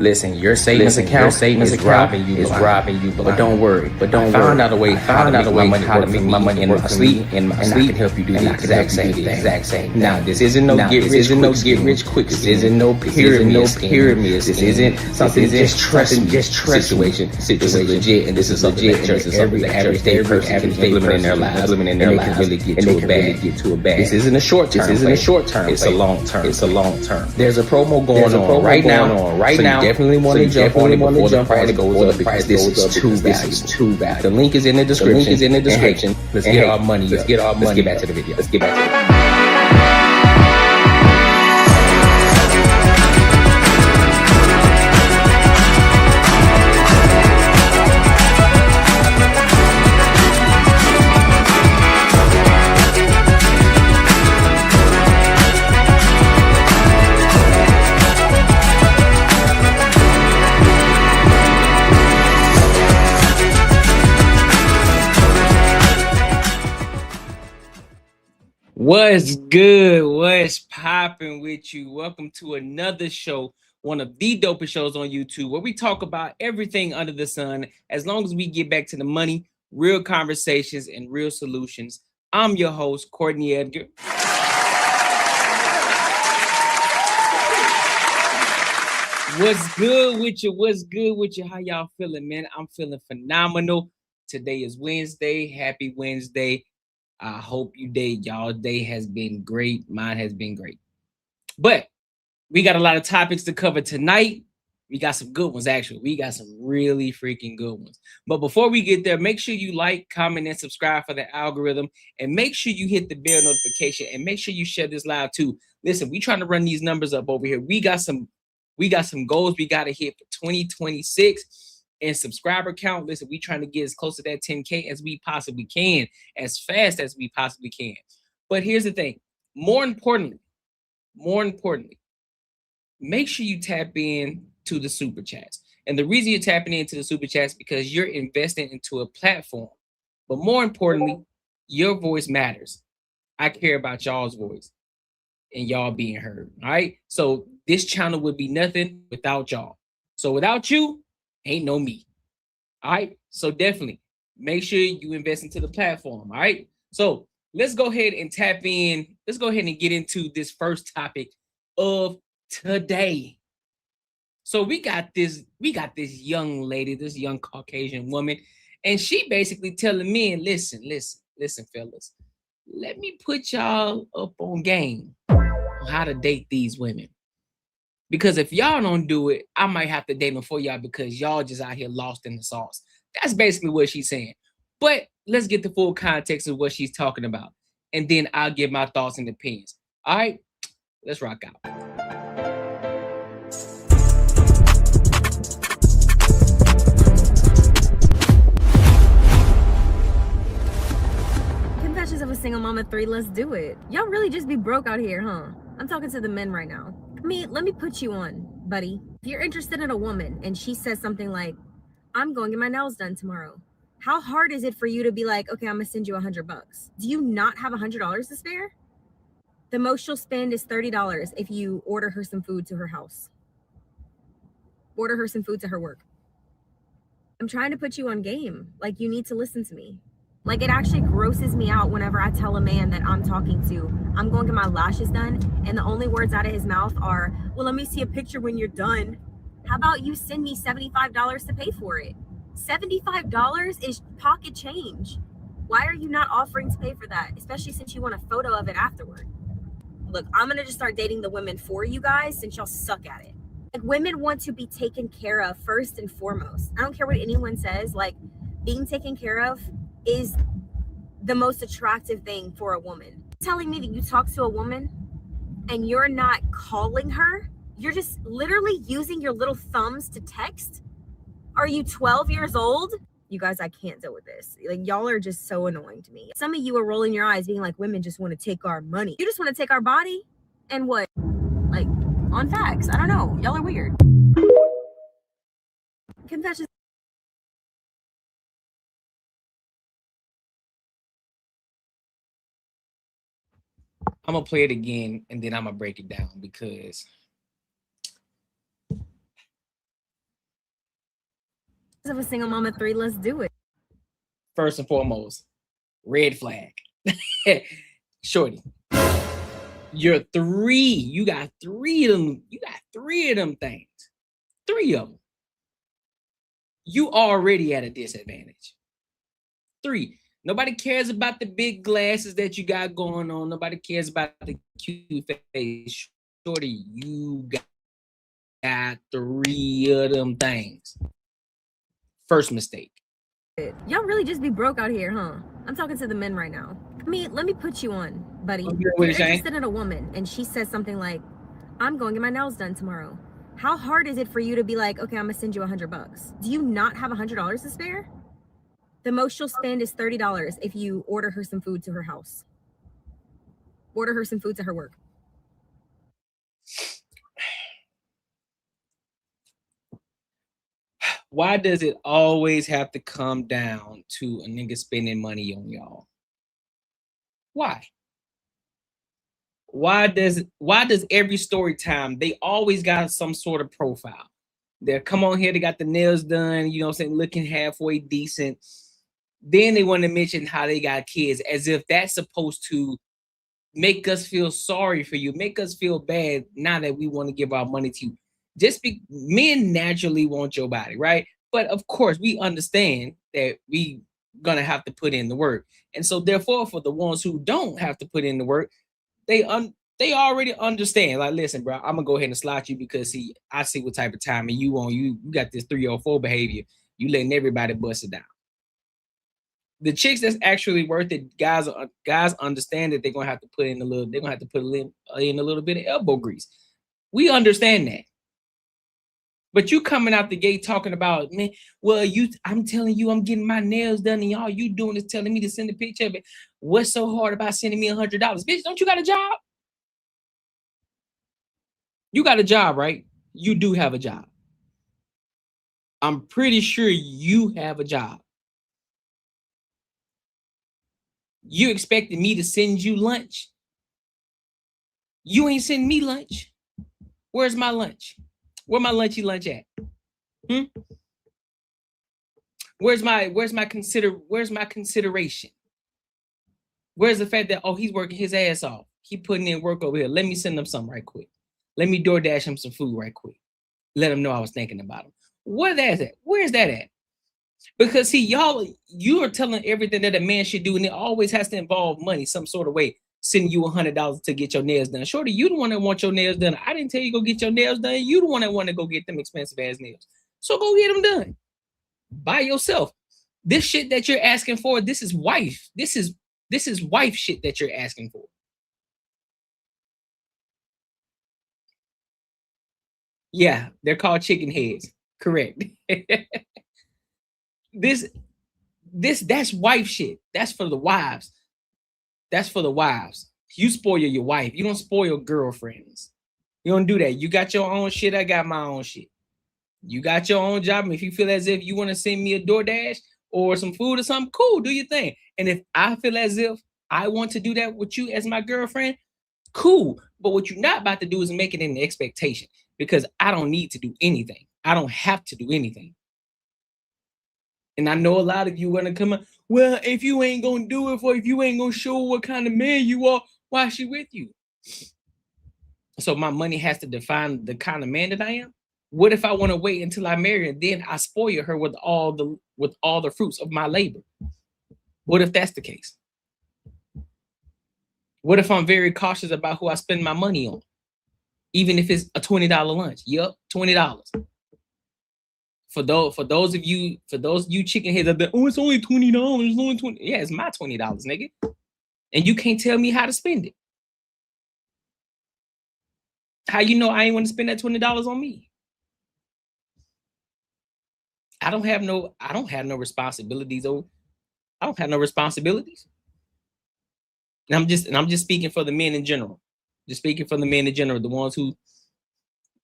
Listen, your savings account is robbing you, but don't worry. I found out a way how to make my money in my sleep, and I can help you do the exact same thing. Now, this isn't no get rich quick. This isn't no pyramid scheme. This isn't something just trust situation. This is legit, and this is legit. This is every everyday person can implement in their lives, and they can really get to a bag. This isn't a short term. It's a long term. There's a promo going on right now. You definitely want to jump on it before the price goes up, because this is too valuable. The link is in the description. Let's get our money. Let's get back to the video. What's good? What's popping with you? Welcome to another show, one of the dopest shows on YouTube, where we talk about everything under the sun, as long as we get back to the money, real conversations, and real solutions. I'm your host, Courtney Edgar. What's good with you? How y'all feeling, man? I'm feeling phenomenal. Today is Wednesday. Happy Wednesday. I hope y'all day has been great. Mine has been great. But we got a lot of topics to cover tonight. We got some good ones, actually. We got some really freaking good ones. But before we get there, make sure you like, comment, and subscribe for the algorithm. And make sure you hit the bell notification. And make sure you share this live too. Listen, we trying to run these numbers up over here. We got some goals we got to hit for 2026. And subscriber count. Listen, we trying to get as close to that 10K as we possibly can, as fast as we possibly can. But here's the thing. More importantly, make sure you tap in to the super chats. And the reason you're tapping into the super chats is because you're investing into a platform. But more importantly, your voice matters. I care about y'all's voice and y'all being heard. All right. So this channel would be nothing without y'all. So without you, ain't no me. All right. So definitely make sure you invest into the platform. All right. So let's go ahead and tap in. Let's go ahead and get into this first topic of today. So we got this young lady, this young Caucasian woman, and she basically telling men, listen, fellas, let me put y'all up on game on how to date these women. Because if y'all don't do it, I might have to date them for y'all, because y'all just out here lost in the sauce. That's basically what she's saying. But let's get the full context of what she's talking about. And then I'll give my thoughts and opinions. All right, let's rock out. Confessions of a Single Mom of 3, let's do it. Y'all really just be broke out here, huh? I'm talking to the men right now. Let me put you on, buddy. If you're interested in a woman and she says something like, I'm going to get my nails done tomorrow, how hard is it for you to be like, okay, I'm gonna send you $100? Do you not have $100 to spare? The most she'll spend is $30 if you order her some food to her house. Order her some food to her work. I'm trying to put you on game. Like, you need to listen to me. Like, it actually grosses me out whenever I tell a man that I'm talking to, I'm going to get my lashes done, and the only words out of his mouth are, well, let me see a picture when you're done. How about you send me $75 to pay for it? $75 is pocket change. Why are you not offering to pay for that? Especially since you want a photo of it afterward. Look, I'm going to just start dating the women for you guys since y'all suck at it. Like, women want to be taken care of first and foremost. I don't care what anyone says. Like, being taken care of is the most attractive thing for a woman. Telling me that you talk to a woman and you're not calling her, you're just literally using your little thumbs to text? Are you 12 years old? You guys, I can't deal with this. Like, y'all are just so annoying to me. Some of you are rolling your eyes being like, women just want to take our money. You just want to take our body and what? Like, on facts. I don't know. Y'all are weird. Confessions. I'm gonna play it again and then I'm gonna break it down, because of a single mom of 3, let's do it. First and foremost, red flag. Shorty, you're 3. You got 3 of them. You got 3 of them things. 3 of them. You already at a disadvantage. 3. Nobody cares about the big glasses that you got going on. Nobody cares about the cute face. Shorty, you got 3 of them things. First mistake. Y'all really just be broke out here, huh? I'm talking to the men right now. Let me put you on, buddy. What If you you're saying? interested in a woman and she says something like, I'm going to get my nails done tomorrow. How hard is it for you to be like, okay, I'm gonna send you $100? Do you not have $100 to spare? The most she'll spend is $30 if you order her some food to her house. Order her some food to her work. Why does it always have to come down to a nigga spending money on y'all? Why? Why does every story time they always got some sort of profile? They come on here, they got the nails done, you know what I'm saying, looking halfway decent. Then they want to mention how they got kids, as if that's supposed to make us feel sorry for you, make us feel bad now that we want to give our money to you. Men naturally want your body, right? But of course, we understand that we gonna have to put in the work. And so therefore, for the ones who don't have to put in the work, they already understand. Like, listen, bro, I'm gonna go ahead and slot you because I see what type of timing you on. You got this 304 behavior. You letting everybody bust it down. The chicks that's actually worth it, guys understand that they're gonna have to put in a little. They're gonna have to put in a little bit of elbow grease. We understand that. But you coming out the gate talking about, man, well, I'm telling you, I'm getting my nails done, and all you doing is telling me to send a picture of it. What's so hard about sending me $100? Bitch, don't you got a job? You got a job, right? You do have a job. I'm pretty sure you have a job. You expected me to send you lunch? You ain't sending me lunch. Where's my lunch? Where my lunchy lunch at? Where's my consideration? Where's the fact that, oh, he's working his ass off? He putting in work over here. Let me send him something right quick. Let me DoorDash him some food right quick. Let him know I was thinking about him. Where's that at? Because see, you are telling everything that a man should do, and it always has to involve money, some sort of way. Sending you $100 to get your nails done. Shorty, you the one that want your nails done. I didn't tell you go get your nails done. You the one that want to go get them expensive ass nails. So go get them done by yourself. This shit that you're asking for, this is wife. This is wife shit that you're asking for. Yeah, they're called chicken heads. Correct. That's wife shit. That's for the wives. That's for the wives. You spoil your wife. You don't spoil girlfriends. You don't do that. You got your own shit. I got my own shit. You got your own job. And if you feel as if you want to send me a DoorDash or some food or something, cool, do your thing. And if I feel as if I want to do that with you as my girlfriend, cool. But what you're not about to do is make it an expectation, because I don't need to do anything. I don't have to do anything. And I know a lot of you want to come up, well, if you ain't going to do it if you ain't going to show what kind of man you are, why is she with you? So my money has to define the kind of man that I am. What if I want to wait until I marry her, then I spoil her with all the fruits of my labor? What if that's the case? What if I'm very cautious about who I spend my money on? Even if it's a $20 lunch. Yep, $20. For those of you chicken heads up there, oh, it's only $20. It's only $20. Yeah, it's my $20, nigga. And you can't tell me how to spend it. How you know I ain't want to spend that $20 on me? I don't have no responsibilities. I don't have no responsibilities. And I'm just speaking for the men in general. Just speaking for the men in general, the ones who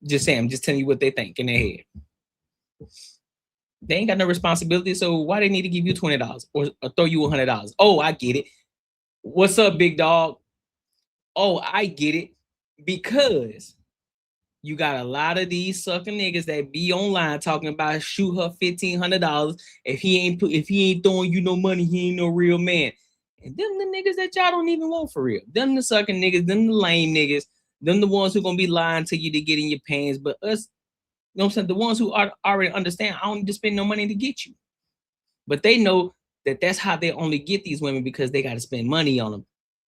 just say, I'm just telling you what they think in their head. They ain't got no responsibility, so why they need to give you $20 or throw you $100? Oh, I get it. What's up, big dog? Oh, I get it. Because You got a lot of these sucking niggas that be online talking about shoot her $1,500. If he ain't throwing you no money, he ain't no real man. And them the niggas that y'all don't even want for real. Them the sucking niggas, them the lame niggas, them the ones who gonna be lying to you to get in your pants. But us, you know what I'm saying, the ones who already understand, I don't need to spend no money to get you. But they know that that's how they only get these women, because they got to spend money on them,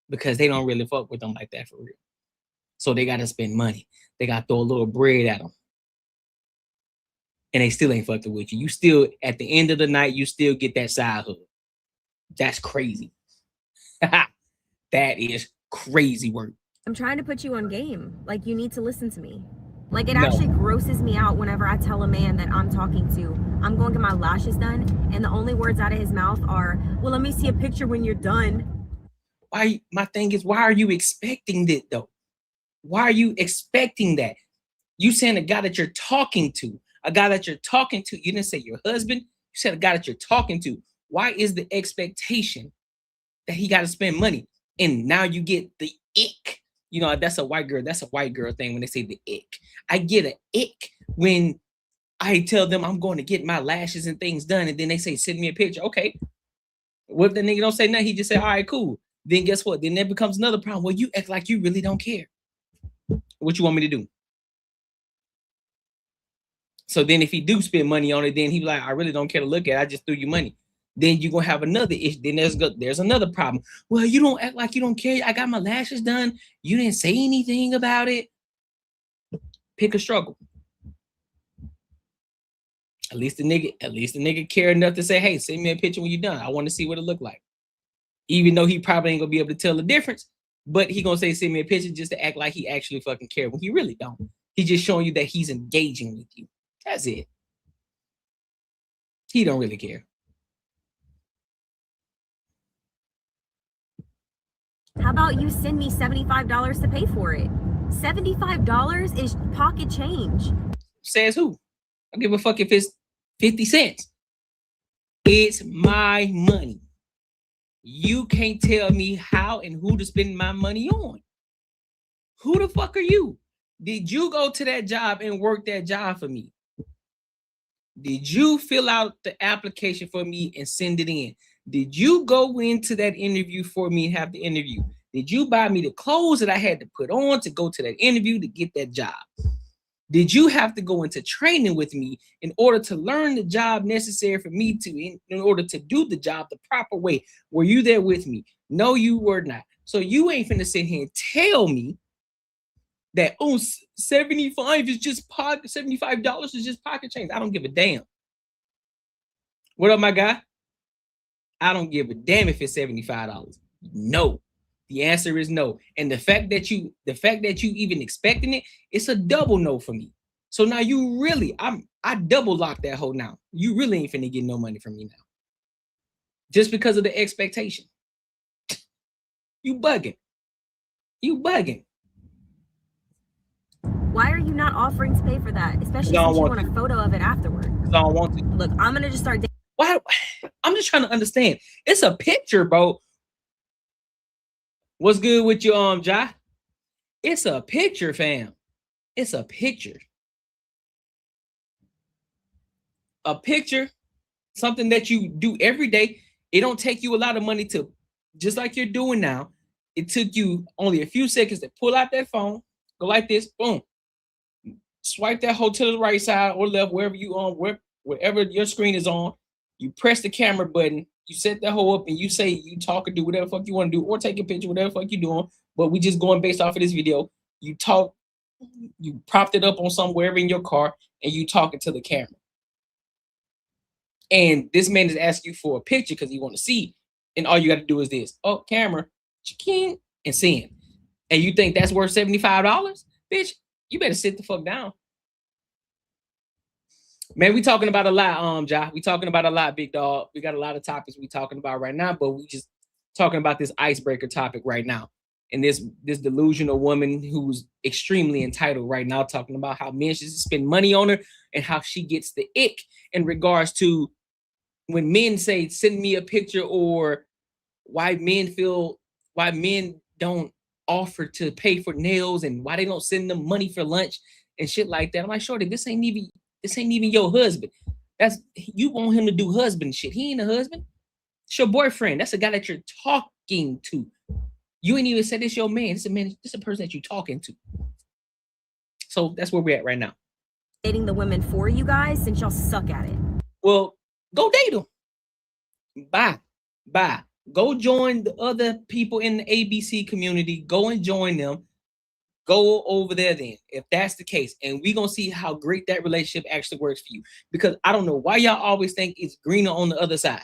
because they don't really fuck with them like that for real. So they got to spend money. They got to throw a little bread at them. And they still ain't fucking with you. You still, at the end of the night, you still get that side hug. That's crazy. That is crazy work. I'm trying to put you on game. Like, you need to listen to me. Like, it actually grosses me out whenever I tell a man that I'm talking to, I'm going to get my lashes done, and the only words out of his mouth are, well, let me see a picture when you're done. My thing is, why are you expecting that, though? Why are you expecting that? You saying a guy that you're talking to, you didn't say your husband, you said a guy that you're talking to. Why is the expectation that he got to spend money? And now you get the ick. You know, that's a white girl thing when they say the ick. I get an ick when I tell them I'm going to get my lashes and things done, and then they say, send me a picture. Okay. What if the nigga don't say nothing? He just say, all right, cool. Then guess what? Then there becomes another problem. Well, you act like you really don't care. What you want me to do? So then if he do spend money on it, then he be like, I really don't care to look at it. I just threw you money. Then you're going to have another issue. Then there's another problem. Well, you don't act like you don't care. I got my lashes done. You didn't say anything about it. Pick a struggle. At least the nigga care enough to say, hey, send me a picture when you're done. I want to see what it look like. Even though he probably ain't going to be able to tell the difference, but he going to say, send me a picture just to act like he actually fucking care when he really don't. He's just showing you that he's engaging with you. That's it. He don't really care. How about you send me $75 to pay for it? $75 is pocket change. Says who? I don't give a fuck if it's 50 cents. It's my money. You can't tell me how and who to spend my money on. Who the fuck are you? Did you go to that job and work that job for me? Did you fill out the application for me and send it in? Did you go into that interview for me and have the interview? Did you buy me the clothes that I had to put on to go to that interview to get that job? Did you have to go into training with me in order to learn the job necessary for me to, in order to do the job the proper way? Were you there with me? No, you were not. So you ain't finna sit here and tell me that, oh, $75 is just $75 is just pocket change. I don't give a damn. What up, my guy? I don't give a damn if it's $75. No. The answer is no. And the fact that you even expecting it, it's a double no for me. So now you really, I double locked that hoe now. You really ain't finna get no money from me now. Just because of the expectation. You bugging. You bugging. Why are you not offering to pay for that? Especially since you want a photo of it afterward. I don't want to. Look, I'm gonna just start. Why? I'm just trying to understand. It's a picture, bro. What's good with you, Ja? It's a picture, fam. It's a picture. A picture, something that you do every day. It don't take you a lot of money to, just like you're doing now. It took you only a few seconds to pull out that phone, go like this, boom. Swipe that hoe to the right side or left, wherever you on, wherever your screen is on. You press the camera button, you set that hoe up, and you say, you talk or do whatever the fuck you want to do, or take a picture, whatever the fuck you're doing. But we just going based off of this video. You talk, you propped it up on somewhere in your car, and you talking to the camera. And this man is asking you for a picture because he want to see. And all you got to do is this. Oh, camera, chicken, and send. And you think that's worth $75? Bitch, you better sit the fuck down. Man, we talking about a lot, Ja. We talking about a lot, big dog. We got a lot of topics we talking about right now, but we just talking about this icebreaker topic right now. And this delusional woman who's extremely entitled right now, talking about how men should spend money on her and how she gets the ick in regards to when men say, send me a picture, or why men don't offer to pay for nails and why they don't send them money for lunch. and shit like that. I'm like, shorty, this ain't even your husband. That's, you want him to do husband shit. He ain't a husband. It's your boyfriend. That's the guy that you're talking to. You ain't even said this your man. This a man. This a person that you're talking to. So that's where we're at right now. Dating the women for you guys since y'all suck at it. Well, go date them. Bye. Go join the other people in the ABC community. Go and join them. Go over there then, if that's the case. And we're going to see how great that relationship actually works for you. Because I don't know why y'all always think it's greener on the other side.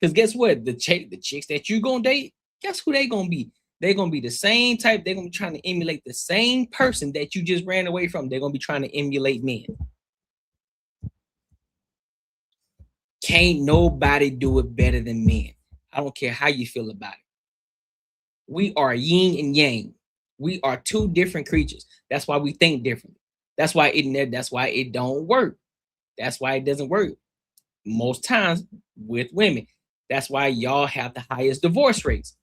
Because guess what? The chicks that you're going to date, guess who they going to be? They're going to be the same type. They're going to be trying to emulate the same person that you just ran away from. They're going to be trying to emulate men. Can't nobody do it better than men. I don't care how you feel about it. We are yin and yang. We are two different creatures. That's why we think differently. That's why it don't work. That's why it doesn't work most times with women. That's why y'all have the highest divorce rates.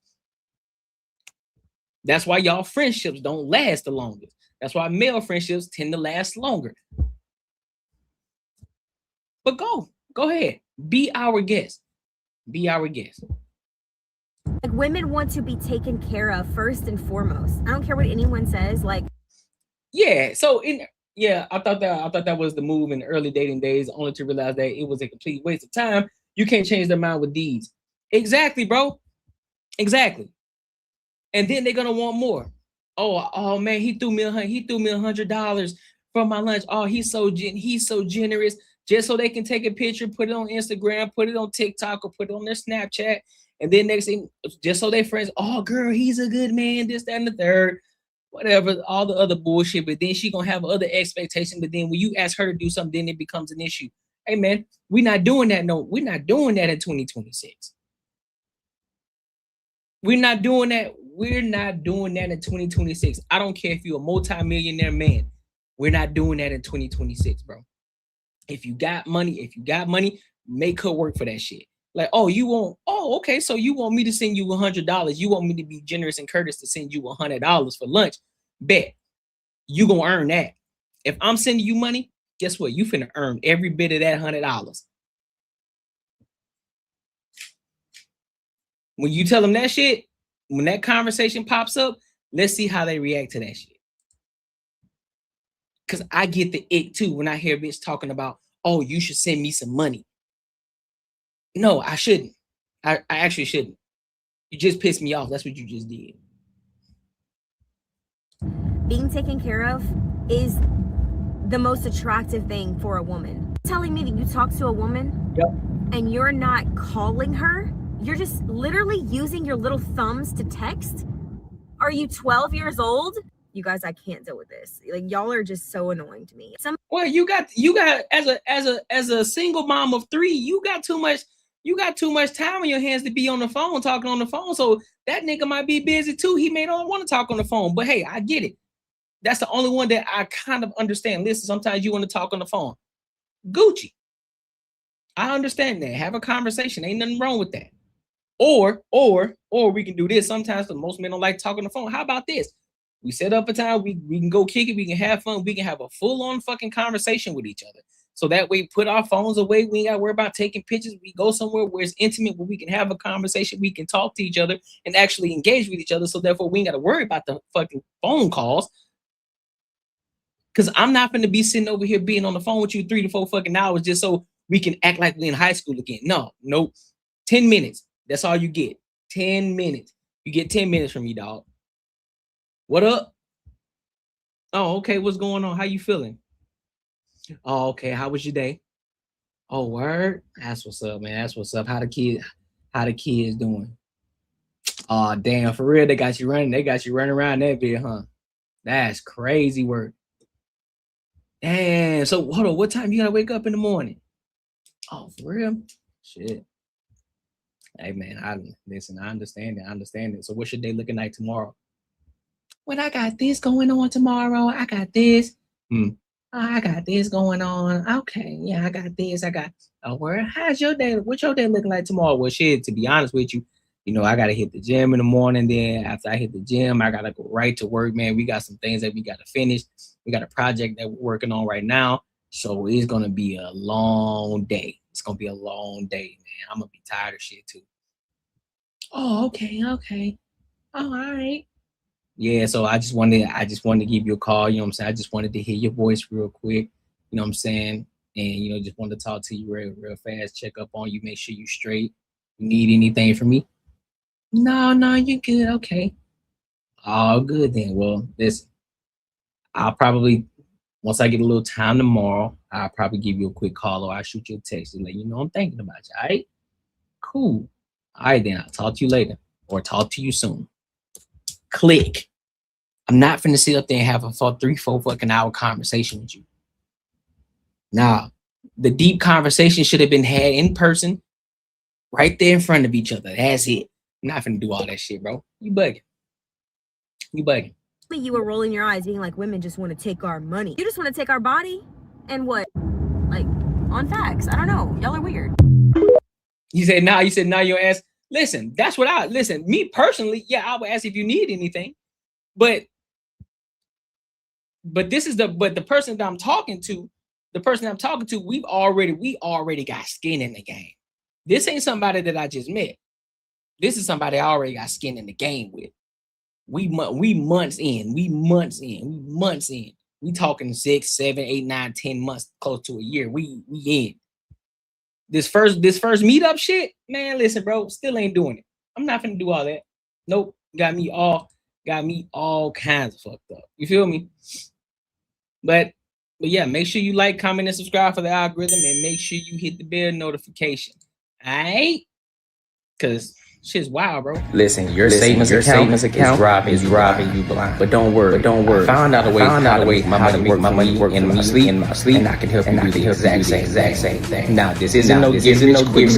That's why y'all friendships don't last the longest. That's why male friendships tend to last longer. But go ahead. Be our guest. Be our guest. Like, women want to be taken care of first and foremost. I don't care what anyone says. Like, yeah. So I thought that was the move in the early dating days, only to realize that it was a complete waste of time. You can't change their mind with deeds. Exactly, bro. Exactly. And then they're gonna want more. Oh man, he threw me $100 for my lunch. Oh, he's so generous. Just so they can take a picture, put it on Instagram, put it on TikTok, or put it on their Snapchat. And then next thing, just so their friends, oh girl, he's a good man, this, that, and the third, whatever, all the other bullshit. But then she gonna have other expectations. But then when you ask her to do something, then it becomes an issue. Hey man, we're not doing that. No, we're not doing that in 2026. We're not doing that. We're not doing that in 2026. I don't care if you're a multi-millionaire man. We're not doing that in 2026, bro. If you got money, make her work for that shit. Like, okay, so you want me to send you $100. You want me to be generous and courteous to send you $100 for lunch. Bet. You gonna earn that. If I'm sending you money, guess what? You finna earn every bit of that $100. When you tell them that shit, when that conversation pops up, let's see how they react to that shit. Because I get the ick too when I hear bitch talking about, oh, you should send me some money. No, I shouldn't. I actually shouldn't. You just pissed me off. That's what you just did. Being taken care of is the most attractive thing for a woman. Telling me that you talk to a woman, yep, and you're not calling her, you're just literally using your little thumbs to text. Are you 12 years old? You guys, I can't deal with this. Like, y'all are just so annoying to me. Well, you got as a single mom of 3, you got too much time on your hands to be on the phone, talking on the phone. So that nigga might be busy too. He may not want to talk on the phone, but hey, I get it. That's the only one that I kind of understand. Listen, sometimes you want to talk on the phone. Gucci. I understand that. Have a conversation. Ain't nothing wrong with that. Or we can do this. Sometimes most men don't like talking on the phone. How about this? We set up a time, we can go kick it, we can have fun, we can have a full-on fucking conversation with each other. So that way, put our phones away, we ain't got to worry about taking pictures. We go somewhere where it's intimate, where we can have a conversation, we can talk to each other and actually engage with each other. So therefore, we ain't got to worry about the fucking phone calls. Because I'm not going to be sitting over here being on the phone with you 3 to 4 fucking hours just so we can act like we're in high school again. No, 10 minutes. That's all you get. 10 minutes. You get 10 minutes from me, dog. What up? Oh, okay. What's going on? How you feeling? Oh, okay. How was your day? Oh, word. That's what's up, man. That's what's up. How the kids doing? Oh, damn. For real, they got you running around that bit, huh? That's crazy work. Damn. So hold on. What time you gotta wake up in the morning? Oh, for real? Shit. Hey, man. I understand it. So what's your day looking like tomorrow? Well, I got this going on tomorrow. I got this. I got this going on. Okay, yeah, I got this. Where? How's your day? What's your day looking like tomorrow? Well, shit, to be honest with you, I gotta hit the gym in the morning. Then after I hit the gym, I gotta go right to work, man. We got some things that we gotta finish. We got a project that we're working on right now. So it's gonna be a long day. It's gonna be a long day, man. I'm gonna be tired of shit too. Oh, okay, okay. Oh, all right. Yeah, so I just wanted to give you a call, you know what I'm saying? I just wanted to hear your voice real quick, you know what I'm saying? And you know, just wanted to talk to you real fast, check up on you, make sure you straight. You need anything from me? No, you good, okay. All good then. Well, listen, I'll probably once I get a little time tomorrow, I'll probably give you a quick call or I'll shoot you a text and let you know I'm thinking about you. All right? Cool. All right, then I'll talk to you later or talk to you soon. Click. I'm not finna sit up there and have a 3-4 fucking hour conversation with you. Nah, the deep conversation should have been had in person, right there in front of each other. That's it. I'm not finna do all that shit, bro. You bugging. You bugging. You were rolling your eyes, being like, women just want to take our money. You just want to take our body? And what? Like, on facts. I don't know. Y'all are weird. You said, nah, you ask. Listen, that's what listen, me personally, yeah, I would ask if you need anything. But the person that I'm talking to, we already got skin in the game. This ain't somebody that I just met. This is somebody I already got skin in the game with. We months in. We talking 6, 7, 8, 9, 10 months, close to a year. We in. This first meetup shit, man, listen, bro, still ain't doing it. I'm not finna do all that. Nope. Got me all kinds of fucked up. You feel me? But yeah, make sure you like, comment, and subscribe for the algorithm, and make sure you hit the bell notification. All right? Because shit's wild, bro. Listen, your savings account is robbing you blind. But don't worry. I found out a way how to make my money work in my sleep, and I can help you do the exact same thing. Now, this isn't no get rich quick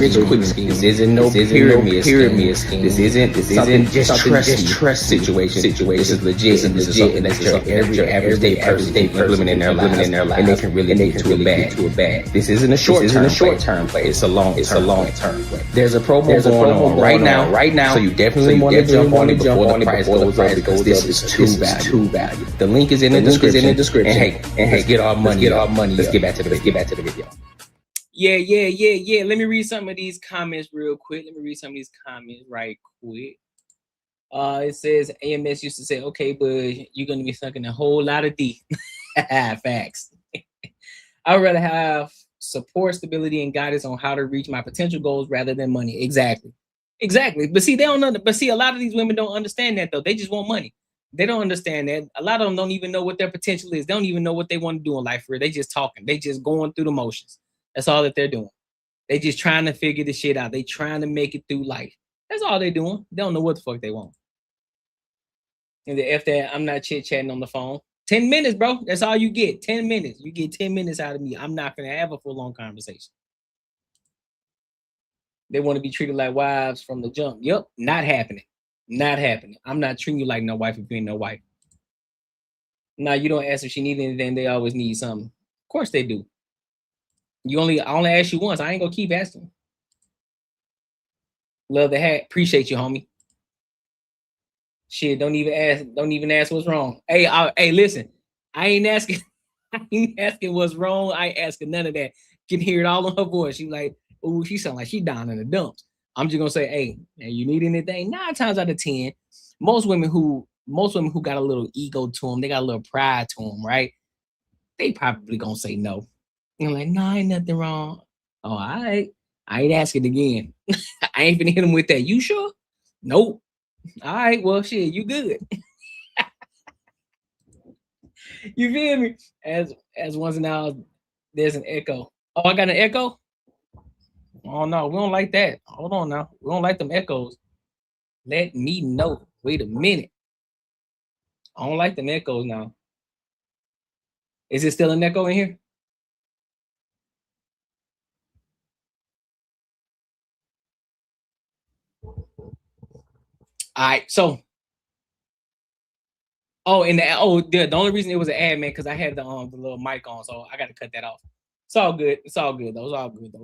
scheme. This isn't no pyramid scheme. This isn't just trust situation. This is legit, and this is something that your every average day person implement in their lives, and they can really get to a bad. This isn't a short-term play. It's a long-term play. There's a promo going on right now, so you definitely want to jump on it before the price goes up, because this is too valuable. The link is in the description. And hey, let's get our money. Let's get back to the video. Yeah. Let me read some of these comments real quick. It says AMS used to say, okay, but you're gonna be sucking a whole lot of D. Facts. I would rather have support, stability, and guidance on how to reach my potential goals rather than money. Exactly. But see, a lot of these women don't understand that though. They just want money. They don't understand that. A lot of them don't even know what their potential is. They don't even know what they want to do in life. They just talking. They just going through the motions. That's all that they're doing. They just trying to figure the shit out. They trying to make it through life. That's all they're doing. They don't know what the fuck they want. And the F that, I'm not chit-chatting on the phone. 10 minutes, bro. That's all you get. 10 minutes. You get 10 minutes out of me. I'm not going to have a full-on conversation. They want to be treated like wives from the jump. Yep, not happening. I'm not treating you like no wife if you ain't no wife. Now, you don't ask if she needs anything. They always need something. Of course they do. I only ask you once. I ain't going to keep asking. Love the hat. Appreciate you, homie. Shit, don't even ask what's wrong. Hey, listen. I ain't asking what's wrong. I ain't asking none of that. You can hear it all on her voice. She like, ooh, she sound like she down in the dumps. I'm just gonna say, hey, you need anything? 9 times out of 10, most women who got a little ego to them, they got a little pride to them, right? They probably gonna say no. And I'm like, no, ain't nothing wrong. Oh, all right. I ain't asking again. I ain't finna hit them with that. You sure? Nope. All right, well, shit, you good. You feel me? As once in a while, there's an echo. Oh, I got an echo? Oh, no, we don't like that. Hold on now. We don't like them echoes. Let me know. Wait a minute. I don't like them echoes now. Is it still an echo in here? All right, so the only reason it was an ad, man, because I had the little mic on, so I got to cut that off. It's all good.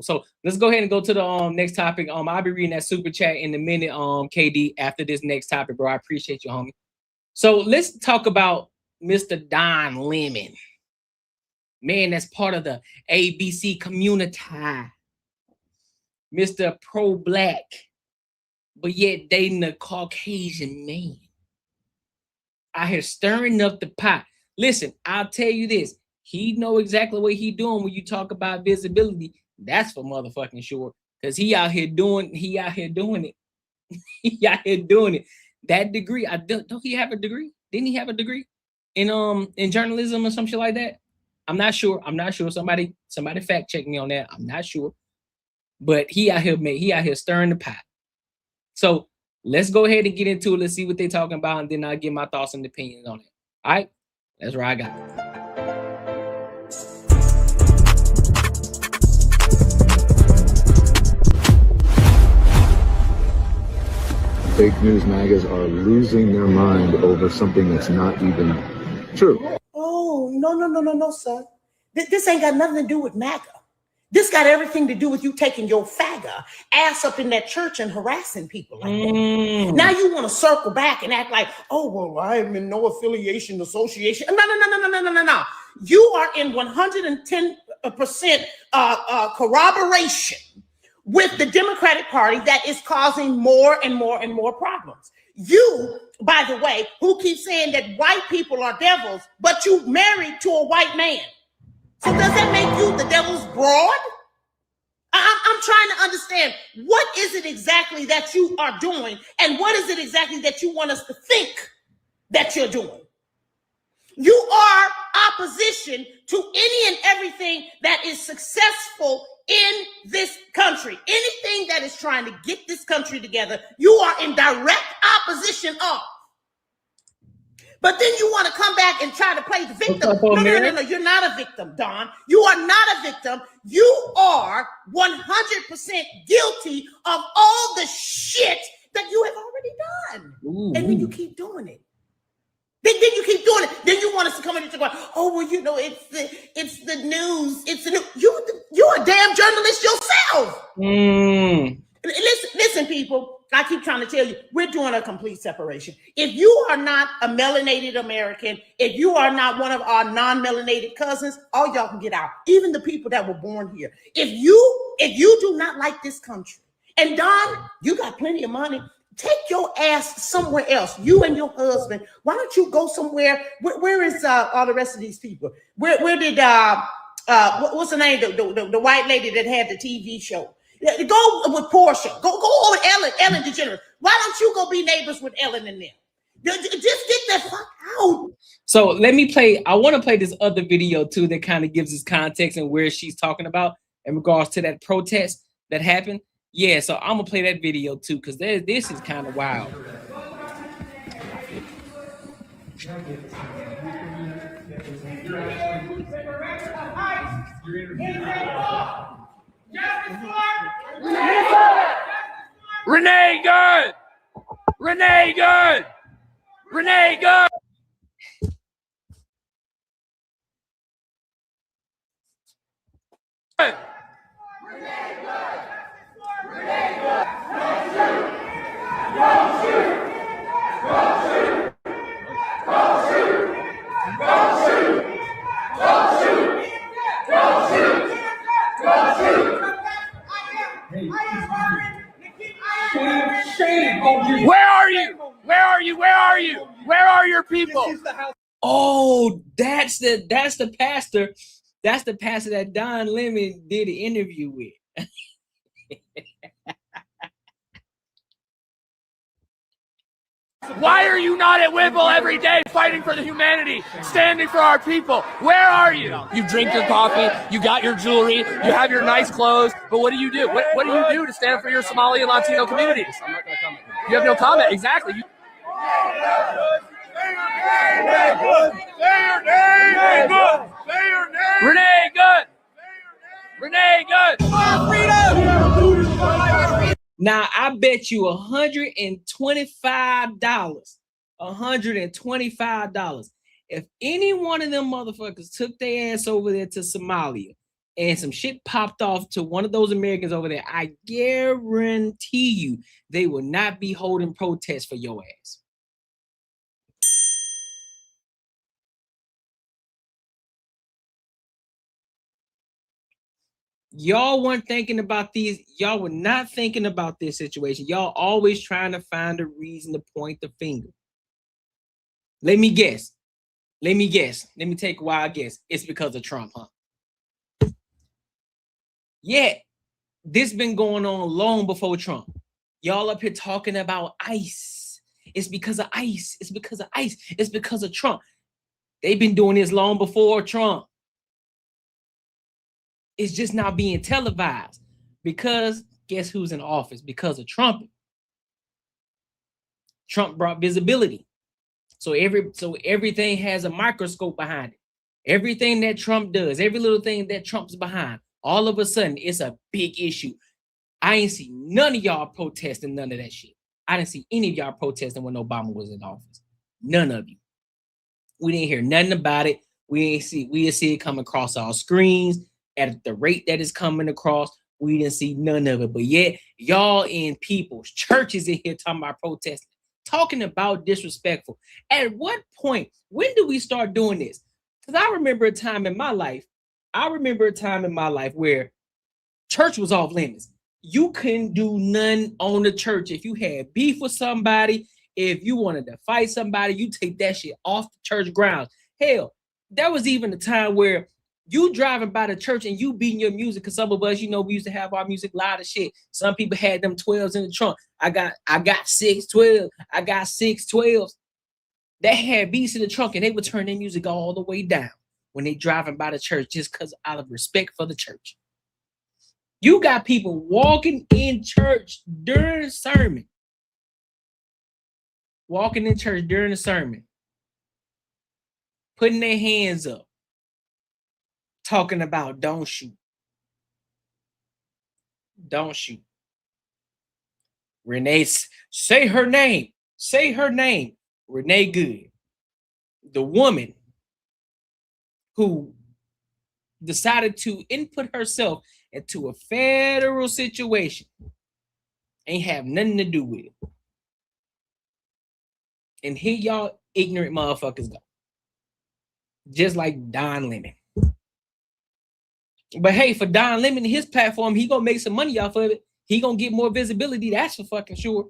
So let's go ahead and go to the next topic. I'll be reading that super chat in a minute, KD, after this next topic, bro. I appreciate you, homie. So let's talk about Mr. Don Lemon. Man, that's part of the ABC community. Mr. Pro-Black, but yet dating a Caucasian man. Out here stirring up the pot. Listen, I'll tell you this. He know exactly what he doing when you talk about visibility. That's for motherfucking sure. Because he out here doing it. He out here doing it. That degree, don't he have a degree? Didn't he have a degree in journalism or some shit like that? I'm not sure. Somebody fact check me on that. I'm not sure. But he out here stirring the pot. So let's go ahead and get into it. Let's see what they're talking about, and then I'll give my thoughts and opinions on it. All right, that's where I got it. Fake news magas are losing their mind over something that's not even true. Oh, no, sir. This ain't got nothing to do with MAGA. This got everything to do with you taking your faggot ass up in that church and harassing people like that. Now you want to circle back and act like, oh, well, I'm in no affiliation, association. No. You are in 110% corroboration with the Democratic Party that is causing more and more problems. You, by the way, who keeps saying that white people are devils, but you married to a white man. So does that make you the devil's broad? I'm trying to understand, what is it exactly that you are doing, and what is it exactly that you want us to think that you're doing? You are opposition to any and everything that is successful in this country. Anything that is trying to get this country together, you are in direct opposition of. But then you want to come back and try to play the victim. No, you're not a victim, Don. You are not a victim. You are 100% guilty of all the shit that you have already done. Ooh. And then you keep doing it. Then you keep doing it. Then you want us to come in and talk about, oh, well, you know, it's the news. It's the news. You're a damn journalist yourself. Listen, people. I keep trying to tell you, we're doing a complete separation. If you are not a melanated American, if you are not one of our non-melanated cousins, all y'all can get out. Even the people that were born here. If you do not like this country, and Don, you got plenty of money, take your ass somewhere else. You and your husband. Why don't you go somewhere? Where is all the rest of these people? Where did what's the name? The white lady that had the TV show. Go with Portia. Go over Ellen DeGeneres. Why don't you go be neighbors with Ellen and them? Just get that fuck out. So let me play. I want to play this other video too that kind of gives us context and where she's talking about in regards to that protest that happened. Yeah, so I'm gonna play that video too because this is kind of wild. Renee Good! Renee Good! Renee Good! Where are you? Where are you? Where are you? Where are your people? Oh, that's the pastor. That's the pastor that Don Lemon did an interview with. Why are you not at Whipple every day fighting for the humanity, standing for our people? Where are you? You drink your coffee, you got your jewelry, you have your nice clothes, but what do you do? What do you do to stand for your Somali and Latino communities? I'm not going to comment. You have no comment, exactly. Renee Good! Renee Good! Now, I bet you $125 if any one of them motherfuckers took their ass over there to Somalia and some shit popped off to one of those Americans over there, I guarantee you they will not be holding protests for your ass. Y'all weren't thinking about these. Y'all were not thinking about this situation. Y'all always trying to find a reason to point the finger. Let me guess. Let me take a wild guess. It's because of Trump, huh? Yeah, this been going on long before Trump. Y'all up here talking about ICE. It's because of ICE. It's because of ICE. It's because of Trump. They've been doing this long before Trump. It's just not being televised because guess who's in office? Because of Trump. Trump brought visibility. So everything has a microscope behind it. Everything that Trump does, every little thing that Trump's behind, all of a sudden it's a big issue. I ain't see none of y'all protesting none of that shit. I didn't see any of y'all protesting when Obama was in office. None of you. We didn't hear nothing about it. We didn't see it come across our screens at the rate that it's coming across. We didn't see none of it. But yet, y'all in people's churches in here talking about protesting, talking about disrespectful. At what point, when do we start doing this? Because I remember a time in my life where church was off limits. You couldn't do none on the church. If you had beef with somebody, if you wanted to fight somebody, you take that shit off the church grounds. Hell, there was even a time where you driving by the church and you beating your music, because some of us, we used to have our music loud as shit. Some people had them 12s in the trunk. I got 6 12s. I got 6 12s. They had beats in the trunk and they would turn their music all the way down when they driving by the church just because out of respect for the church. You got people walking in church during the sermon. Walking in church during the sermon. Putting their hands up. Talking about don't shoot. Don't shoot. Renee, say her name. Say her name. Renee Good. The woman who decided to input herself into a federal situation ain't have nothing to do with it. And here y'all ignorant motherfuckers go. Just like Don Lemon. But hey, for Don Lemon, his platform, he gonna make some money off of it. He gonna get more visibility, that's for fucking sure.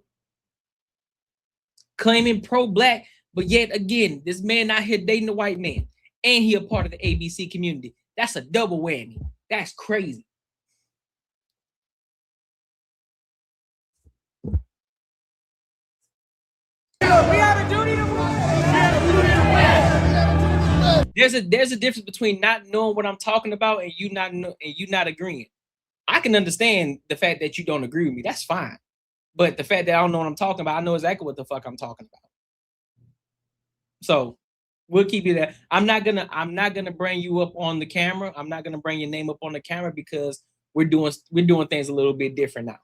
Claiming pro-black, but yet again, this man out here dating a white man. And he a part of the ABC community. That's a double whammy. That's crazy. We have a duty to win. There's a difference between not knowing what I'm talking about and you not agreeing. I can understand the fact that you don't agree with me. That's fine. But the fact that I don't know what I'm talking about, I know exactly what the fuck I'm talking about. So we'll keep you there. I'm not gonna bring you up on the camera. I'm not gonna bring your name up on the camera because we're doing things a little bit different now.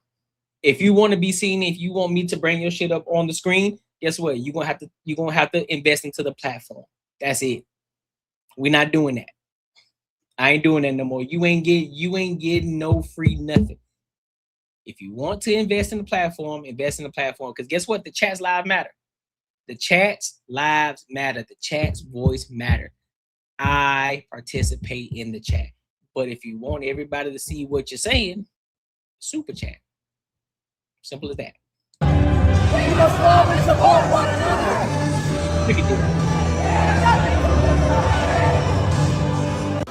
If you want to be seen, if you want me to bring your shit up on the screen, guess what? You're gonna have to invest into the platform. That's it. We're not doing that. I ain't doing that no more. You ain't getting no free nothing. If you want to invest in the platform, invest in the platform. Because guess what? The chat's live matter. The chat's lives matter. The chat's voice matter. I participate in the chat. But if you want everybody to see what you're saying, super chat. Simple as that. We must love and support one another. Look at this.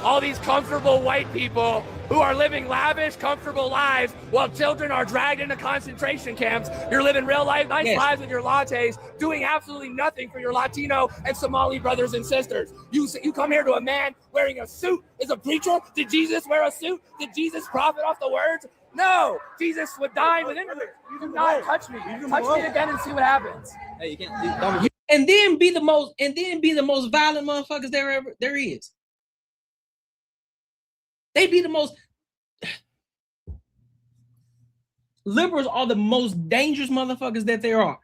All these comfortable white people who are living lavish, comfortable lives while children are dragged into concentration camps. You're living real life, nice lives with your lattes, doing absolutely nothing for your Latino and Somali brothers and sisters. You come here to a man wearing a suit as a preacher. Did Jesus wear a suit? Did Jesus profit off the words? No, Jesus would dine with immigrants. You do not touch me. Touch me again and see what happens. Hey, you can't. And then be the most violent motherfuckers there is. They be the most liberals are the most dangerous motherfuckers that there are.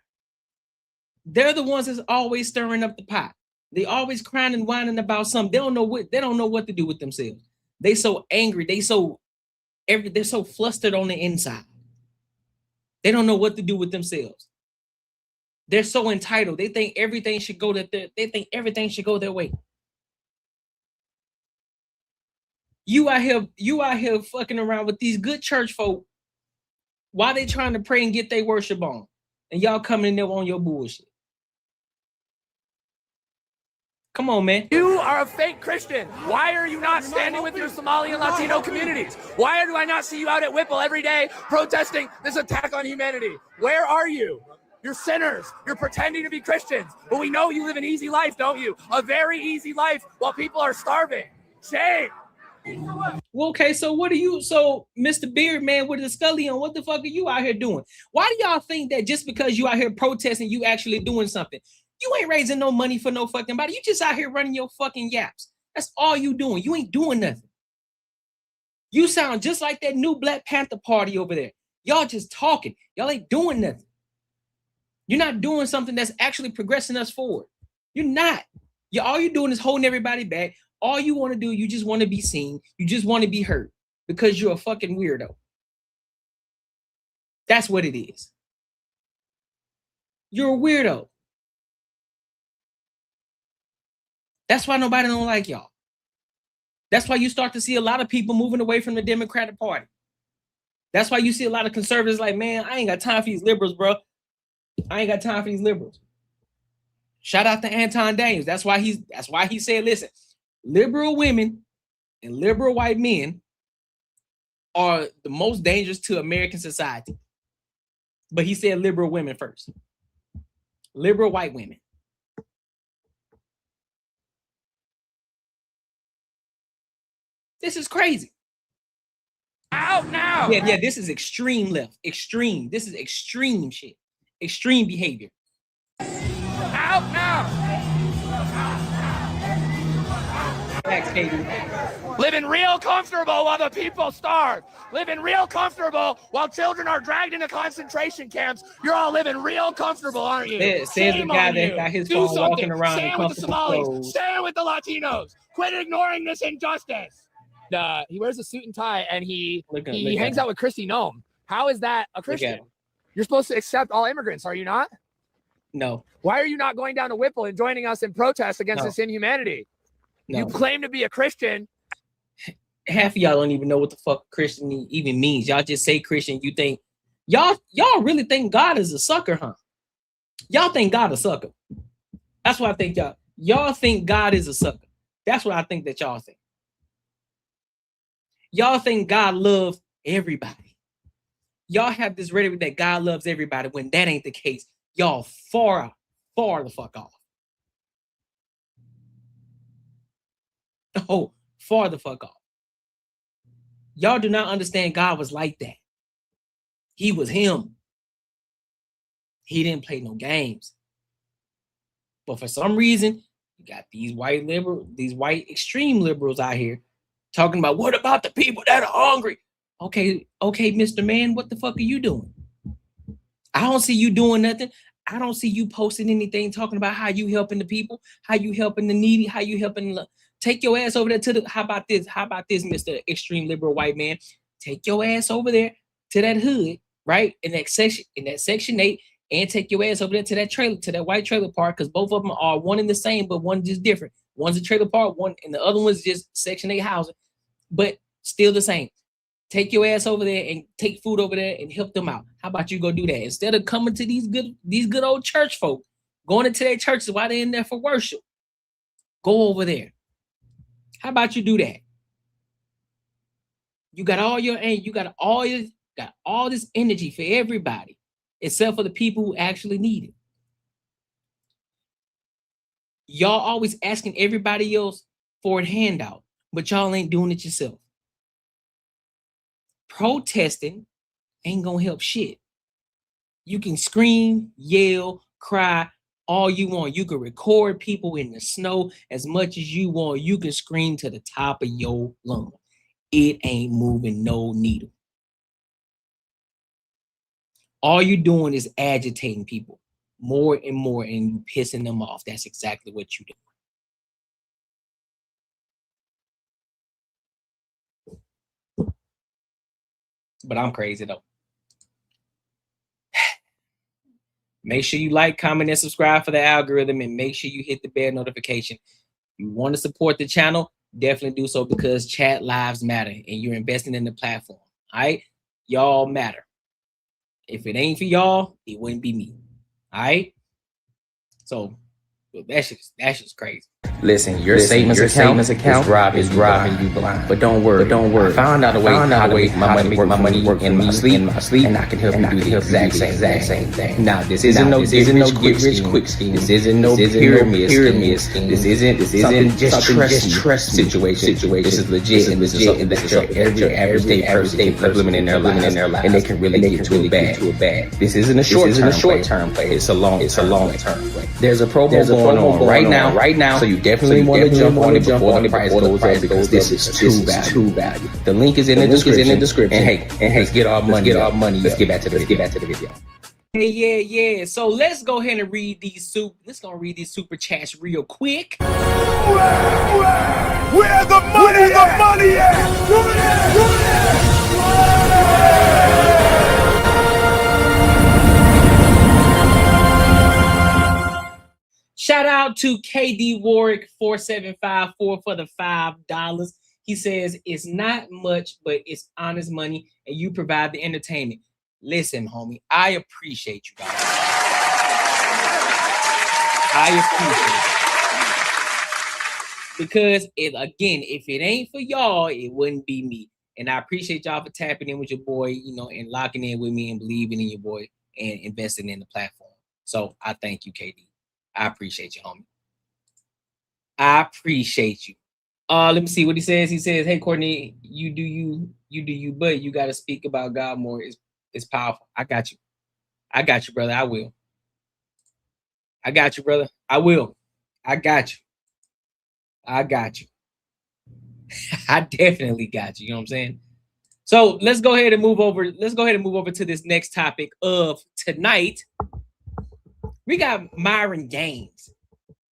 They're the ones that's always stirring up the pot. They always crying and whining about something. They don't know what to do with themselves. They so angry. They're so flustered on the inside. They don't know what to do with themselves. They're so entitled. They think everything should go their way. You out here fucking around with these good church folk while they trying to pray and get their worship on. And y'all coming in there on your bullshit. Come on, man. You are a fake Christian. Why are you not standing with your Somali and Latino communities? Why do I not see you out at Whipple every day protesting this attack on humanity? Where are you? You're sinners. You're pretending to be Christians. But we know you live an easy life, don't you? A very easy life while people are starving. Shame. Well, okay, so what are you? So, Mr. Beard Man with the Scully on, what the fuck are you out here doing? Why do y'all think that just because you out here protesting, you actually doing something? You ain't raising no money for no fucking body. You just out here running your fucking yaps. That's all you doing. You ain't doing nothing. You sound just like that new Black Panther party over there. Y'all just talking. Y'all ain't doing nothing. You're not doing something that's actually progressing us forward. You're not. All you're doing is holding everybody back. All you want to do, you just want to be seen. You just want to be heard because you're a fucking weirdo. That's what it is. You're a weirdo. That's why nobody don't like y'all. That's why you start to see a lot of people moving away from the Democratic Party. That's why you see a lot of conservatives like, man, I ain't got time for these liberals, bro. I ain't got time for these liberals. Shout out to Anton Daniels. That's why he said, listen, liberal women and liberal white men are the most dangerous to American society. But he said liberal women first. Liberal white women. This is crazy. Out now. Yeah, this is extreme left. Extreme. This is extreme shit. Extreme behavior. Out now. Thanks, Katie. Living real comfortable while the people starve. Living real comfortable while children are dragged into concentration camps. You're all living real comfortable, aren't you? Says the guy that got his phone walking around in Stand with the Somalis. clothes. Stand with the Latinos. Quit ignoring this injustice. He wears a suit and tie and he hangs out with Kristi Noem. How is that a Christian? You're supposed to accept all immigrants, are you not? No. Why are you not going down to Whipple and joining us in protest against this inhumanity? No. You claim to be a Christian. Half of y'all don't even know what the fuck Christian even means. Y'all just say Christian. You think y'all really think God is a sucker, huh? Y'all think God a sucker. That's what I think y'all think God is a sucker. That's what I think that y'all think. Y'all think God loves everybody. Y'all have this rhetoric that God loves everybody when that ain't the case. Y'all far the fuck off. Oh, far the fuck off. Y'all do not understand God was like that. He was him. He didn't play no games. But for some reason, you got these white extreme liberals out here talking about what about the people that are hungry? Okay, Mr. Man, what the fuck are you doing? I don't see you doing nothing. I don't see you posting anything talking about how you helping the people, how you helping the needy, how you helping take your ass over there to the how about this, Mr. Extreme Liberal White Man? Take your ass over there to that hood, right? In that section 8, and take your ass over there to that trailer, to that white trailer park, because both of them are one and the same, but one just different. One's a trailer park, one and the other one's just Section 8 housing, but still the same. Take your ass over there and take food over there and help them out. How about you go do that? Instead of coming to these good old church folk, going into their churches while they're in there for worship, go over there. How about you do that? You got all this energy for everybody, except for the people who actually need it. Y'all always asking everybody else for a handout, but y'all ain't doing it yourself. Protesting ain't gonna help shit. You can scream, yell, cry all you want. You can record people in the snow as much as you want. You can scream to the top of your lungs. It ain't moving no needle. All you're doing is agitating people more and more and you pissing them off. That's exactly what you do. But I'm crazy though. Make sure you like, comment, and subscribe for the algorithm, and make sure you hit the bell notification. You want to support the channel, definitely do so because chat lives matter and you're investing in the platform. All right, y'all matter. If it ain't for y'all, it wouldn't be me. All right, so that's just crazy. Listen, your savings account is robbing you blind. But don't worry. I found out a way how to make my money work in my sleep, and I can help you do the exact same thing. Now, this isn't no quick scheme. This isn't no pyramid scheme. This isn't something just trust situation. This is legit, and this is something that every average day person can living in their lives, and they can really get to it bad. This isn't a short term play. It's a long term play. There's a promo going on right now. So you definitely want to jump on it before the price goes up because this is too valuable. The link is in the description. And hey, let's get our money. Let's get back to the video. Hey, yeah. So let's go ahead and read these super chats real quick. Where the money at? Shout out to KD Warwick 4754 for the $5. He says it's not much, but it's honest money, and you provide the entertainment. Listen, homie, I appreciate you guys. Because if it ain't for y'all, it wouldn't be me. And I appreciate y'all for tapping in with your boy, and locking in with me and believing in your boy and investing in the platform. So I thank you, KD. I appreciate you, homie. I appreciate you. Let me see what he says. He says, "Hey, Courtney, you do you, but you got to speak about God more. It's powerful. I got you, brother. I will. I got you, brother. I will. I got you. I definitely got you. You know what I'm saying? So let's go ahead and move over. To this next topic of tonight. We got Myron Gaines.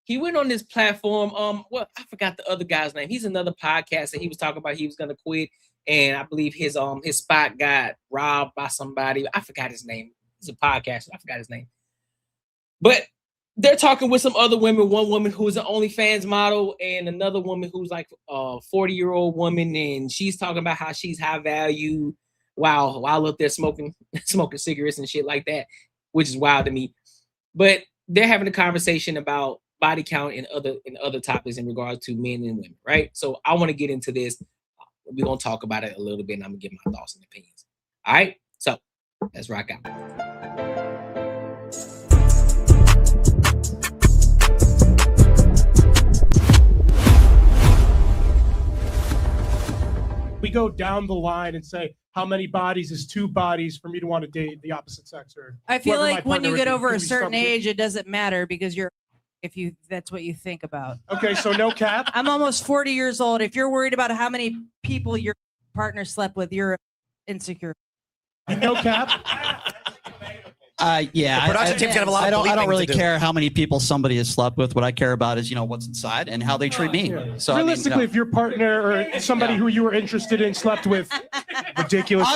He went on this platform. I forgot the other guy's name. He's another podcaster. He was talking about he was gonna quit, and I believe his spot got robbed by somebody. I forgot his name. He's a podcaster. I forgot his name. But they're talking with some other women. One woman who's an OnlyFans model, and another woman who's like a 40-year-old woman, and she's talking about how she's high value while up there smoking cigarettes and shit like that, which is wild to me. But they're having a conversation about body count and other topics in regards to men and women, right? So I want to get into this. We're gonna talk about it a little bit, and I'm gonna give my thoughts and opinions. All right, so let's rock out. We go down the line and say, how many bodies is 2 bodies for me to want to date the opposite sex? Or I feel like when you get over a certain age, it doesn't matter because that's what you think about. Okay, so no cap. I'm almost 40 years old. If you're worried about how many people your partner slept with, you're insecure. No cap. Yeah, production team's gonna have a lot. I don't really care how many people somebody has slept with. What I care about is what's inside and how they treat me. Yeah. So realistically, if your partner or somebody who you were interested in slept with, ridiculous.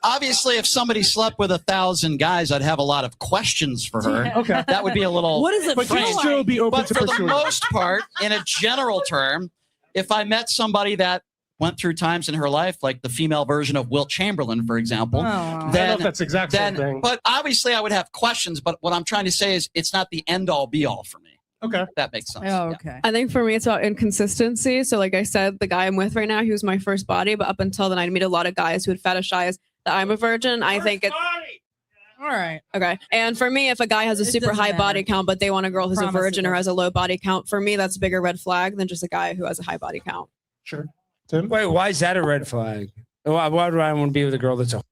Obviously, if somebody slept with 1,000 guys, I'd have a lot of questions for her. Okay, that would be a little. What is it? But you'd still be open to for pursuing. the most part, in a general term, if I met somebody that went through times in her life, like the female version of Wilt Chamberlain, for example. I don't know if that's the exact same thing. But obviously, I would have questions. But what I'm trying to say is, it's not the end all be all for me. Okay, that makes sense. Oh, okay. Yeah. I think for me, it's about inconsistency. So, like I said, the guy I'm with right now, he was my first body, but up until then, I'd meet a lot of guys who would fetishize that I'm a virgin. I think it's all right. Okay. And for me, if a guy has a super high body count, but they want a girl who's a virgin or has a low body count, for me, that's a bigger red flag than just a guy who has a high body count. Sure. Tim? Wait, why is that a red flag? Why do I want to be with a girl that's a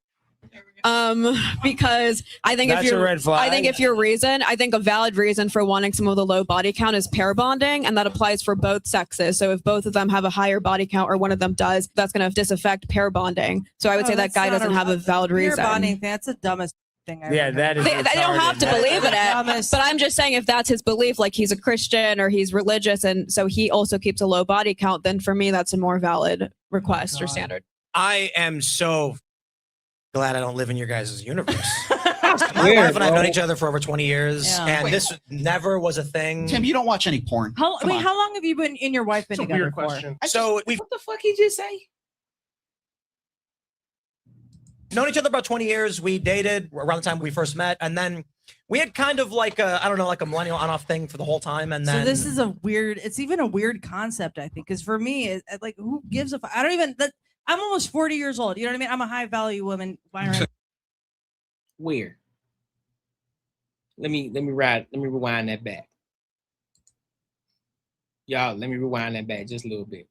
because I think That's if a you're, red flag. I think if your reason, I think a valid reason for wanting someone with a low body count is pair bonding, and that applies for both sexes. So if both of them have a higher body count or one of them does, that's going to disaffect pair bonding. So I would say that guy doesn't have a valid reason. Pair bonding, that's the dumbest thing I've Yeah, ever that is. They don't have to believe in it, but I'm just saying if that's his belief, like he's a Christian or he's religious, and so he also keeps a low body count, then for me that's a more valid request or standard. I am so glad I don't live in your guys' universe. My Weird, wife and I have known bro. each other for over 20 years, Yeah. and Wait. this never was a thing. Tim, you don't watch any porn. How Come on. long have you been in your wife been It's a together weird for? question. So we've What the fuck he just say? known each other about 20 years. We dated around the time we first met, and then we had kind of like a, I don't know, like a millennial on-off thing for the whole time. And then So this is a weird. It's even a weird concept, I think, because for me, like, who gives a? I don't even. I'm almost 40 years old. You know what I mean? I'm a high value woman. Weird. Let me rewind that back. Y'all, let me rewind that back just a little bit.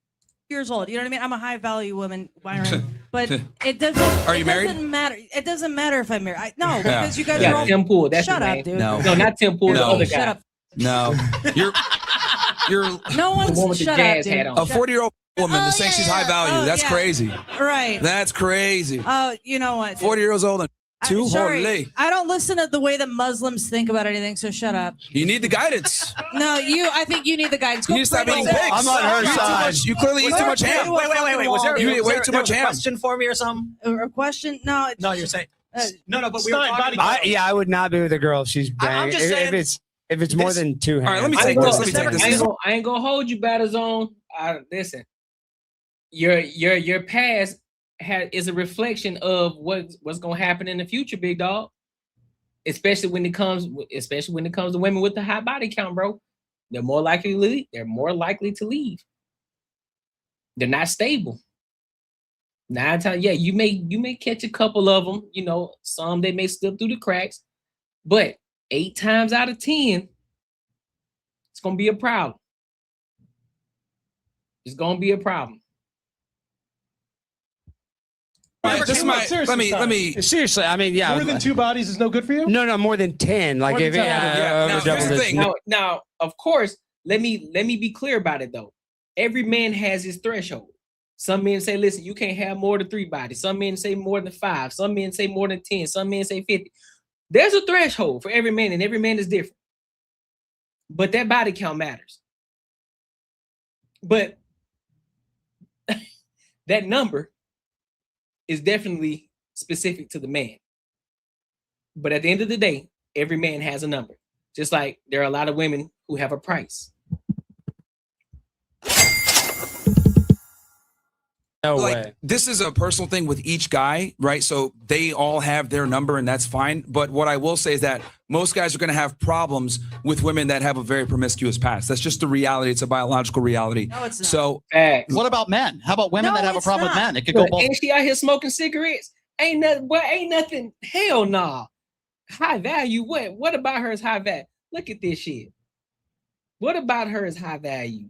Years old. You know what I mean? I'm a high value woman, Byron. But it doesn't. Are you married? Doesn't matter. It doesn't matter if I'm married. No, because you guys are all. Tim Pool. That's Shut his up, name. dude. No. No, not Tim Pool. The No. other guy. Shut up. No, you're No one's. one with the Shut jazz up, dude. hat on. a 40-year-old woman that's saying she's high value. Oh, That's yeah. crazy. Right. That's crazy. Oh, you know what? 40 years old and two. Sorry, Holy. I don't listen to the way that Muslims think about anything. So shut up. You need the guidance. No, I think you need the guidance. You need to stop eating pigs. I'm on her You eat too side. much- You clearly eat too much ham. Wait. Was there, You eat was way there- too there much was a ham. question for me or something? A question? No. It's, No, you're saying. No, but we Stein, were talking body about. Yeah, I would not be with a girl if she's I'm banging. just saying If it's more this- than two hands. All right, let me I take ain't this. gonna- Let me take this. I ain't gonna hold you, Battle Zone. Listen, your past is a reflection of what's gonna happen in the future, big dog. Especially when it comes to women with the high body count, bro. They're more likely to leave. They're not stable. 9 times, yeah, you may catch a couple of them. You know, some they may slip through the cracks, but 8 times out of 10, it's gonna be a problem. It's gonna be a problem. All right, this might, let me. Seriously, I mean, yeah. More than 2 bodies is no good for you? No, more than 10. Like More if than 10, yeah. Now, over here's double the this. thing. Now, of course, let me be clear about it though. Every man has his threshold. Some men say, listen, you can't have more than 3 bodies. Some men say more than 5. Some men say more than 10. Some men say 50. There's a threshold for every man, and every man is different. But that body count matters. But that number is definitely specific to the man. But at the end of the day, every man has a number. Just like there are a lot of women who have a price. No Like, way. this is a personal thing with each guy, right? So they all have their number and that's fine. But what I will say is that most guys are going to have problems with women that have a very promiscuous past. That's just the reality. It's a biological reality. No, it's not. So What about men? How about women No, that have a it's problem with not. men? It could go both. Ain't she out here smoking cigarettes? Ain't nothing. Hell nah. High value. What about her is high value? Look at this shit. What about her is high value?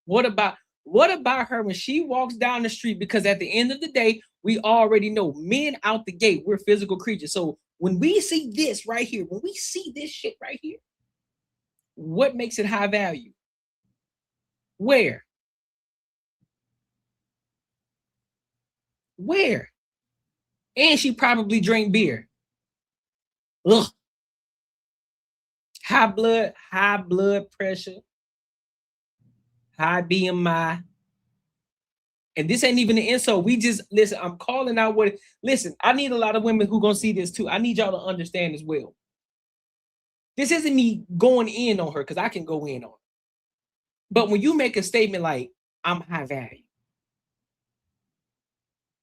What about her when she walks down the street? Because at the end of the day, we already know men out the gate, we're physical creatures. So when we see this right here, when we see this shit right here, what makes it high value? Where? And she probably drank beer. Ugh. High blood pressure, high BMI. And this ain't even the insult. We just, listen, I'm calling out listen, I need a lot of women who gonna see this too. I need y'all to understand as well. This isn't me going in on her because I can go in on her. But when you make a statement like, I'm high value,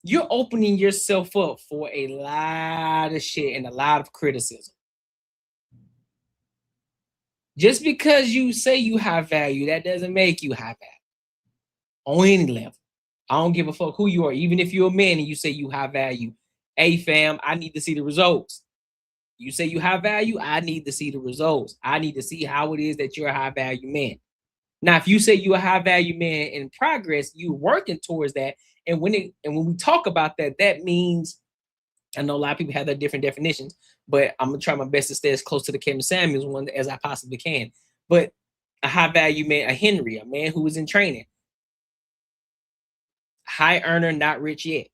you're opening yourself up for a lot of shit and a lot of criticism. Just because you say you high value, that doesn't make you high value on any level. I don't give a fuck who you are. Even if you're a man and you say you high value, hey fam, I need to see the results. You say you high value, I need to see the results. I need to see how it is that you're a high value man. Now, if you say you're a high value man in progress, you're working towards that. And when we talk about that, that means, I know a lot of people have their different definitions, but I'm gonna try my best to stay as close to the Kevin Samuels one as I possibly can. But a high value man, a Henry, a man who is in training, high earner, not rich yet.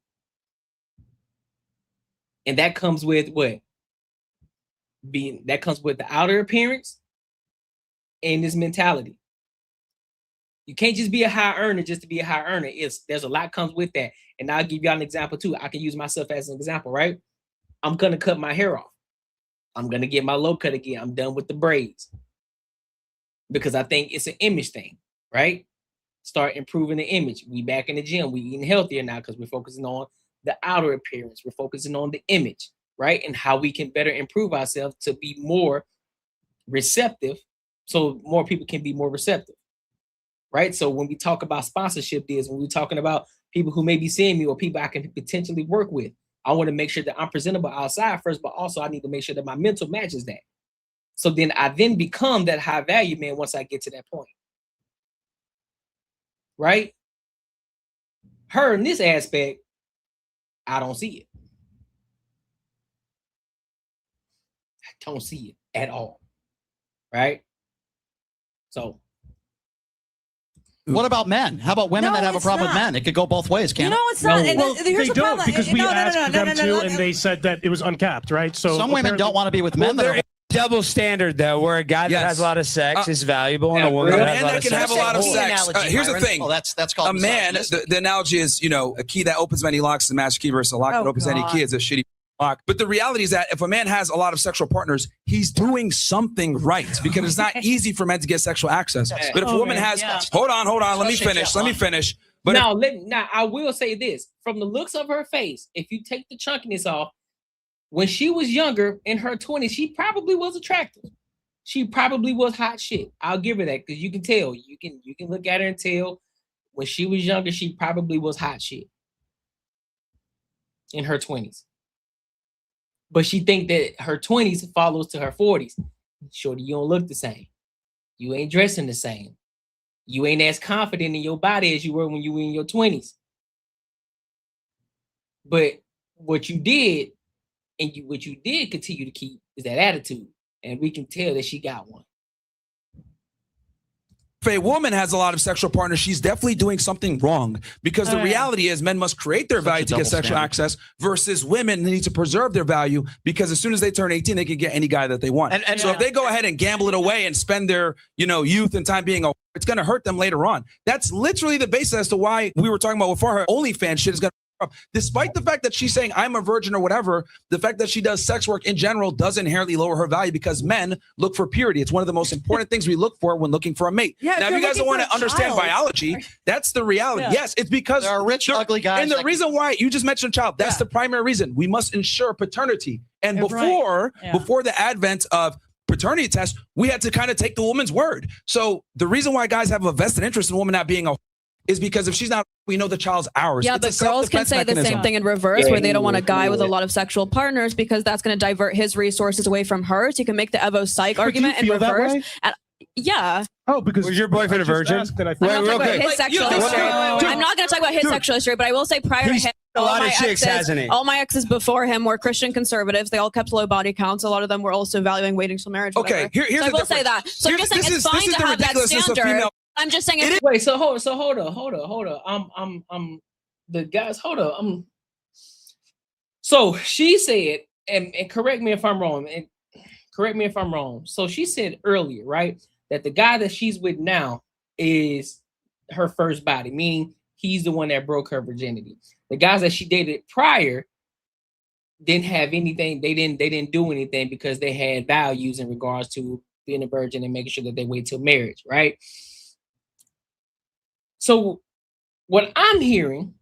And that comes with what? That comes with the outer appearance and this mentality. You can't just be a high earner just to be a high earner. There's a lot comes with that. And I'll give y'all an example too. I can use myself as an example, right? I'm gonna cut my hair off. I'm gonna get my low cut again. I'm done with the braids because I think it's an image thing, right? Start improving the image. We back in the gym. We eating healthier now because we're focusing on the outer appearance. We're focusing on the image, right? And how we can better improve ourselves to be more receptive, so more people can be more receptive, right? So when we talk about sponsorship deals, when we're talking about people who may be seeing me or people I can potentially work with, I want to make sure that I'm presentable outside first, but also I need to make sure that my mental matches that. So then I then become that high value man once I get to that point. Right? Her in this aspect, I don't see it. I don't see it at all. Right? So what about men? How about women that have a problem with men? It could go both ways, can't it? it's not. And Well, here's they the don't problem. because we No, no, no, asked no, them no, no, to, no, and they said that it was uncapped, right? So some women don't want to be with men. There is double standard though, where a guy that has a lot of sex is valuable, and a woman A that man has a lot that of can sex. have a lot of sex. Here's the thing. Oh, that's called a man. The analogy is, you know, a key that opens many locks is a master key versus a lock that opens any key is a shitty lock. But the reality is that if a man has a lot of sexual partners, he's doing something right because it's not easy for men to get sexual access. But if a woman has, hold on, let me finish. But now I will say this: from the looks of her face, if you take the chunkiness off, when she was younger in her 20s, she probably was attractive. She probably was hot shit. I'll give her that because you can tell. You can look at her and tell when she was younger, she probably was hot shit in her 20s. But she think that her 20s follows to her 40s. Shorty, you don't look the same. You ain't dressing the same. You ain't as confident in your body as you were when you were in your 20s. But what you did, and what you did continue to keep is that attitude. And we can tell that she got one. if a woman has a lot of sexual partners, she's definitely doing something wrong because the reality is men must create their value to get sexual access versus women need to preserve their value because as soon as they turn 18, they can get any guy that they want. And so if they go ahead and gamble it away and spend their, youth and time being it's going to hurt them later on. That's literally the basis as to why we were talking about before her OnlyFans shit is going to. Despite the fact that she's saying I'm a virgin or whatever, the fact that she does sex work in general does inherently lower her value because men look for purity. It's one of the most important things we look for when looking for a mate. Yeah, now, if you guys don't want to understand biology, that's the reality. Yeah. Yes, it's because there are rich, ugly guys. And the reason why you just mentioned a child, that's the primary reason. We must ensure paternity. And before the advent of paternity tests, we had to kind of take the woman's word. So the reason why guys have a vested interest in a woman not being a is because if she's not, we know the child's ours. Yeah, but girls can say the same thing in reverse, where they don't want a guy with a lot of sexual partners because that's going to divert his resources away from her. So you can make the Evo Psych argument in reverse. And, yeah. Oh, because was your boyfriend a virgin? I'm not talking about his sexual history. I'm not going to talk about his sexual history, but I will say prior to him, a lot of chicks, hasn't he? all my exes before him were Christian conservatives. They all kept low body counts. A lot of them were also valuing waiting till marriage. Okay, here's so I will say that. So I'm just saying it's fine to have that standard. I'm just saying it's wait. So hold on. The guys. Hold on. So she said, and correct me if I'm wrong. And correct me if I'm wrong. So she said earlier, right, that the guy that she's with now is her first body, meaning he's the one that broke her virginity. The guys that she dated prior didn't have anything. They didn't do anything because they had values in regards to being a virgin and making sure that they wait till marriage, right? So what I'm hearing,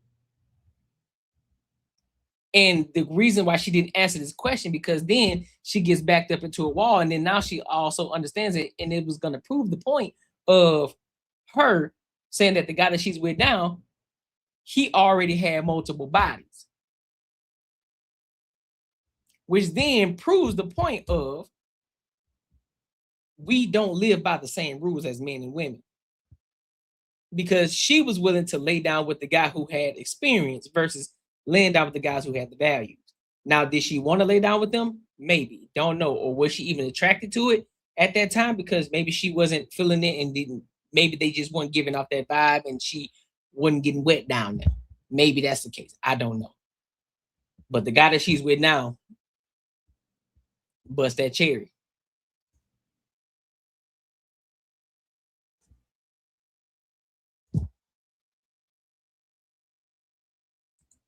and the reason why she didn't answer this question, because then she gets backed up into a wall, and then now she also understands it, and it was going to prove the point of her saying that the guy that she's with now, he already had multiple bodies, which then proves the point of we don't live by the same rules as men and women. Because she was willing to lay down with the guy who had experience versus laying down with the guys who had the values. Now, did she want to lay down with them? Maybe. Don't know. Or was she even attracted to it at that time? Because maybe she wasn't feeling it and didn't. Maybe they just weren't giving off that vibe and she wasn't getting wet down there. Maybe that's the case. I don't know. But the guy that she's with now, bust that cherry.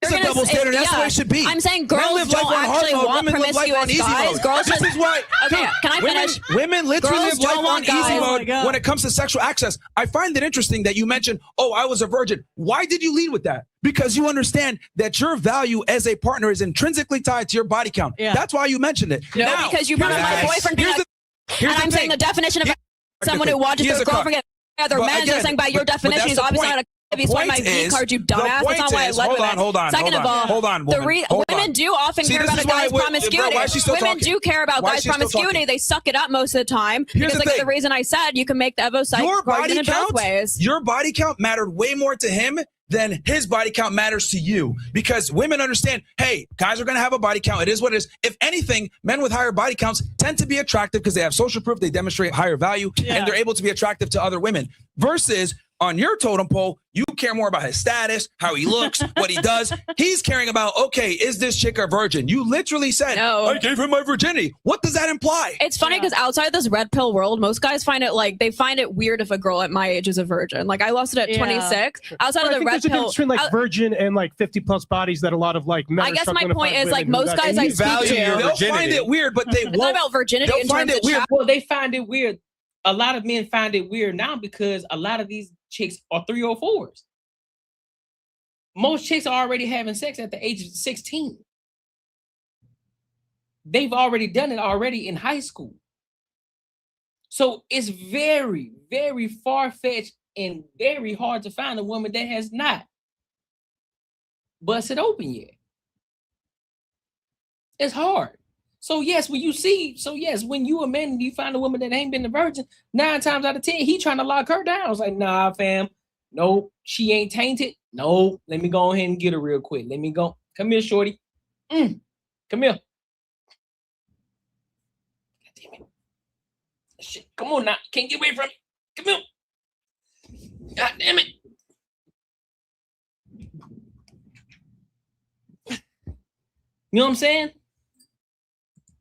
It's a double standard. That's the way it should be. I'm saying Men girls live life don't on hard actually mode. want Women live life on promiscuous easy guys. mode. Girls This just, is why. okay, Dude, can I finish? Women literally Girls live life don't on want easy guys. Oh mode my God. when it comes to sexual access. I find it interesting that you mentioned, "Oh, I was a virgin." Why did you lead with that? Because you understand that your value as a partner is intrinsically tied to your body count. Yeah. That's why you mentioned it. No, Now, because you brought up my here's the- boyfriend being here's a- the- here's and I'm saying the definition of someone who watches Here's their the girlfriend get other But men. again, Just saying by your but definition, that's he's the obviously point. not a. If you The swipe my point V is- card, you the dumbass. That's point not why I is- led hold with on, it. hold on, Second hold of all, on, hold on, woman, hold women on. do often See, care this about a is why guy's bro, promiscuity. why is she still Women talking? do care about Why is guys' she still promiscuity. talking? They suck it up most of the time Here's because, the like thing. the reason I said, you can make the evo site Your body argument in both count, ways. your body count mattered way more to him than his body count matters to you, because women understand, hey, guys are going to have a body count. It is what it is. If anything, men with higher body counts tend to be attractive because they have social proof, they demonstrate higher value, and they're able to be attractive to other women. Versus on your totem pole, you care more about his status, how he looks, what he does. He's caring about, okay, is this chick a virgin? You literally said, No. I gave him my virginity. What does that imply? It's funny because outside this red pill world, most guys find it like they find it weird if a girl at my age is a virgin. Like I lost it at 26. Outside I of the think red there's a pill, difference between like virgin and like 50+ bodies that a lot of like men. I are guess my struggling to point find is, like, women who most that- guys and I you speak value to- your They'll virginity. find it weird, but they it's not won't. about virginity They'll in find terms it of weird. Well, they find it weird. A lot of men find it weird now because a lot of these chicks are 304s. Most chicks are already having sex at the age of 16. They've already done it already in high school. So it's very, very far-fetched and very hard to find a woman that has not busted open yet. It's hard. So yes, when you a man and you find a woman that ain't been a virgin, 9 times out of 10, he trying to lock her down. It's like, nah, fam. Nope, she ain't tainted. No, let me go ahead and get her real quick. Let me go. Come here, shorty. Come here. God damn it. Shit, come on now. Can't get away from me. Come here. God damn it. You know what I'm saying?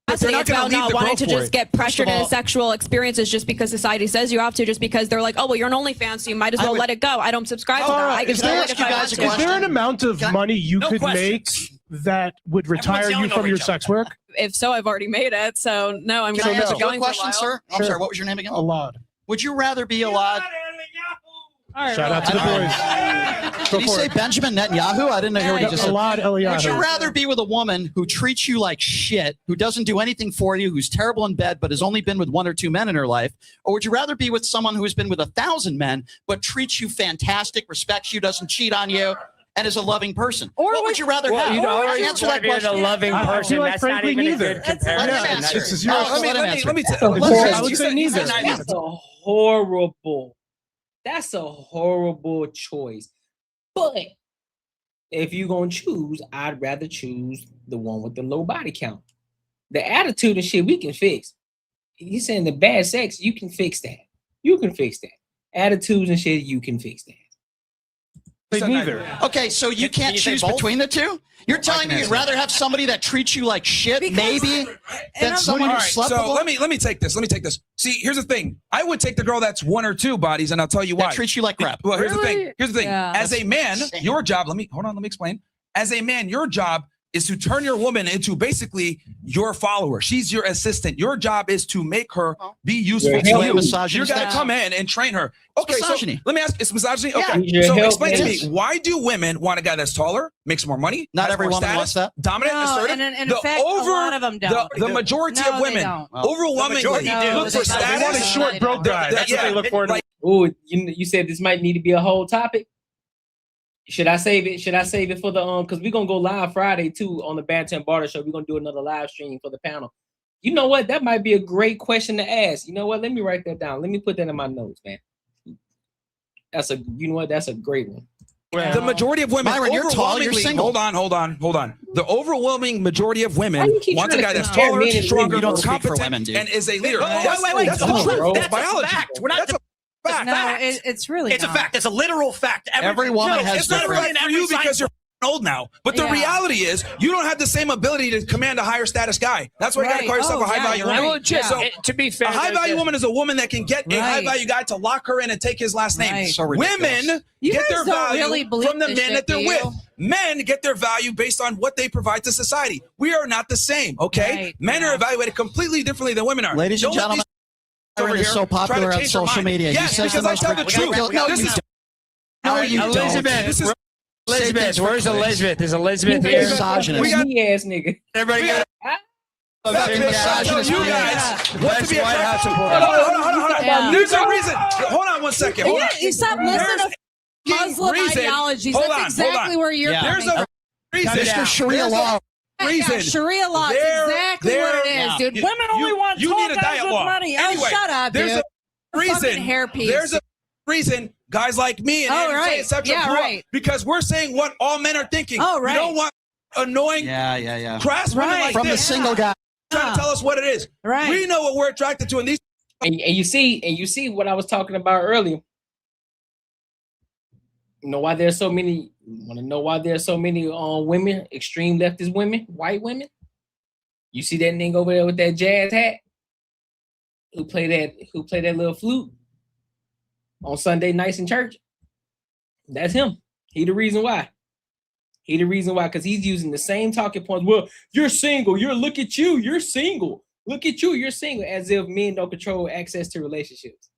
Honestly, it's about not wanting to just get pressured all, into sexual experiences just because society says you have to, just because they're like, oh, well, you're an OnlyFans, so you might as well let it go. I don't subscribe to that. I can Is do it if I want to. is there an amount of money you could make that would retire you from your sex work? If so, I've already made it. So no, I'm Can going I to ask keep you a going for a question, while. sir? I'm sorry, what was your name again? Alad. Would you rather be Alad? Shout out to the boys. Did he say Benjamin Netanyahu? I didn't hear what he just said. Alad Eliyahu. Would you rather be with a woman who treats you like shit, who doesn't do anything for you, who's terrible in bed, but has only been with 1 or 2 men in her life? Or would you rather be with someone who has been with 1,000 men, but treats you fantastic, respects you, doesn't cheat on you, and is a loving person? Or what would you rather have? Answer that question. A loving person. like, That's not frankly, even neither. a good comparison. Answer. This is your- Let me I would say neither. That's a horrible. That's a horrible choice. But if you're gonna choose, I'd rather choose the one with the low body count. The attitude and shit we can fix. He's saying the bad sex, you can fix that. You can fix that. Attitudes and shit, you can fix that. Neither. Okay, so you can't choose between the two? You're telling me you'd rather have somebody that treats you like shit, maybe, than someone who slept with? So let me take this. Let me take this. See, here's the thing. I would take the girl that's 1 or 2 bodies, and I'll tell you why. That treats you like crap. Well, here's the thing. Here's the thing. Yeah. As a man, your job. Let me explain. As a man, your job is to turn your woman into basically your follower. She's your assistant. Your job is to make her be useful to you. You got to come in and train her. Okay, so let me ask, it's misogyny? Okay, so explain to me, why do women want a guy that's taller, makes more money, Not has every more woman status, wants that. dominant, No, assertive? and in fact, a lot of them don't. The majority No, of they women don't. overwhelmingly The majority do. look for They status. want a short, broke guy. That's what they look for. Oh, you said this might need to be a whole topic. Should I save it? Should I save it for the because we're gonna go live Friday too on the Banter and Barter Show. We're gonna do another live stream for the panel. You know what? That might be a great question to ask. You know what? Let me write that down. Let me put that in my notes, man. That's a great one. The majority of women, Byron, you're tall, you're single. Hold on. The overwhelming majority of women Why you keep wants a trying guy to that's compare taller, men and women? stronger, You don't more speak for competent, women, dude. and is a leader. Wait. That's That's biology. a fact. We're not. Fact. No, it's really It's a not. fact. It's a literal fact. Every woman has It's not different. right for you because you're old now. But the Yeah. reality is, you don't have the same ability to command a higher status guy. That's why you got to call yourself a high value woman. Well, just, So, to be fair, a high value woman is a woman that can get a high value guy to lock her in and take his last name. Right. So ridiculous. Women You get guys their don't value really believe from the this men shit, that they're do with. you? Men get their value based on what they provide to society. We are not the same, okay? Right, Men are evaluated completely differently than women are. Ladies and Don't let gentlemen, these over Aaron is here so try to popular on change our social mind. media. He Yes, says because the I most tell the truth. This is No, you Elizabeth. This is Elizabeth, where's Elizabeth? Is Elizabeth He's here? misogynist. We got- Me ass nigga. Everybody get That's Big what I tell misogynist you man. guys The what to best be White House attracted. reporter. Hold on. Yeah. There's a reason. Hold on one second. Hold on. You stop listening to Muslim reason- ideologies. hold That's on, exactly hold on. where you're There's coming a reason. Mr. Sharia There's a law. reason. Yeah, Sharia law is exactly what it is, dude. You- Women only want you tall need a guys diet with law. money. Anyway, Oh, shut up, there's dude. a reason. Fucking hairpiece. There's a reason guys like me and Oh, Andrew right. et cetera, Yeah, grew up, right. because we're saying what all men are thinking. Oh, right. We don't want annoying, crass women Right. like From the this single guy. trying to tell us what it is. Right. We know what we're attracted to, and these. And you see what I was talking about earlier. You know why there's so many? Want to know why there's so many women, extreme leftist women, white women? You see that nigga over there with that jazz hat, who play that little flute on Sunday nights in church? That's him. He the reason why. He the reason why, because he's using the same talking points. Well, you're single. Look at you. You're single. Look at you. You're single. As if men don't control access to relationships.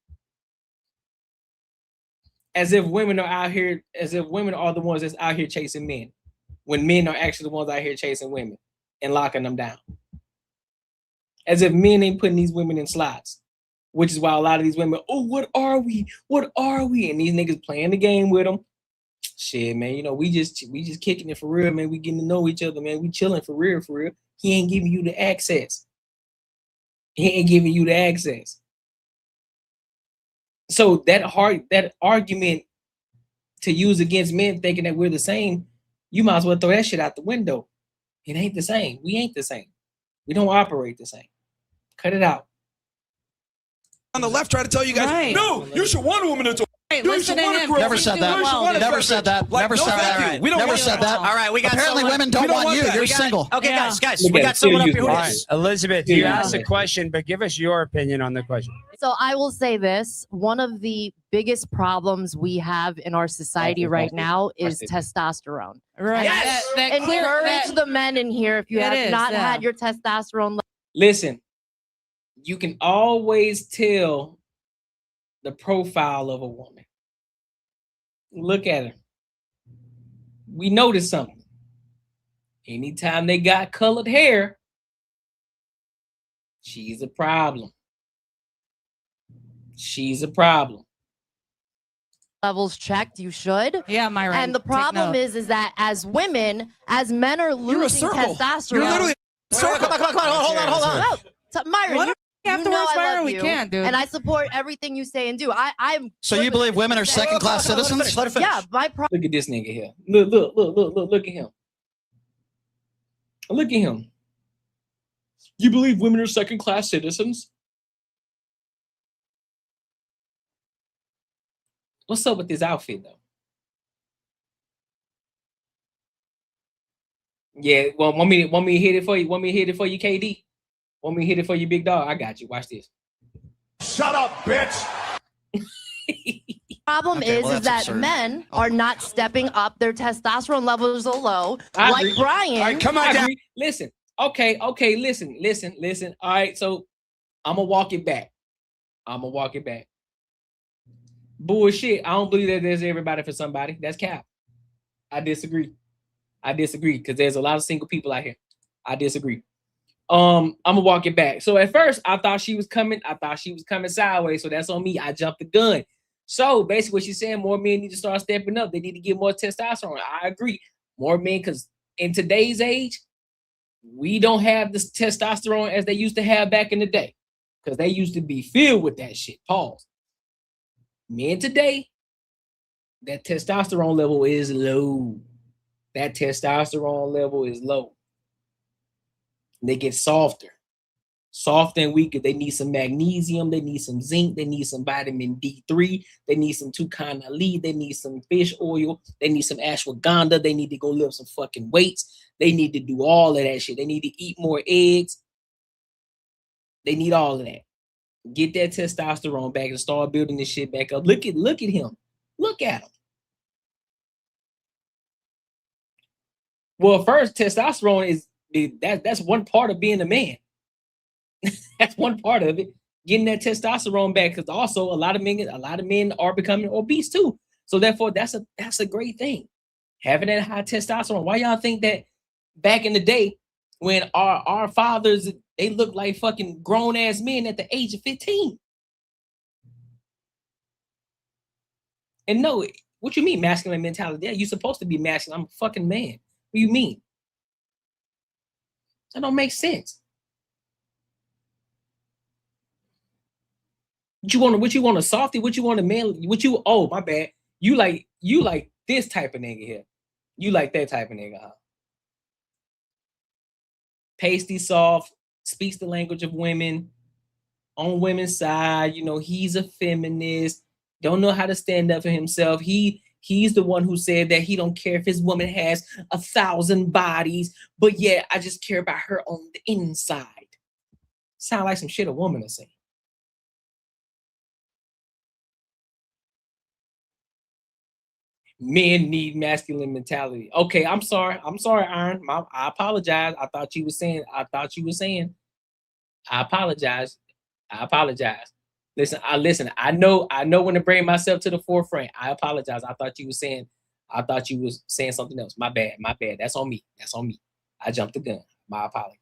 As if women are out here. As if women are the ones that's out here chasing men, when men are actually the ones out here chasing women and locking them down. As if men ain't putting these women in slots, which is why a lot of these women, oh, what are we? What are we? And these niggas playing the game with them. Shit, man, you know, we just kicking it for real, man. We getting to know each other, man. We chilling for real, for real. He ain't giving you the access. He ain't giving you the access. So that argument to use against men thinking that we're the same, you might as well throw that shit out the window. It ain't the same. We ain't the same. We don't operate the same. Cut it out. On the left, try to tell you guys, Right. no, you should want a woman to. Hey, You listen should to want a him. girl. Never He's said doing that. well, dude. Never said that. Like, Never no, said thank that. you. We don't Never want said that. All right, we got Apparently, someone- women don't we don't want want you. that. You're We got- single. Okay, Yeah. guys, Look we at got it. someone up Still here. Who using it All right, is? Elizabeth, you asked a question, but give us your opinion on the question. So I will say this, one of the biggest problems we have in our society right now is testosterone. Right. Yes. That Encourage the men in here if you It have is, not yeah. had your testosterone Listen, you can always tell the profile of a woman. Look at her. We notice something. Anytime they got colored hair, she's a problem. She's a problem. levels checked, you should. Yeah, Myra. And the problem is that as women, as men are losing testosterone. You're literally a circle. Come on, hold on. No, Myron, What you afterwards, know I Myron? love We you, can't, dude. and I support everything you say and do. I'm. So you believe women are second-class citizens? Let her finish. Yeah, my problem. Look at this nigga here. Look at him. Look at him. You believe women are second-class citizens? What's up with this outfit, though? Yeah, well, want me to hit it for you? Want me to hit it for you, KD? Want me to hit it for you, big dog? I got you. Watch this. Shut up, bitch. Problem Okay, is well, that's that absurd. men are not stepping up. Their testosterone levels are low. I Like agree. Brian. All right, come on, down. Listen. Okay, listen. All right, so I'm gonna walk it back. Bullshit. I don't believe that there's everybody for somebody. That's cap. I disagree because there's a lot of single people out here. I disagree. I'm gonna walk it back. So at first I thought she was coming sideways. So that's on me. I jumped the gun. So basically what she's saying, more men need to start stepping up. They need to get more testosterone. I agree. More men, because in today's age, we don't have this testosterone as they used to have back in the day. Because they used to be filled with that shit. Pause. Men today, that testosterone level is low. They get softer and weaker. They need some magnesium. They need some zinc. They need some vitamin D3. They need some tucanali. They need some fish oil. They need some ashwagandha. They need to go lift some fucking weights. They need to do all of that shit. They need to eat more eggs. They need all of that. Get that testosterone back and start building this shit back up. Look at him. Look at him. Well, first, testosterone is that's one part of being a man. That's one part of it. Getting that testosterone back, because also a lot of men are becoming obese too. So therefore, that's a great thing. Having that high testosterone. Why y'all think that back in the day when our fathers, they looked like fucking grown ass men at the age of 15? And no, what you mean masculine mentality? Yeah, you're supposed to be masculine. I'm a fucking man. What do you mean? That don't make sense. What you want a softie? What you want a man? Oh, my bad. You like this type of nigga here. You like that type of nigga, huh? Pasty, soft, speaks the language of women, on women's side. You know, he's a feminist, don't know how to stand up for himself. He's the one who said that he don't care if his woman has 1,000 bodies, but yeah, I just care about her on the inside. Sound like some shit a woman is saying. Men need masculine mentality. Okay, I'm sorry, Iron. I apologize. I thought you were saying. I apologize. Listen. I know when to bring myself to the forefront. I apologize. I thought you was saying something else. My bad. That's on me. I jumped the gun. My apologies.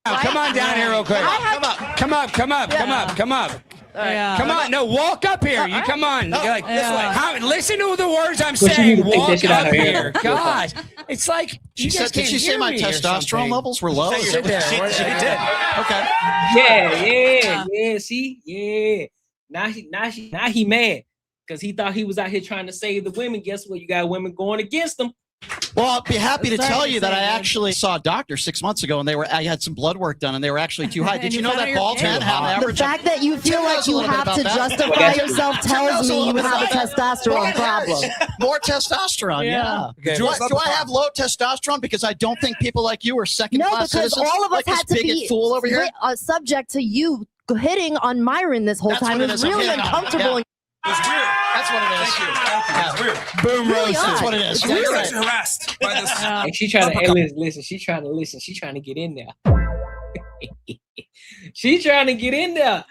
Come on down here real quick. Come up. Come on, no, walk up here. You come on. Like, listen to the words I'm saying. Walk up here. Gosh, it's like she said. Did she say my testosterone levels were low? She did. Okay. Yeah. See, yeah. Now he mad because he thought he was out here trying to save the women. Guess what? You got women going against him. Well, I'll be happy to tell you that I actually saw a doctor 6 months ago, and I had some blood work done, and they were actually too high. Did you know that bald men have an average? The fact that you feel like you have to justify yourself tells me you have a testosterone problem. More testosterone, yeah. Okay. Do I have low testosterone because I don't think people like you are second-class citizens? No, because all of us like had to be fool over here? Subject to you hitting on Myron this whole time. It was really uncomfortable. It's weird. That's what it is. Thank you. It's weird. Boom roast. That's what it is. You're actually harassed by this. And she trying to listen. She's trying to listen. She's trying to get in there. She's trying to get in there.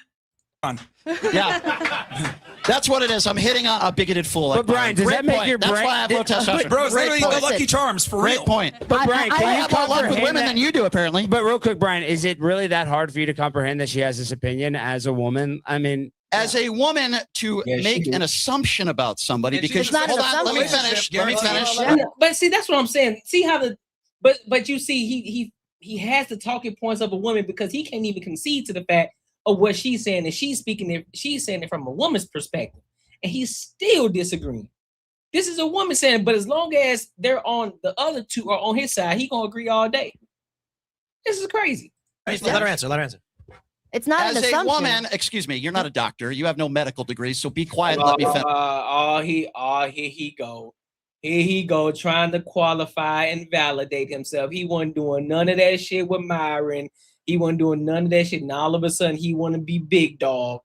Yeah. That's what it is. I'm hitting a bigoted fool. But Brian, does that make your brain? That's why I have low testosterone. Bro, it's literally the Lucky Charms for real. Great point. But Brian, I have more luck with women than you do, apparently. But real quick, Brian, is it really that hard for you to comprehend that she has this opinion as a woman? I mean, as a woman to make an assumption about somebody because hold on, let me finish. But see, that's what I'm saying. See how but you see he has the talking points of a woman because he can't even concede to the fact of what she's saying, and she's saying it from a woman's perspective, and he's still disagreeing. This is a woman saying, but as long as they're on the other two are on his side, he gonna agree all day. This is crazy. Let her answer. It's not as an a assumption. woman. Excuse me, you're not a doctor. You have no medical degree, so be quiet. And let me finish. Here he go, trying to qualify and validate himself. He wasn't doing none of that shit with Myron. He wasn't doing none of that shit, and all of a sudden he want to be big dog.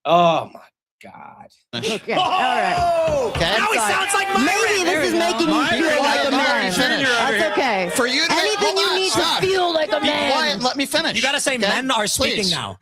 Oh my God. Okay. All right. Okay. Now he sounds like Myron. Maybe this is making you feel like a man. That's okay. For you to anything you need to feel like a man. Be quiet and let me finish. You got to say men are speaking now.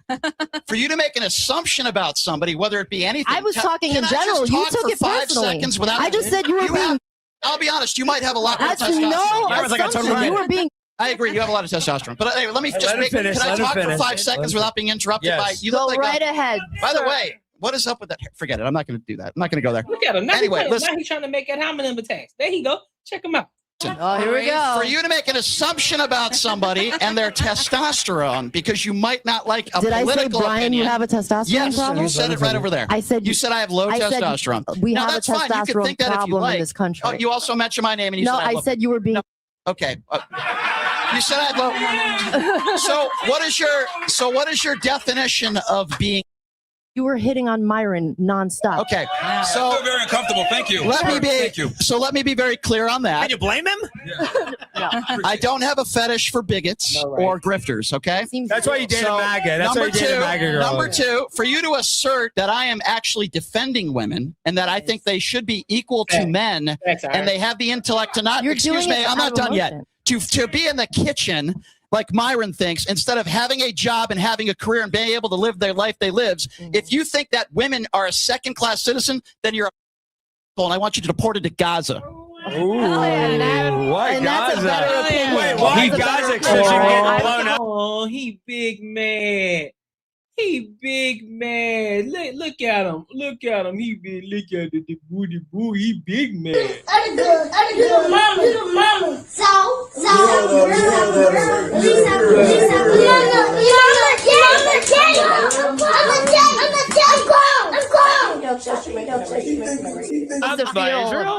For you to make an assumption about somebody, whether it be anything. I was talking in general. You took it personally. I just said you were being. I'll be honest. You might have a lot more That's testosterone. no assumption. You were being. I agree. You have a lot of testosterone. But anyway, let me just make. Can I talk for 5 seconds without being interrupted by you? Go right ahead. By the way, what is up with that? Forget it. I'm not going to do that. I'm not going to go there. Look at him. Now Anyway, now he's trying to make ad hominem attacks. There he go. Check him out. Oh, here we go. For you to make an assumption about somebody and their testosterone because you might not like a Did I political say, Brian, opinion. you have a testosterone problem? You said it right over there. I said you said I have low testosterone. We now, have a that's fine. You can testosterone think that if you problem like. in this country. Oh, you also mentioned my name and you No, said I said you were being. No. Okay. You said I have low. So what is your definition of being You were hitting on Myron nonstop. Okay, I so feel very uncomfortable. Thank you. Thank you. So let me be very clear on that. Can you blame him? I don't have a fetish for bigots or grifters, okay? That's why you dated MAGA. That's why you dated MAGA girl. Number two, for you to assert that I am actually defending women and that I think they should be equal to men and they have the intellect to not, excuse me, I'm not done yet, to be in the kitchen like Myron thinks, instead of having a job and having a career and being able to live their life they lives, if you think that women are a second-class citizen, then you're a and I want you deported to Gaza. Why Gaza? Wait, why Gaza? Oh, he big man. He big man. Look at him. Look at him. He big. Look at the booty boo. He big man. Little mama. So.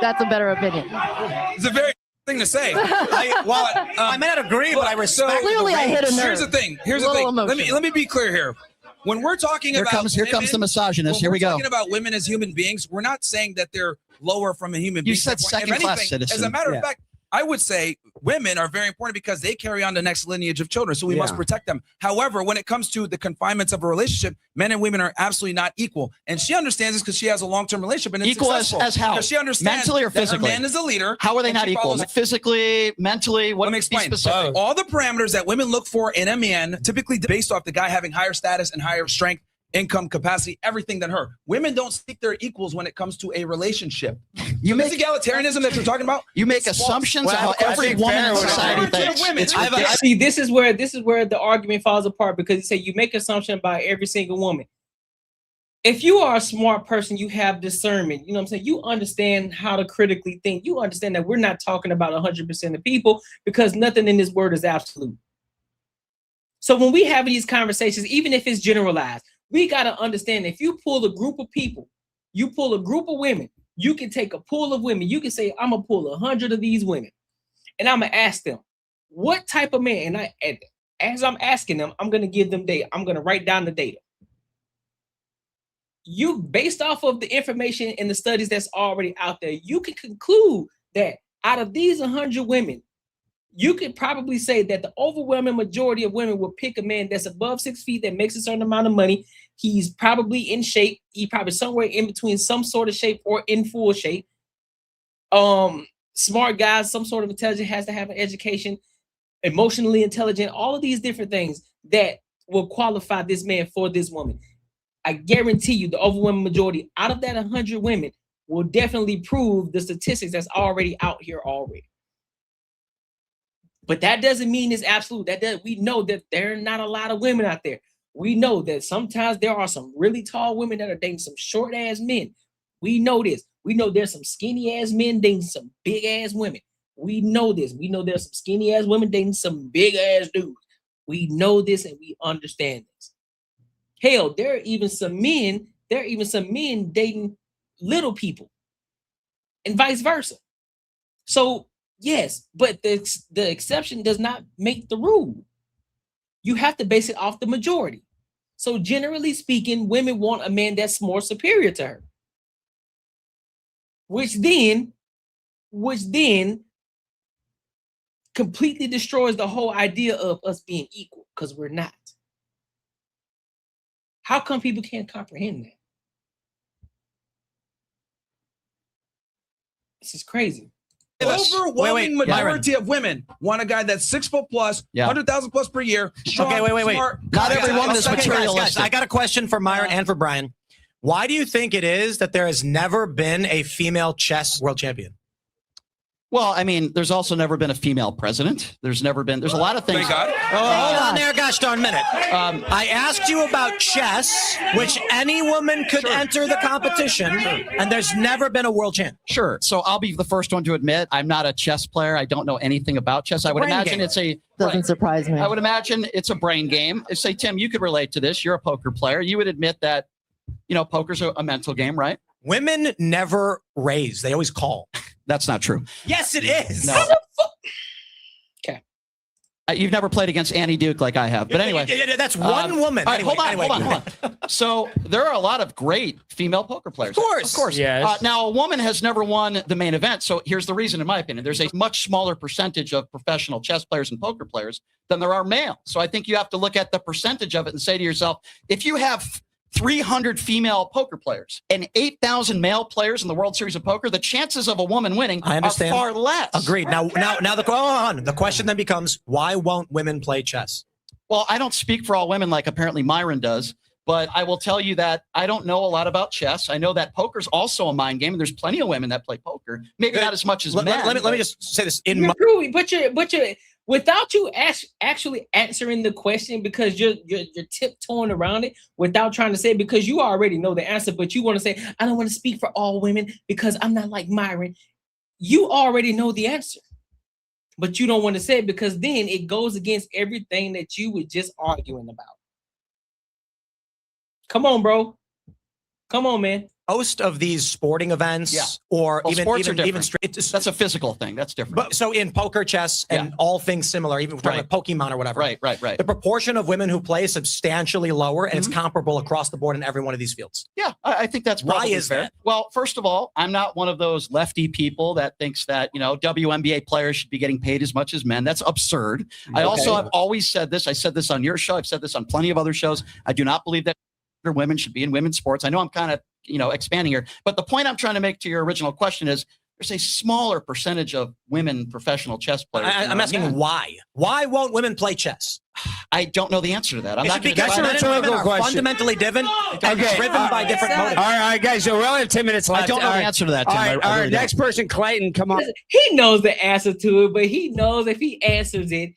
That's a better opinion. It's a very thing to say. I may not agree, but I respect. Clearly, I hit a nerve. Here's the thing. Let me be clear here. When we're talking Here about comes the misogynist. Here we go. Talking about women as human beings, we're not saying that they're lower from a human being. You said second-class citizen. As a matter of fact, I would say women are very important because they carry on the next lineage of children, so we must protect them. However, when it comes to the confinements of a relationship, men and women are absolutely not equal. And she understands this because she has a long-term relationship and it's equal as how? Because she understands mentally or physically? that her man is a leader. How are they not equal? Physically, mentally, what? Let me explain. All the parameters that women look for in a man, typically based off the guy having higher status and higher strength, income, capacity, everything than her. Women don't seek their equals when it comes to a relationship. You make egalitarianism that you're talking about. You make assumptions about every woman in society thinks. See, this is where the argument falls apart because you say you make assumption about every single woman. If you are a smart person, you have discernment. You know what I'm saying? You understand how to critically think. You understand that we're not talking about 100% of people because nothing in this word is absolute. So when we have these conversations, even if it's generalized, we got to understand if you pull a group of people, you pull a group of women, you can take a pool of women. You can say, I'm going to pull 100 of these women and I'm going to ask them what type of man. And as I'm asking them, I'm going to give them data. I'm going to write down the data. You, based off of the information and the studies that's already out there, you can conclude that out of these 100 women, you could probably say that the overwhelming majority of women will pick a man that's above 6 feet, that makes a certain amount of money. He's probably in shape. He's probably somewhere in between some sort of shape or in full shape. Smart guys, some sort of intelligence, has to have an education, emotionally intelligent, all of these different things that will qualify this man for this woman. I guarantee you the overwhelming majority out of that 100 women will definitely prove the statistics that's already out here already. But that doesn't mean it's absolute. We know that there are not a lot of women out there. We know that sometimes there are some really tall women that are dating some short ass men. We know this. We know there's some skinny ass men dating some big ass women. We know this. We know there's some skinny ass women dating some big ass dudes. We know this and we understand this. Hell, there are even some men dating little people and vice versa. So yes, but the exception does not make the rule. You have to base it off the majority. So generally speaking, women want a man that's more superior to her. Which then completely destroys the whole idea of us being equal, because we're not. How come people can't comprehend that? This is crazy. Overwhelming majority of women want a guy that's 6 foot plus, 100,000 plus per year. Strong, wait. Smart. Not everyone is materialistic. Guys, I got a question for Myron and for Brian. Why do you think it is that there has never been a female chess world champion? Well, I mean, there's also never been a female president. There's a lot of things. Thank God. Hold on there, gosh darn minute. I asked you about chess, which any woman could enter the competition, and there's never been a world champ. Sure. So I'll be the first one to admit I'm not a chess player. I don't know anything about chess. I would imagine Doesn't surprise me. I would imagine it's a brain game. Say, Tim, you could relate to this. You're a poker player. You would admit that, poker's a mental game, right? Women never raise. They always call. That's not true. Yes, it is. No. Okay. You've never played against Annie Duke like I have. But anyway. That's one woman. All right, Anyway, hold on. So there are a lot of great female poker players. Of course. Yes. Now, a woman has never won the main event. So here's the reason, in my opinion. There's a much smaller percentage of professional chess players and poker players than there are male. So I think you have to look at the percentage of it and say to yourself, if you have 300 female poker players and 8,000 male players in the World Series of Poker, the chances of a woman winning are far less. Agreed. Now, the question then becomes, why won't women play chess? Well, I don't speak for all women like apparently Myron does, but I will tell you that I don't know a lot about chess. I know that poker's also a mind game, and there's plenty of women that play poker. Maybe not as much as men. Let me just say this. Without you actually answering the question, because you're tiptoeing around it without trying to say it, because you already know the answer, but you want to say, I don't want to speak for all women because I'm not like Myron. You already know the answer, but you don't want to say it because then it goes against everything that you were just arguing about. Come on, bro. Come on, man. Most of these sporting events, or Well, sports are even different. That's a physical thing. That's different. But so in poker, chess, and all things similar, even if we're talking about Pokemon or whatever. Right. The proportion of women who play is substantially lower, and it's comparable across the board in every one of these fields. Yeah, I think that's why probably is fair. that? Well, first of all, I'm not one of those lefty people that thinks that, WNBA players should be getting paid as much as men. That's absurd. I also have always said this. I said this on your show. I've said this on plenty of other shows. I do not believe that women should be in women's sports. I know I'm kind of, expanding here, but the point I'm trying to make to your original question is there's a smaller percentage of women professional chess players. I'm asking why. Why won't women play chess? I don't know the answer to that. I'm not going to That's a rhetorical question. Fundamentally different, driven by different motives. All right, guys. So we only have 10 minutes left. I don't know the answer to that, Tim. All right, I really next person, Clayton, come on. He knows the answer to it, but he knows if he answers it,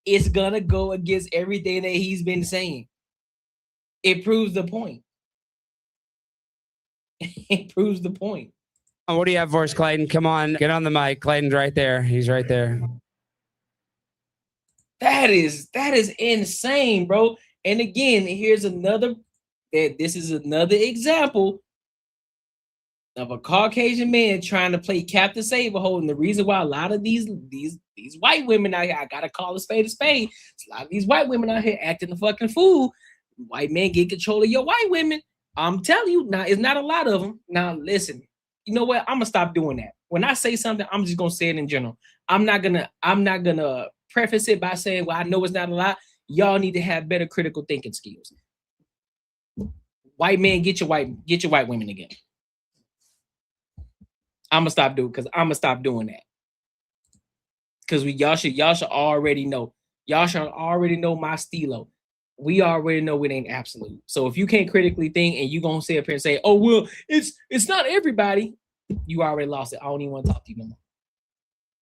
it's gonna go against everything that he's been saying. It proves the point. It proves the point. What do you have for us, Clayton? Come on, get on the mic. Clayton's right there. He's right there. That is insane, bro. And again, here's another. This is another example of a Caucasian man trying to play Captain Saberhold. And the reason why a lot of these white women out here, I gotta call a spade a spade. A lot of these white women out here acting a fucking fool. White men get control of your white women. I'm telling you, now it's not a lot of them. Now listen, you know what? I'm gonna stop doing that. When I say something, I'm just gonna say it in general. I'm not gonna preface it by saying, well, I know it's not a lot. Y'all need to have better critical thinking skills. White men, get your white women again. I'm gonna stop doing that. Because y'all should already know. Y'all should already know my stilo. We already know it ain't absolute. So if you can't critically think and you gonna sit up here and say, oh well, it's not everybody, you already lost it. I don't even want to talk to you no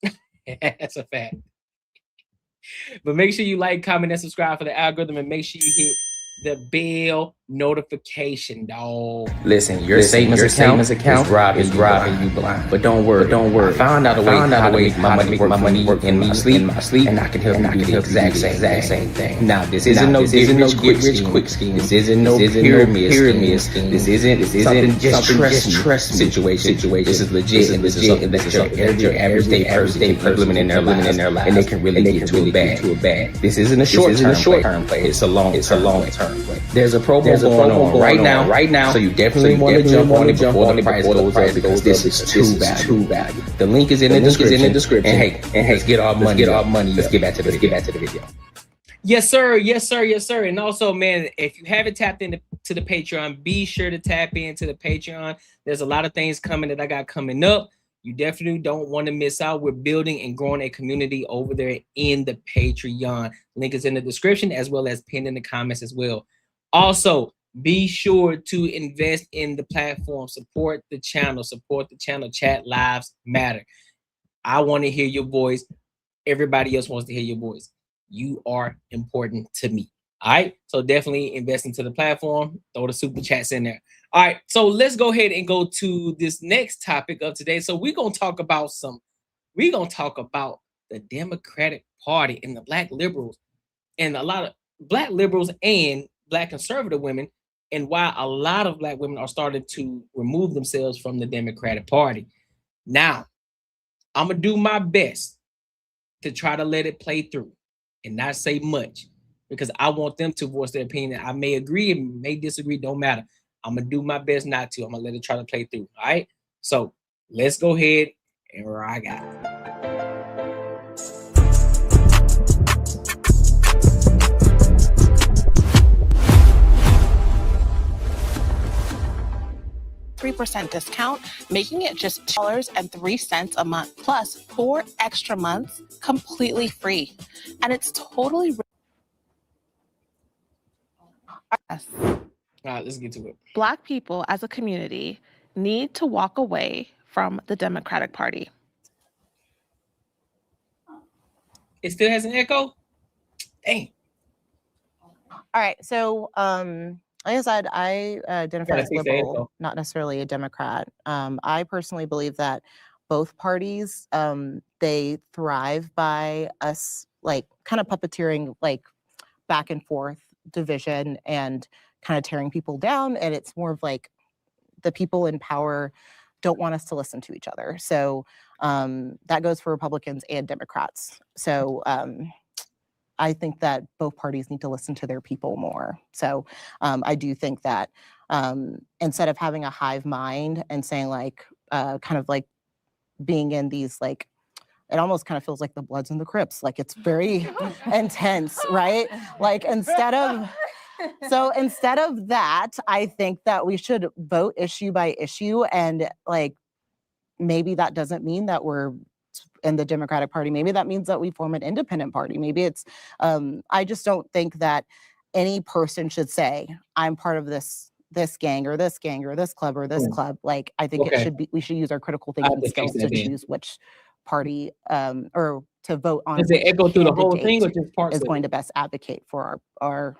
more. That's a fact. But make sure you like, comment, and subscribe for the algorithm, and make sure you hit the bell notification, dog. Listen, your savings account is robbing you blind. But don't worry. I found out a way how to make my money work in my sleep, and I can help you do the exact same thing. Now, this isn't no get rich quick scheme. This isn't no pyramid scheme. This isn't something just stress situation. This is legit, and this is something that your average day person can implement in their lives, and they can really get to a bad. This isn't a short-term play. It's a long-term play. There's a promo going on right now. So you definitely want to jump on it before the price goes up, because this is too valuable. The link is in the description. And hey, let's get our money. Let's get back to the video. Yes, sir. And also, man, if you haven't tapped into the Patreon, be sure to tap into the Patreon. There's a lot of things coming that I got coming up. You definitely don't want to miss out. We're building and growing a community over there in the Patreon. Link is in the description, as well as pinned in the comments as well. Also, be sure to invest in the platform. Support the channel. Chat lives matter. I want to hear your voice. Everybody else wants to hear your voice. You are important to me. All right. So definitely invest into the platform. Throw the super chats in there. All right. So let's go ahead and go to this next topic of today. So we're going to talk about the Democratic Party and the Black liberals, and a lot of Black liberals and Black conservative women, and why a lot of Black women are starting to remove themselves from the Democratic Party. Now, I'm going to do my best to try to let it play through. and not say much because I want them to voice their opinion. I may agree, may disagree, don't matter. I'm gonna do my best not to. I'm gonna let it try to play through. All right. So let's go ahead and rock out. 3% discount, making it just $2.03 a month, plus 4 extra months completely free. And it's totally. All right, let's get to it. Black people as a community need to walk away from the Democratic Party. It still has an echo? Dang. All right, so like I said, I identify as liberal, not necessarily a Democrat. I personally believe that both parties, they thrive by us like kind of puppeteering like back and forth division and kind of tearing people down. And it's more of like the people in power don't want us to listen to each other. So that goes for Republicans and Democrats. So I think that both parties need to listen to their people more. So I do think that instead of having a hive mind and saying like, kind of like being in these like, it almost kind of feels like the Bloods and the Crips. Like it's very intense, right? Like instead of that, I think that we should vote issue by issue. And like, maybe that doesn't mean that we're in the Democratic Party. Maybe that means that we form an independent party. Maybe it's, I just don't think that any person should say, I'm part of this gang or this gang or this club or this club. Like, I think it should be, we should use our critical thinking skills to choose which party or to vote on. Does it echo through the whole thing or just parts is going to best advocate for our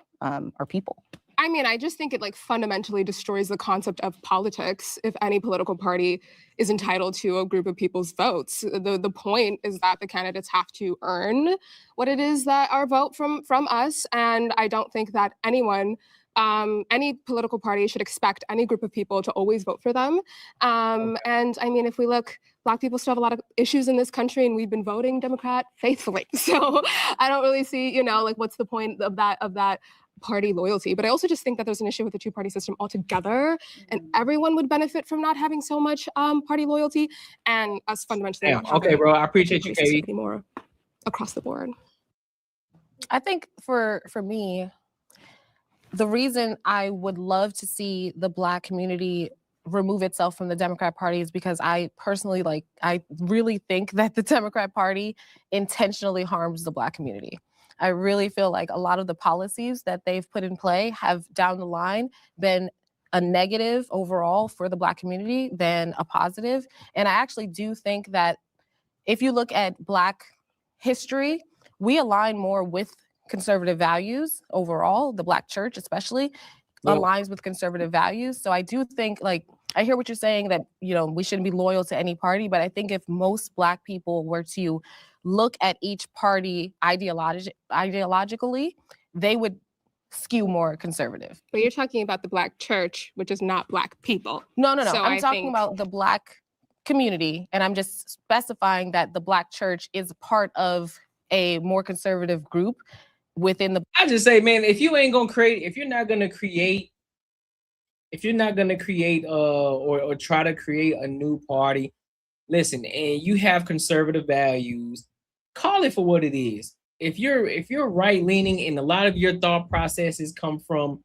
people? I mean, I just think it like fundamentally destroys the concept of politics if any political party is entitled to a group of people's votes. The point is that the candidates have to earn what it is that our vote from us. And I don't think that anyone, any political party should expect any group of people to always vote for them. And I mean, if we look, Black people still have a lot of issues in this country and we've been voting Democrat faithfully. So I don't really see, you know, like what's the point of that party loyalty. But I also just think that there's an issue with the two-party system altogether, and everyone would benefit from not having so much party loyalty and us fundamentally. Okay, bro. I appreciate you, Katie. More across the board. I think for me, the reason I would love to see the Black community remove itself from the Democrat Party is because I personally I really think that the Democrat Party intentionally harms the Black community. I really feel like a lot of the policies that they've put in play have down the line been a negative overall for the Black community than a positive. And I actually do think that if you look at Black history, we align more with conservative values overall. The Black church especially aligns with conservative values. So I do think, like, I hear what you're saying that, you know, we shouldn't be loyal to any party, but I think if most Black people were to look at each party ideologically, they would skew more conservative. But you're talking about the Black church, which is not Black people. No. So I'm talking about the Black community, and I'm just specifying that the Black church is part of a more conservative group within the. I just say, man, if you're not gonna create or try to create a new party, listen, and you have conservative values, call it for what it is. If you're right leaning and a lot of your thought processes come from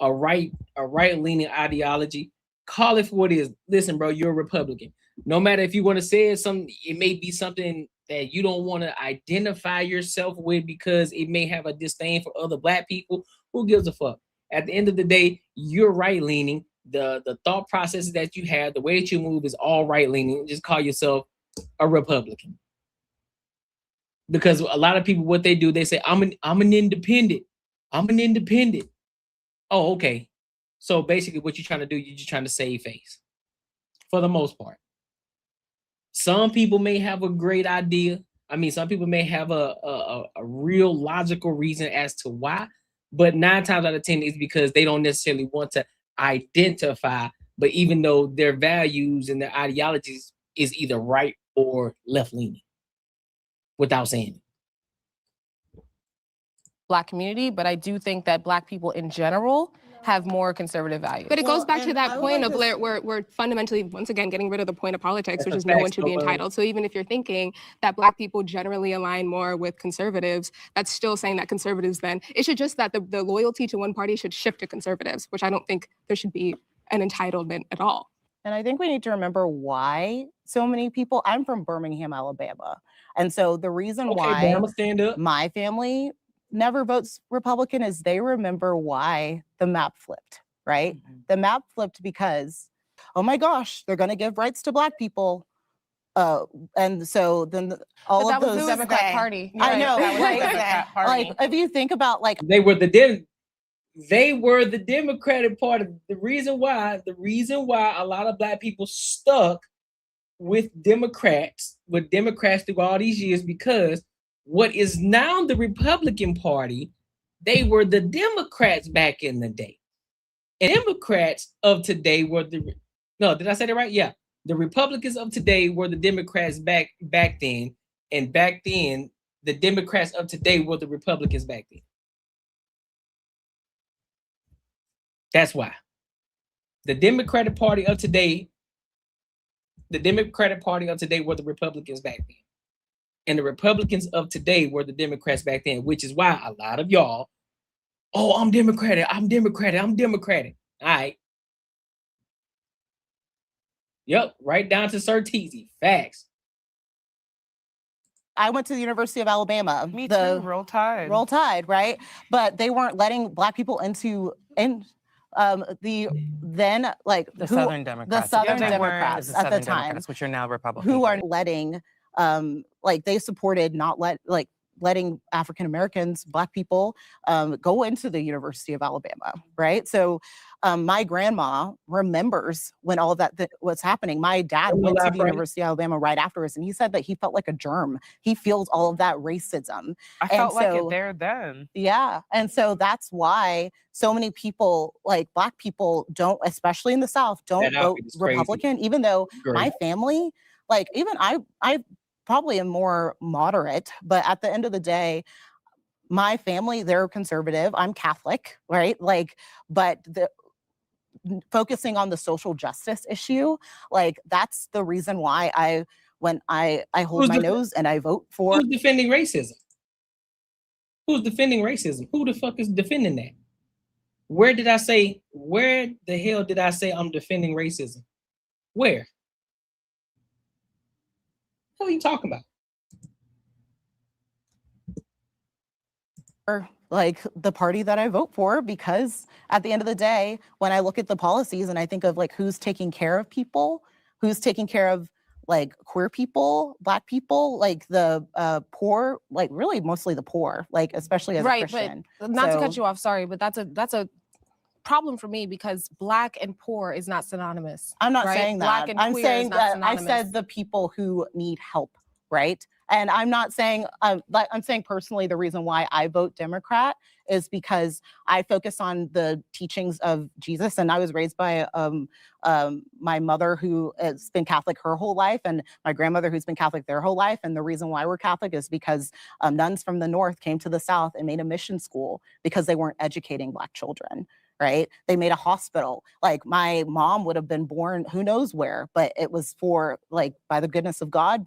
a right leaning ideology, call it for what it is. Listen, bro, you're a Republican. No matter if you want to say something, it may be something that you don't want to identify yourself with because it may have a disdain for other Black people. Who gives a fuck? At the end of the day, you're right leaning. The thought processes that you have, the way that you move is all right leaning. Just call yourself a Republican. Because a lot of people, what they do, they say, I'm an independent. I'm an independent. Oh, okay. So basically what you're trying to do, you're just trying to save face for the most part. Some people may have a great idea. I mean, some people may have a real logical reason as to why, but 9 times out of 10 is because they don't necessarily want to identify, but even though their values and their ideologies is either right or left leaning without saying it. Black community, but I do think that Black people in general have more conservative values. But it goes back to that point of where we're fundamentally, once again, getting rid of the point of politics, which is no one should be entitled. So even if you're thinking that Black people generally align more with conservatives, that's still saying that conservatives then, it should just that the loyalty to one party should shift to conservatives, which I don't think there should be an entitlement at all. And I think we need to remember why so many people, I'm from Birmingham, Alabama. And so the reason why Bama, stand up. My family never votes Republican is they remember why the map flipped, right? The map flipped because, oh my gosh, they're going to give rights to Black people. And so then all of those Democrat Party. I know, Like if you think about like they were the Democratic Party. The reason why a lot of Black people stuck with Democrats through all these years, because what is now the Republican Party, they were the Democrats back in the day. And Democrats of today were did I say that right? Yeah. The Republicans of today were the Democrats back then. And back then, the Democrats of today were the Republicans back then. That's why. The Democratic Party of today were the Republicans back then. And the Republicans of today were the Democrats back then, which is why a lot of y'all, I'm Democratic. All right. Yep, right down to Sir Teasy. Facts. I went to the University of Alabama. Me too. Roll Tide, right? But they weren't letting Black people into the Southern Democrats. The Southern Democrats at the time, which are now Republicans, who are letting they supported letting African Americans, Black people, go into the University of Alabama, right? So my grandma remembers when all of that was happening. My dad went to the University of Alabama right afterwards, and he said that he felt like a germ. He feels all of that racism. I felt like it there then. Yeah, and so that's why so many people, like Black people, don't, especially in the South, don't vote Republican, even though my family, even I probably am more moderate, but at the end of the day, my family, they're conservative. I'm Catholic, right? But focusing on the social justice issue, that's the reason why I hold my nose and I vote for. Who's defending racism? Who's defending racism? Who the fuck is defending that? Where the hell did I say I'm defending racism? Where? What are you talking about? The party that I vote for, because at the end of the day, when I look at the policies and I think of who's taking care of people, who's taking care of queer people, Black people, the poor, really mostly the poor, especially as a Christian. But not to cut you off, sorry, but that's a problem for me, because Black and poor is not synonymous. I'm not right? saying that. Black and I'm queer saying is not that synonymous. I said the people who need help, right? And I'm not saying, I'm saying personally, the reason why I vote Democrat is because I focus on the teachings of Jesus. And I was raised by my mother, who has been Catholic her whole life, and my grandmother, who's been Catholic their whole life. And the reason why we're Catholic is because nuns from the North came to the South and made a mission school because they weren't educating Black children. Right? They made a hospital. My mom would have been born who knows where, but it was for by the goodness of God,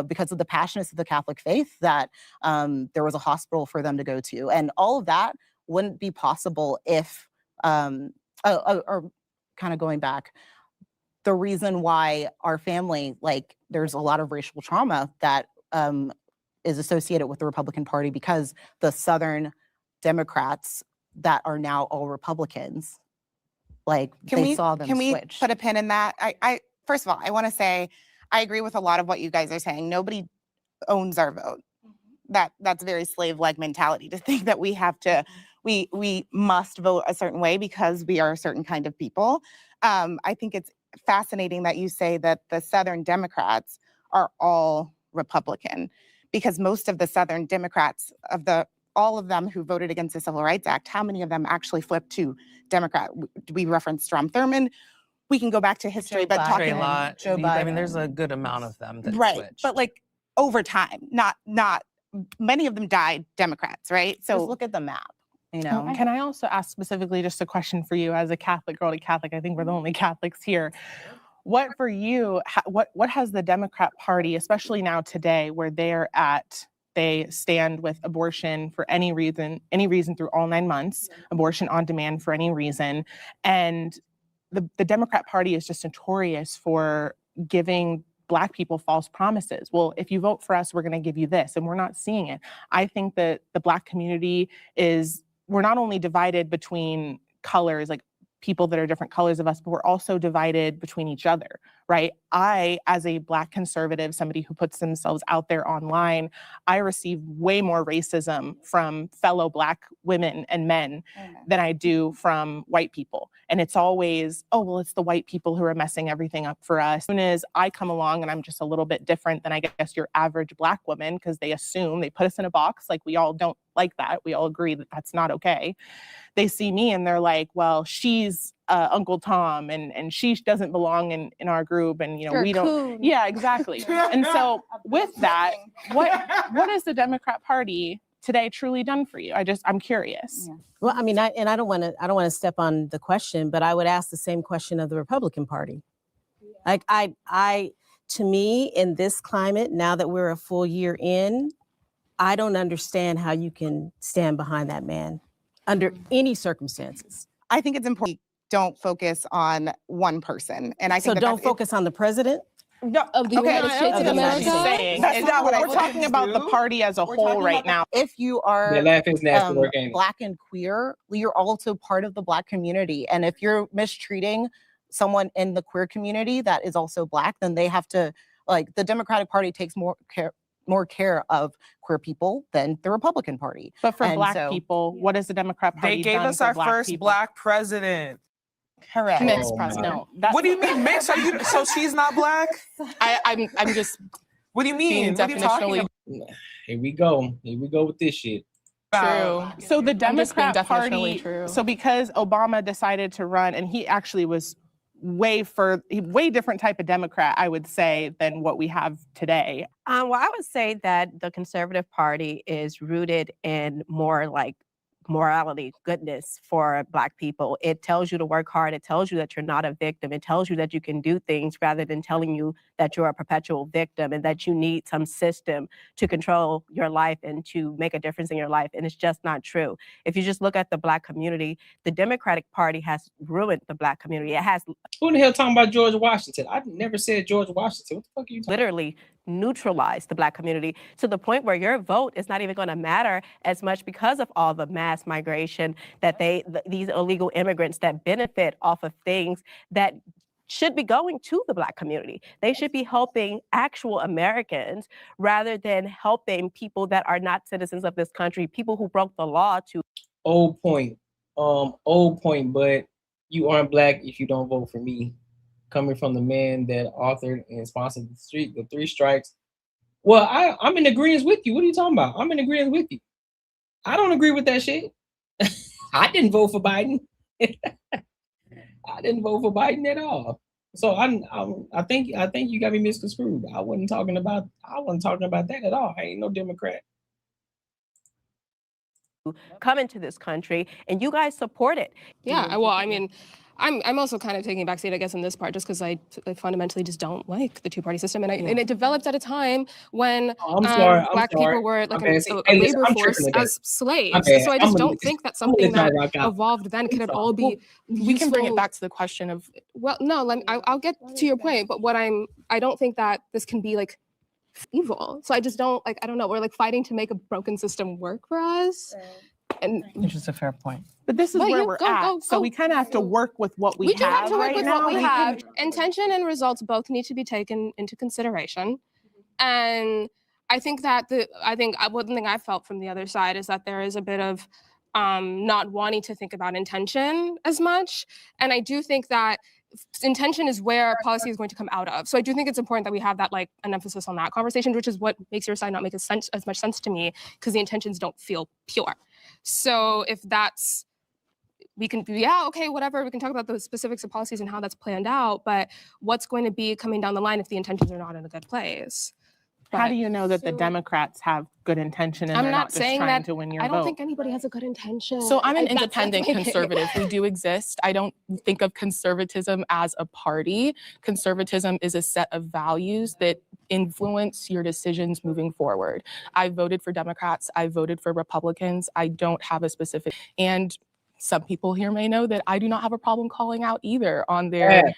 because of the passionate of the Catholic faith, that there was a hospital for them to go to. And all of that wouldn't be possible if, or kind of going back, the reason why our family, there's a lot of racial trauma that is associated with the Republican Party, because the Southern Democrats that are now all Republicans, saw them switch. Can we put a pin in that? I first of all, I want to say I agree with a lot of what you guys are saying. Nobody owns our vote. That's very slave-like mentality to think that we have to, we must vote a certain way because we are a certain kind of people. I think it's fascinating that you say that the Southern Democrats are all Republican, because most of the Southern Democrats all of them who voted against the Civil Rights Act, how many of them actually flipped to Democrat? We referenced Strom Thurmond. We can go back to history, but talking Joe Biden. I mean, there's a good amount of them that right, switched. but over time, not many of them died Democrats, right? So Just look at the map. You know, Can I also ask specifically just a question for you as a Catholic girl to Catholic? I think we're the only Catholics here. What for you, what has the Democrat Party, especially now today, where they stand with abortion for any reason through all 9 months, abortion on demand for any reason. And the Democrat Party is just notorious for giving Black people false promises. Well, if you vote for us, we're going to give you this, and we're not seeing it. I think that the Black community we're not only divided between colors, like people that are different colors of us, but we're also divided between each other, right? I, as a Black conservative, somebody who puts themselves out there online, I receive way more racism from fellow Black women and men than I do from white people. And it's always, oh, well, it's the white people who are messing everything up for us. As soon as I come along and I'm just a little bit different than I guess your average Black woman, because they put us in a box, like we all don't like that. We all agree that that's not okay. They see me and they're like, well, she's Uncle Tom and she doesn't belong in our group. And, you know, we don't. Yeah, exactly. And so with that, what has the Democrat Party today truly done for you? I'm curious. Yeah. Well, I mean, I don't want to step on the question, but I would ask the same question of the Republican Party. Like to me, in this climate, now that we're a full year in, I don't understand how you can stand behind that man under any circumstances. I think it's important don't focus on one person. And I think don't focus on the president? No, of the United States of America. That's not what we're talking about. The party as a whole right now. If you are Black and queer, you're also part of the Black community. And if you're mistreating someone in the queer community that is also Black, then they have to, like, the Democratic Party takes more care of queer people than the Republican Party. But for Black people, what is the Democrat Party? They gave us our first Black president. Correct. Mixed president. No, what do you mean mixed? So she's not Black? I'm just. What do you mean? What are you talking about? Here we go with this shit. True. So the Democrat Party. So because Obama decided to run, and he actually was way different type of Democrat, I would say, than what we have today. Well, I would say that the Conservative Party is rooted in more like morality, goodness for Black people. It tells you to work hard. It tells you that you're not a victim. It tells you that you can do things rather than telling you that you're a perpetual victim and that you need some system to control your life and to make a difference in your life. And it's just not true. If you just look at the Black community, the Democratic Party has ruined the Black community. It has. Who the hell talking about George Washington? I never said George Washington. What the fuck are you talking about? Literally neutralize the Black community to the point where your vote is not even going to matter as much because of all the mass migration that these illegal immigrants that benefit off of things that should be going to the Black community. They should be helping actual Americans rather than helping people that are not citizens of this country, people who broke the law to. Old point, but you aren't Black if you don't vote for me. Coming from the man that authored and sponsored the 3 strikes. Well, I'm in agreement with you. What are you talking about? I'm in agreement with you. I don't agree with that shit. I didn't vote for Biden. I didn't vote for Biden at all. So I think you got me misconstrued. I wasn't talking about that at all. I ain't no Democrat. Come into this country and you guys support it. Yeah, well, I mean, I'm also kind of taking a backseat, I guess, in this part, just because I fundamentally just don't like the two-party system, and it developed at a time when Black people were like a labor force as slaves. So I just don't think that something that evolved then could all be. We can bring it back to the question of. Well, no, I'll get to your point, but I don't think that this can be like evil. So I just don't I don't know. We're like fighting to make a broken system work for us. And which is a fair point. But this is where we're at. So we kind of have to work with what we have. We do have to work with what we have. Can... Intention and results both need to be taken into consideration. And I think that one thing I felt from the other side is that there is a bit of not wanting to think about intention as much. And I do think that intention is where policy is going to come out of. So I do think it's important that we have that an emphasis on that conversation, which is what makes your side not make as much sense to me, because the intentions don't feel pure. So if that's, we can be, okay, whatever, we can talk about the specifics of policies and how that's planned out, but what's going to be coming down the line if the intentions are not in a good place? How do you know that the Democrats have good intention and I'm they're not not just saying trying that to win your I don't vote? think anybody has a good intention. So I'm an That's independent my thing. conservative. We do exist. I don't think of conservatism as a party. Conservatism is a set of values that influence your decisions moving forward. I voted for Democrats. I voted for Republicans. I don't have a specific, and some people here may know that I do not have a problem calling out either on their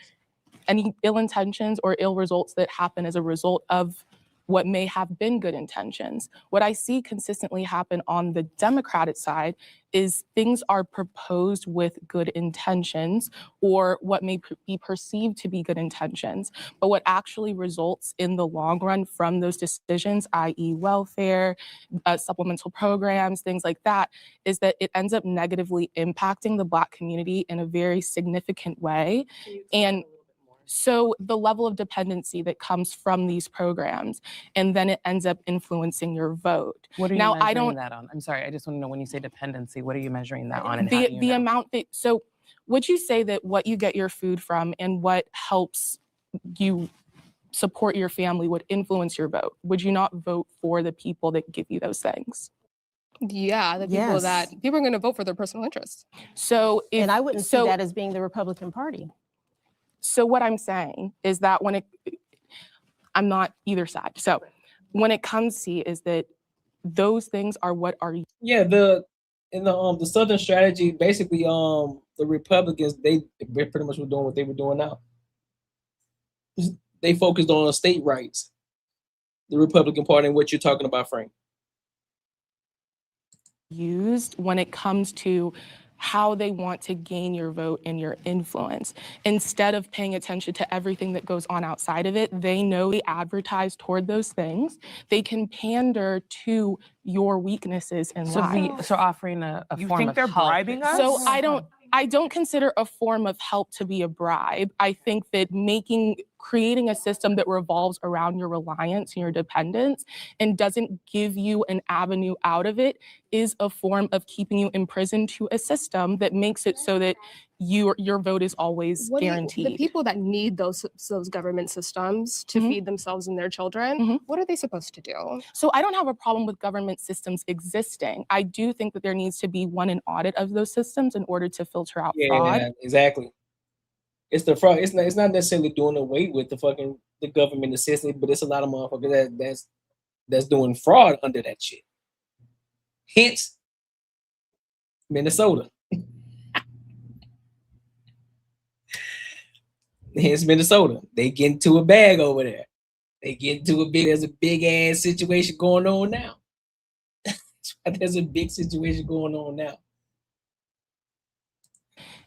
any ill intentions or ill results that happen as a result of what may have been good intentions. What I see consistently happen on the Democratic side is things are proposed with good intentions or what may be perceived to be good intentions. But what actually results in the long run from those decisions, i.e. welfare, supplemental programs, things like that, is that it ends up negatively impacting the Black community in a very significant way. And so the level of dependency that comes from these programs, and then it ends up influencing your vote. What are you now, measuring I don't, that on? I'm sorry, I just want to know when you say dependency, what are you measuring that on? And how do you the know? amount that, so would you say that what you get your food from and what helps you support your family would influence your vote? Would you not vote for the people that give you those things? Yeah, the people that people are going to vote for their personal interests. So if, And I wouldn't so, see that as being the Republican Party. So what I'm saying is that when I'm not either side. So when it comes to is that those things are what are. Yeah, in the Southern strategy, basically, the Republicans they pretty much were doing what they were doing now. They focused on state rights. The Republican Party and what you're talking about, Frank. Used when it comes to how they want to gain your vote and your influence. Instead of paying attention to everything that goes on outside of it, they know they advertise toward those things. They can pander to your weaknesses in life. So offering a You form think of they're help. bribing us? So I don't consider a form of help to be a bribe. I think that creating a system that revolves around your reliance and your dependence and doesn't give you an avenue out of it is a form of keeping you imprisoned to a system that makes it so that your vote is always guaranteed. The people that need those government systems to feed themselves and their children, what are they supposed to do? So I don't have a problem with government systems existing. I do think that there needs to be an audit of those systems in order to filter out fraud. Yeah, exactly. It's the fraud. It's not necessarily doing away with the government system, but it's a lot of motherfuckers that's doing fraud under that shit. Hence, Minnesota. Hence, Minnesota. They get into a bag over there. There's a big ass situation going on now. There's a big situation going on now.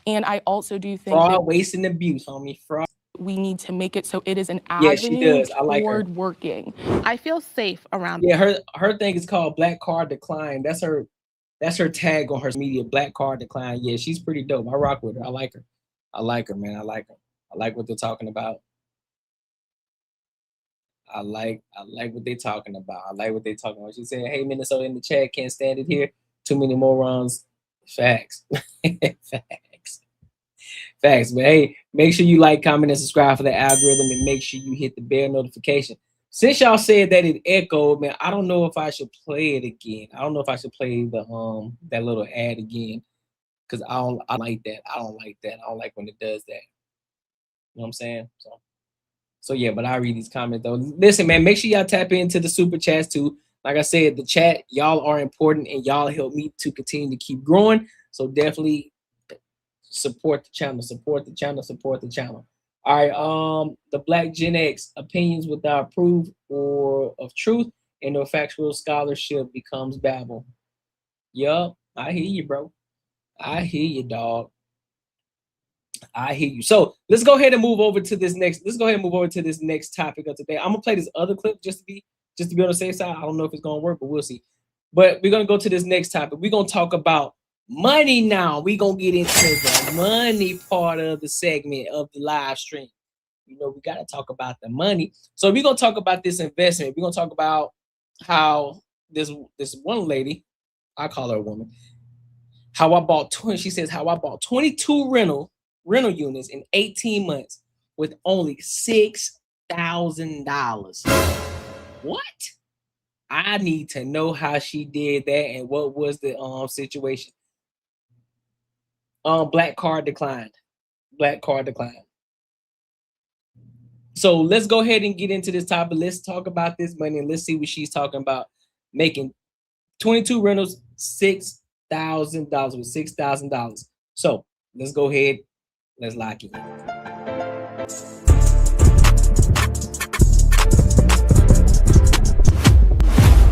And I also do think fraud, that waste, and abuse, homie. Fraud. We need to make it so it is an Yeah, she avenue does. I like her. toward working. I feel safe around. Yeah, her thing is called Black Card Decline. That's her tag on her media. Black Card Decline. Yeah, she's pretty dope. I rock with her. I like her. I like her, man. I like her. I like what they're talking about. I like what they're talking about. I like what they're talking about. She said, "Hey, Minnesota in the chat, can't stand it here. Too many morons." Facts. Facts. But hey, make sure you like, comment, and subscribe for the algorithm, and make sure you hit the bell notification. Since y'all said that it echoed, man, I don't know if I should play it again. I don't know if I should play the that little ad again, because I like that. I don't like that. I don't like when it does that. You know what I'm saying? So yeah, but I'll read these comments though. Listen, man, make sure y'all tap into the super chats too. Like I said, the chat, y'all are important and y'all help me to continue to keep growing. So definitely support the channel, support the channel, support the channel. All right, the Black Gen X opinions without proof or of truth and no factual scholarship becomes babble. Yup, I hear you, bro. I hear you, dog. I hear you. So let's go ahead and move over to this next. Let's go ahead and move over to this next topic of today. I'm gonna play this other clip just to be on the safe side. I don't know if it's gonna work, but we'll see. But we're gonna go to this next topic. We're gonna talk about money now. We're gonna get into the money part of the segment of the live stream. You know, we gotta talk about the money. So we're gonna talk about this investment. We're gonna talk about how this one lady, I call her a woman, how I bought 22 rental units in 18 months with only $6,000. What? I need to know how she did that and what was the situation. Black card declined. Black card declined. So let's go ahead and get into this topic. Let's talk about this money and let's see what she's talking about. Making 22 rentals, $6,000 with $6,000. So let's go ahead. Let's lock it in.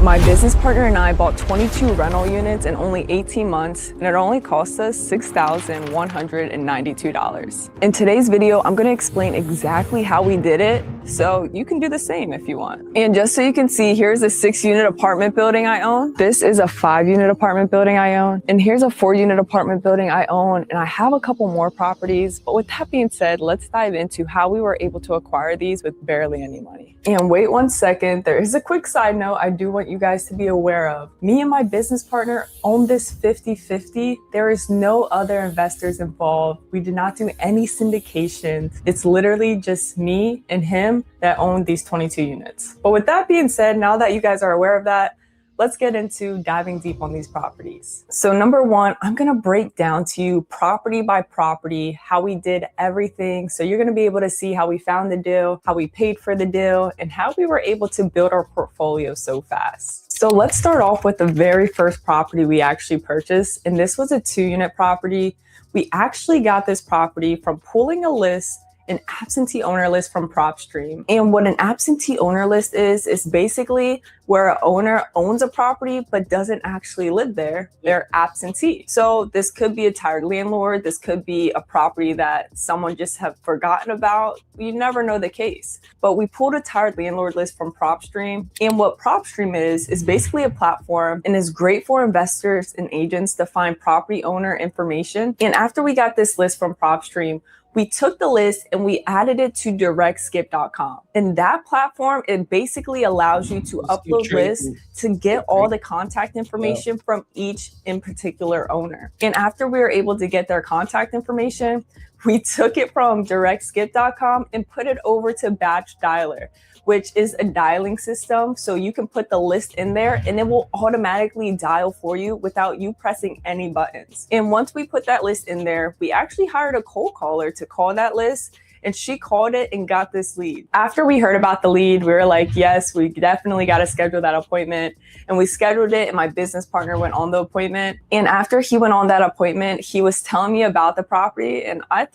My business partner and I bought 22 rental units in only 18 months, and it only cost us $6,192. In today's video, I'm gonna explain exactly how we did it, so you can do the same if you want. And just so you can see, here's a 6-unit apartment building I own. This is a 5-unit apartment building I own. And here's a 4-unit apartment building I own, and I have a couple more properties. But with that being said, let's dive into how we were able to acquire these with barely any money. And wait 1 second, there is a quick side note I do want you guys to be aware of. Me and my business partner own this 50-50. There is no other investors involved. We did not do any syndications. It's literally just me and him that own these 22 units. But with that being said, now that you guys are aware of that, let's get into diving deep on these properties. So number one, I'm gonna break down to you property by property, how we did everything. So you're gonna be able to see how we found the deal, how we paid for the deal, and how we were able to build our portfolio so fast. So let's start off with the very first property we actually purchased. And this was a 2-unit property. We actually got this property from pulling a list, an absentee owner list from PropStream. And what an absentee owner list is basically where an owner owns a property but doesn't actually live there. They're absentee. So this could be a tired landlord. This could be a property that someone just have forgotten about. You never know the case. But we pulled a tired landlord list from PropStream. And what PropStream is basically a platform and is great for investors and agents to find property owner information. And after we got this list from PropStream, we took the list and we added it to directskip.com. And that platform, it basically allows you to upload lists to get all the contact information from each in particular owner. And after we were able to get their contact information, we took it from directskip.com and put it over to Batch Dialer, which is a dialing system. So you can put the list in there and it will automatically dial for you without you pressing any buttons. And once we put that list in there, we actually hired a cold caller to call that list, and she called it and got this lead. After we heard about the lead, we were like, yes, we definitely got to schedule that appointment. And we scheduled it, and my business partner went on the appointment. And after he went on that appointment, he was telling me about the property. And I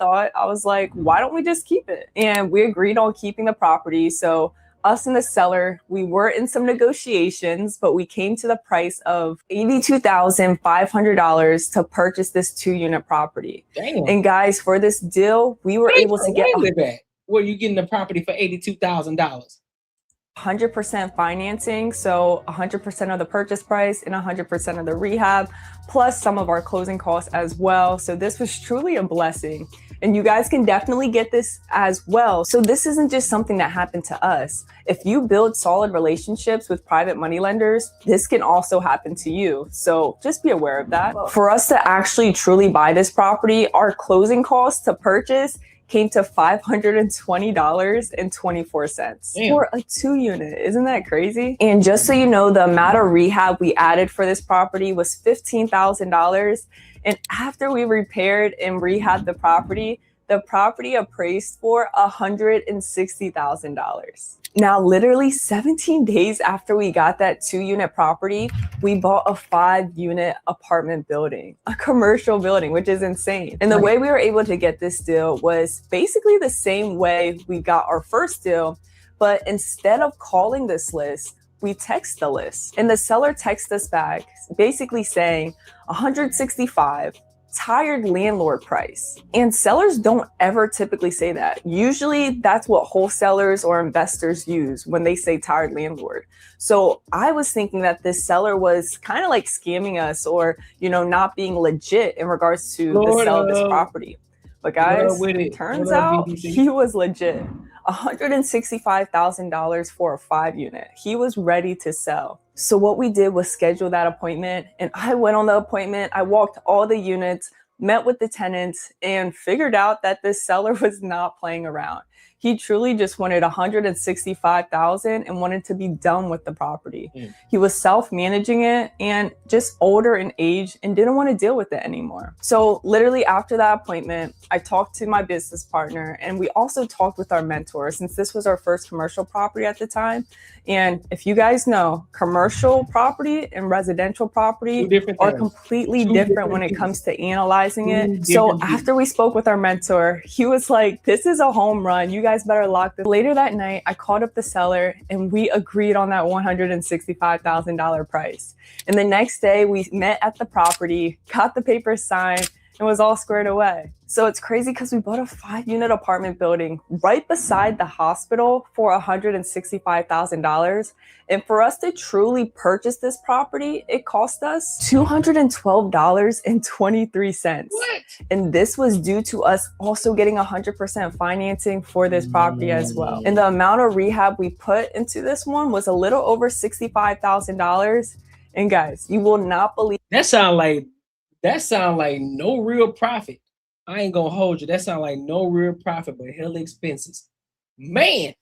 was like, why don't we just keep it? And we agreed on keeping the property. So us and the seller, we were in some negotiations, but we came to the price of $82,500 to purchase this 2-unit property. Damn. And guys, for this deal, we were able to get where you getting the property for $82,000. 100% financing, so 100% of the purchase price and 100% of the rehab, plus some of our closing costs as well. So this was truly a blessing. And you guys can definitely get this as well. So this isn't just something that happened to us. If you build solid relationships with private money lenders, this can also happen to you. So just be aware of that. For us to actually truly buy this property, our closing costs to purchase came to $520.24 for a 2-unit. Isn't that crazy? And just so you know, the amount of rehab we added for this property was $15,000. And after we repaired and rehabbed the property appraised for $160,000. Now, literally 17 days after we got that 2-unit property, we bought a 5-unit apartment building, a commercial building, which is insane. And the way we were able to get this deal was basically the same way we got our first deal, but instead of calling this list, we text the list. And the seller texts us back, basically saying 165, tired landlord price. And sellers don't ever typically say that. Usually that's what wholesalers or investors use when they say tired landlord. So I was thinking that this seller was kind of like scamming us or, not being legit in regards to the sale of this property. But guys, it turns out he was legit. $165,000 for a 5-unit. He was ready to sell. So what we did was schedule that appointment, and I went on the appointment. I walked all the units, met with the tenants, and figured out that this seller was not playing around. He truly just wanted $165,000 and wanted to be done with the property. He was self-managing it and just older in age and didn't want to deal with it anymore. So literally after that appointment, I talked to my business partner, and we also talked with our mentor, since this was our first commercial property at the time. And if you guys know, commercial property and residential property are completely different when it comes to analyzing it. So after we spoke with our mentor, he was like, this is a home run. You guys better lock this. Later that night, I called up the seller and we agreed on that $165,000 price. And the next day we met at the property, got the papers signed, and was all squared away. So it's crazy because we bought a 5-unit apartment building right beside the hospital for $165,000. And for us to truly purchase this property, it cost us $212.23. What? And this was due to us also getting 100% financing for this property as well. And the amount of rehab we put into this one was a little over $65,000. And guys, you will not believe That sound like no real profit. I ain't gonna hold you. That sound like no real profit, but hell expenses. Man.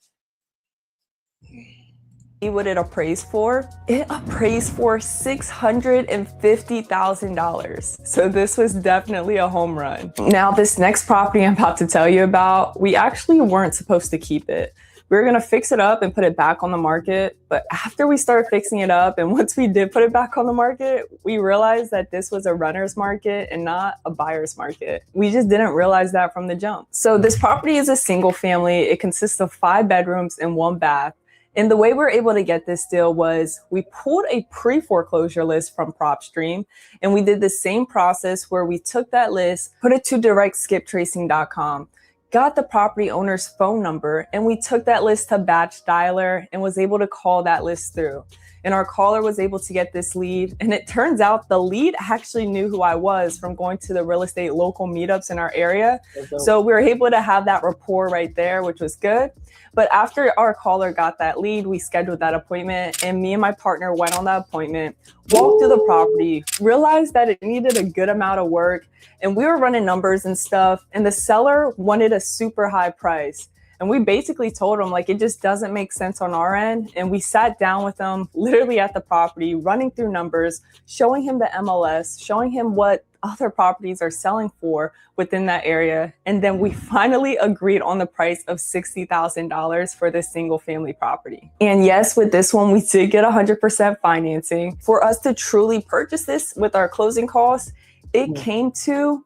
what it appraised for? It appraised for $650,000. So this was definitely a home run. Now, this next property I'm about to tell you about, we actually weren't supposed to keep it. We were gonna fix it up and put it back on the market. But after we started fixing it up, and once we did put it back on the market, we realized that this was a renter's market and not a buyer's market. We just didn't realize that from the jump. So this property is a single family. It consists of 5 bedrooms and 1 bath. And the way we're able to get this deal was we pulled a pre-foreclosure list from PropStream, and we did the same process where we took that list, put it to directskiptracing.com, got the property owner's phone number, and we took that list to Batch Dialer and was able to call that list through. And our caller was able to get this lead. And it turns out the lead actually knew who I was from going to the real estate local meetups in our area. So we were able to have that rapport right there, which was good. But after our caller got that lead, we scheduled that appointment, and me and my partner went on that appointment, walked through the property, realized that it needed a good amount of work, and we were running numbers and stuff, and the seller wanted a super high price. And we basically told him, like, it just doesn't make sense on our end. And we sat down with him literally at the property, running through numbers, showing him the MLS, showing him what other properties are selling for within that area. And then we finally agreed on the price of $60,000 for this single family property. And yes, with this one, we did get 100% financing. For us to truly purchase this with our closing costs, it came to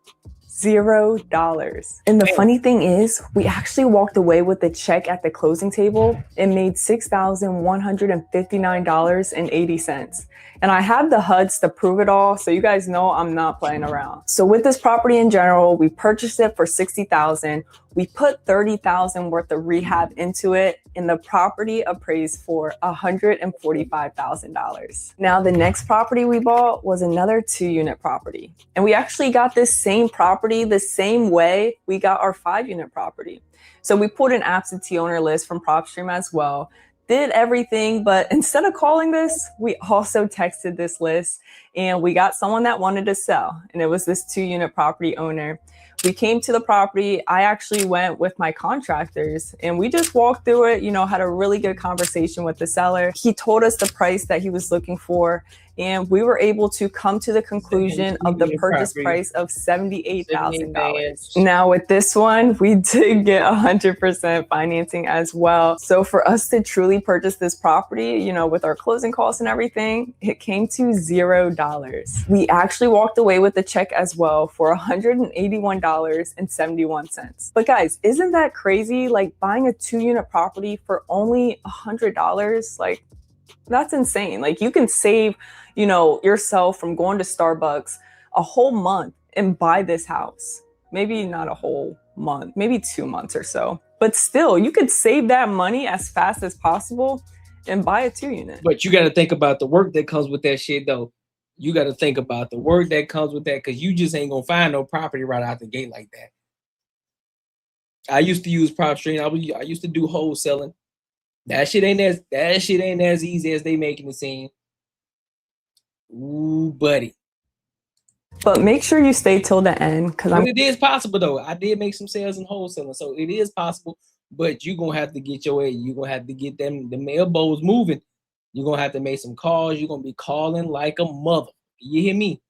$0. And the funny thing is, we actually walked away with the check at the closing table and made $6,159.80. And I have the HUDs to prove it all, so you guys know I'm not playing around. So with this property in general, we purchased it for $60,000. We put $30,000 worth of rehab into it, and the property appraised for $145,000. Now, the next property we bought was another 2-unit property. And we actually got this same property the same way we got our 5-unit property. So we pulled an absentee owner list from PropStream as well, did everything, but instead of calling this, we also texted this list, and we got someone that wanted to sell, and it was this 2-unit property owner. We came to the property. I actually went with my contractors, and we just walked through it, had a really good conversation with the seller. He told us the price that he was looking for, and we were able to come to the conclusion of the purchase price of $78,000. Now with this one, we did get 100% financing as well. So for us to truly purchase this property, with our closing costs and everything, it came to $0. We actually walked away with the check as well for $181.71. But guys, isn't that crazy? Like, buying a 2-unit property for only $100, like, that's insane. Like, you can save, yourself from going to Starbucks a whole month and buy this house. Maybe not a whole month, maybe 2 months or so. But still, you could save that money as fast as possible and buy a 2-unit. But you got to think about the work that comes with that shit, though. You got to think about the work that comes with that, because you just ain't going to find no property right out the gate like that. I used to use PropStream. I used to do wholesaling. That shit ain't as easy as they making it seem. Ooh, buddy. But make sure you stay till the end, because it is possible though. I did make some sales in wholesaling, so it is possible. but you're gonna have to get your way. You're gonna have to get them elbows moving. You're gonna have to make some calls. You're gonna be calling like a mother. You hear me?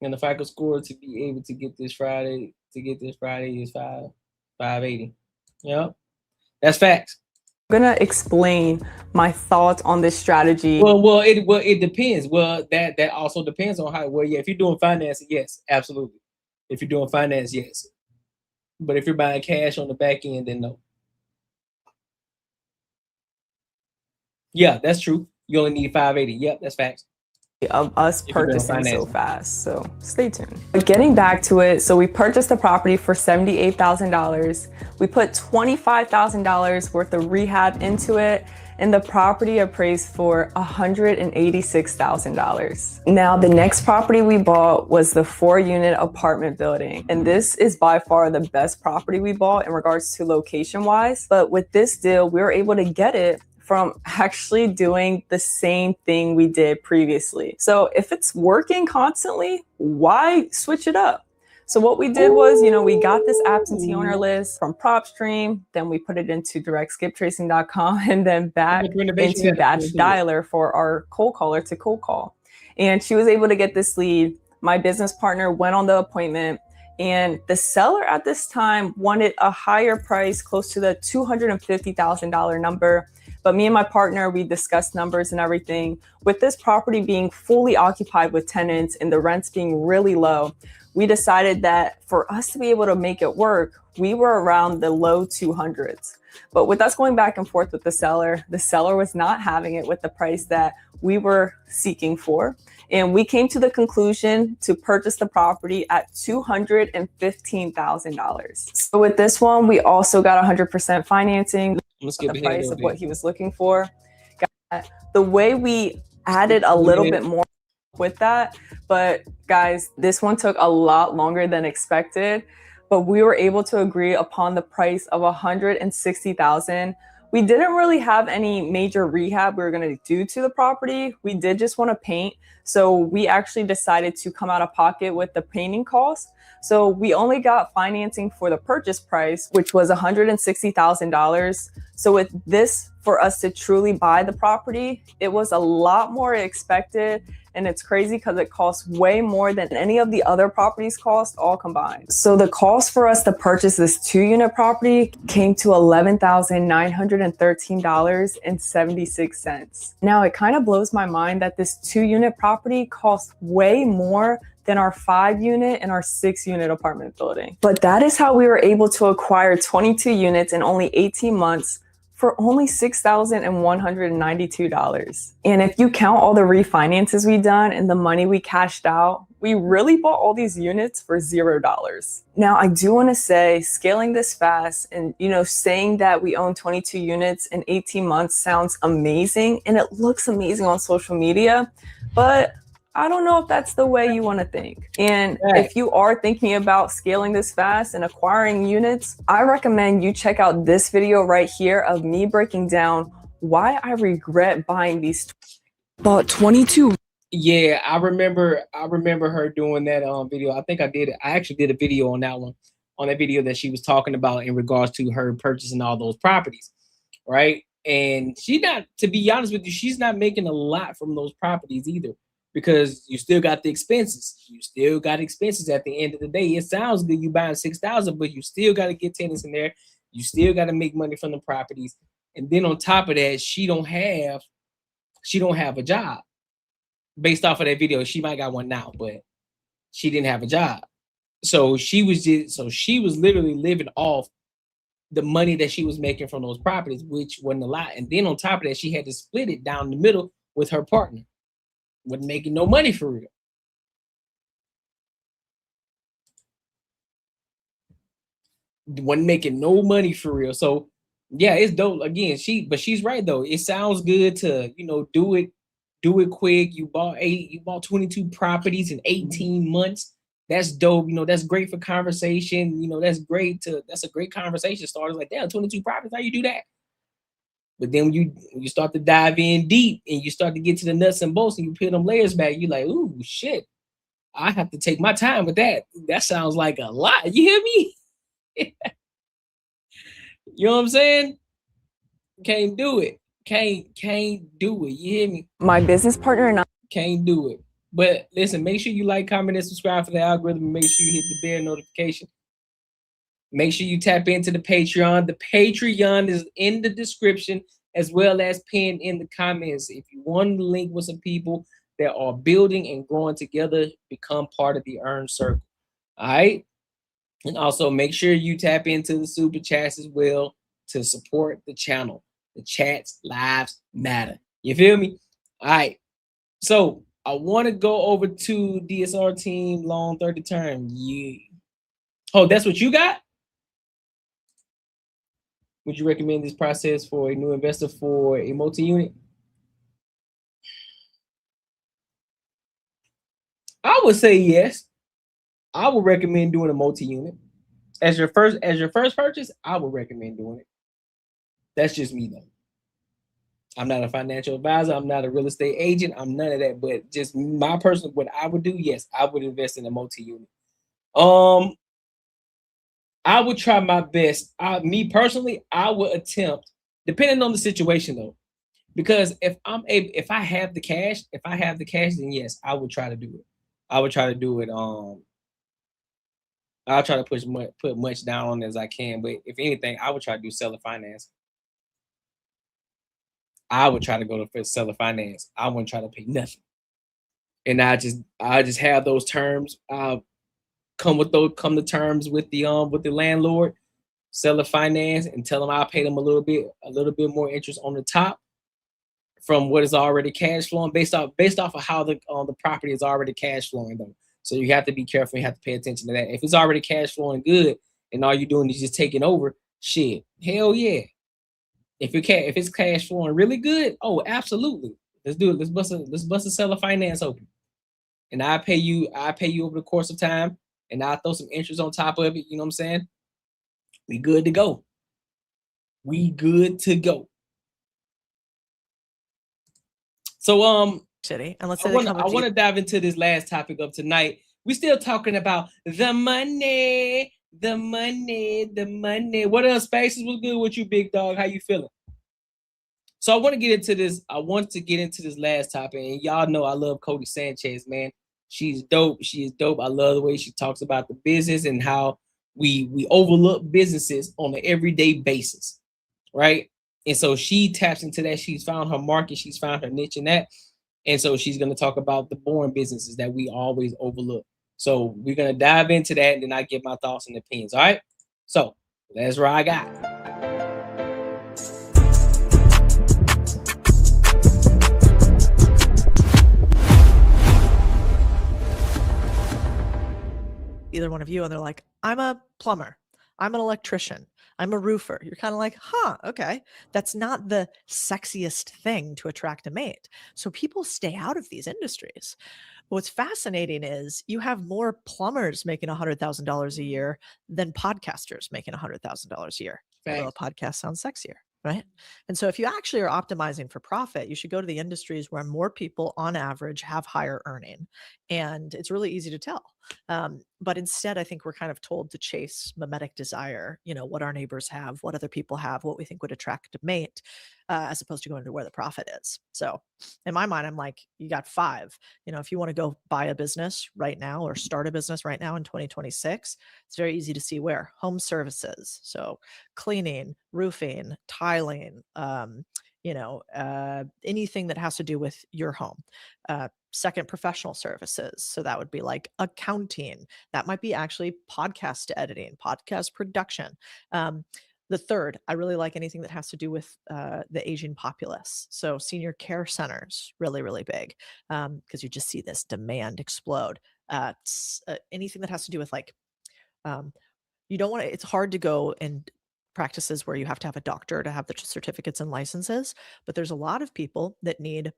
And the FICO score to be able to get this Friday is 580. Yep, that's facts. I'm gonna explain my thoughts on this strategy. Well, it depends. Well, that also depends on how. Well, yeah, if you're doing finance, yes, absolutely. If you're doing finance, yes. But if you're buying cash on the back end, then no. Yeah, that's true. You only need 580. Yep, that's facts. Of us purchasing so fast, so stay tuned. But getting back to it, so we purchased the property for $78,000. We put $25,000 worth of rehab into it, and the property appraised for $186,000. Now, the next property we bought was the 4-unit apartment building, and this is by far the best property we bought in regards to location-wise. But with this deal, we were able to get it from actually doing the same thing we did previously. So if it's working constantly, why switch it up? So what we did was, we got this absentee owner list from PropStream, then we put it into directskiptracing.com and then back into Batch Dialer for our cold caller to cold call. And she was able to get this lead. My business partner went on the appointment, and the seller at this time wanted a higher price, close to the $250,000 number. But me and my partner, we discussed numbers and everything. With this property being fully occupied with tenants and the rents being really low, we decided that for us to be able to make it work, we were around the low 200s. But with us going back and forth with the seller was not having it with the price that we were seeking for. And we came to the conclusion to purchase the property at $215,000. So with this one, we also got 100% financing. The price of what he was looking for. The way we added a little bit more with that, but guys, this one took a lot longer than expected, but we were able to agree upon the price of $160,000. We didn't really have any major rehab we were going to do to the property. We did just want to paint. So we actually decided to come out of pocket with the painting cost. So we only got financing for the purchase price, which was $160,000. So with this, for us to truly buy the property, it was a lot more expected. And it's crazy because it costs way more than any of the other properties cost all combined. So the cost for us to purchase this 2-unit property came to $11,913.76. Now it kind of blows my mind that this 2-unit property costs way more than our 5-unit and our 6-unit apartment building. But that is how we were able to acquire 22 units in only 18 months for only $6,192. And if you count all the refinances we done and the money we cashed out, we really bought all these units for $0. Now, I do want to say scaling this fast and, saying that we own 22 units in 18 months sounds amazing. And it looks amazing on social media, but I don't know if that's the way you want to think. And if you are thinking about scaling this fast and acquiring units, I recommend you check out this video right here of me breaking down why I regret buying these. Bought 22. Yeah, I remember her doing that video. I think I actually did a video on that one, on that video that she was talking about in regards to her purchasing all those properties, right? And to be honest with you, she's not making a lot from those properties either, because you still got the expenses. You still got expenses at the end of the day. It sounds good you buying 6,000, but you still got to get tenants in there. You still got to make money from the properties. And then on top of that, she don't have a job. Based off of that video, she might got one now, but she didn't have a job. So she was literally living off the money that she was making from those properties, which wasn't a lot. And then on top of that, she had to split it down the middle with her partner. Wasn't making no money for real. Wasn't making no money for real. So yeah, it's dope. Again, she's right though. It sounds good to, do it quick. You bought 22 properties in 18 months. That's dope. That's great for conversation. That's a great conversation starter. Like, damn, 22 properties, how you do that? But then when you start to dive in deep and you start to get to the nuts and bolts and you peel them layers back, you're like, ooh, shit, I have to take my time with that. That sounds like a lot. You hear me? You know what I'm saying? Can't do it. Can't do it. You hear me? My business partner and I Can't do it. But listen, make sure you like, comment, and subscribe for the algorithm. Make sure you hit the bell notification. Make sure you tap into the Patreon. The Patreon is in the description as well as pinned in the comments. If you want to link with some people that are building and growing together, become part of the Earn Circle. All right. And also make sure you tap into the super chats as well to support the channel. The chats lives matter. You feel me? All right. So I want to go over to DSR team long 30 term. Yeah. Oh, that's what you got? Would you recommend this process for a new investor for a multi-unit? I would say yes. I would recommend doing a multi-unit. As your first purchase, I would recommend doing it. That's just me though. I'm not a financial advisor. I'm not a real estate agent. I'm none of that. But just my personal, what I would do, yes, I would invest in a multi-unit. I would try my best. Me personally, I would attempt, depending on the situation though, because if I have the cash, then yes, I would try to do it. I would try to do it. I'll try to put much down on it as I can. But if anything, I would try to do seller finance. I would try to go to seller finance. I wouldn't try to pay nothing. And I just have those terms. Come to terms with the landlord, seller finance, and tell them I'll pay them a little bit more interest on the top from what is already cash flowing based off of how the property is already cash flowing though. So you have to be careful. You have to pay attention to that. If it's already cash flowing good and all you're doing is just taking over, shit, hell yeah. If it's cash flowing really good, oh, absolutely. Let's do it. Let's bust a seller finance open. And I pay you over the course of time, and I'll throw some interest on top of it. You know what I'm saying? We good to go. We good to go. So City, and let's say I want to dive into this last topic of tonight. We're still talking about the money. What else, Spaces? What's good with you, big dog? How you feeling? So I want to get into this. I want to get into this last topic, and y'all know I love Cody Sanchez, man. She's dope. She is dope. I love the way she talks about the business and how we overlook businesses on an everyday basis, right? And so she taps into that. She's found her market. She's found her niche in that. And so she's going to talk about the boring businesses that we always overlook. So we're going to dive into that, and then I give my thoughts and opinions. All right. So let's ride out. Either one of you, and they're like, I'm a plumber, I'm an electrician, I'm a roofer. You're kind of like, huh, okay. That's not the sexiest thing to attract a mate. So people stay out of these industries. What's fascinating is you have more plumbers making $100,000 a year than podcasters making $100,000 a year. Although a podcast sounds sexier, right? And so if you actually are optimizing for profit, you should go to the industries where more people on average have higher earning. And it's really easy to tell. But instead, I think we're kind of told to chase mimetic desire, what our neighbors have, what other people have, what we think would attract a mate, as opposed to going to where the profit is. So in my mind, I'm like, you got 5. If you want to go buy a business right now or start a business right now in 2026, it's very easy to see where. Home services. So cleaning, roofing, tiling, anything that has to do with your home. Second, professional services. So that would be like accounting. That might be actually podcast editing, podcast production. The third, I really like anything that has to do with the aging populace. So senior care centers, really, really big, because you just see this demand explode. Anything that has to do with you don't want to, it's hard to go and practices where you have to have a doctor to have the certificates and licenses, but there's a lot of people that need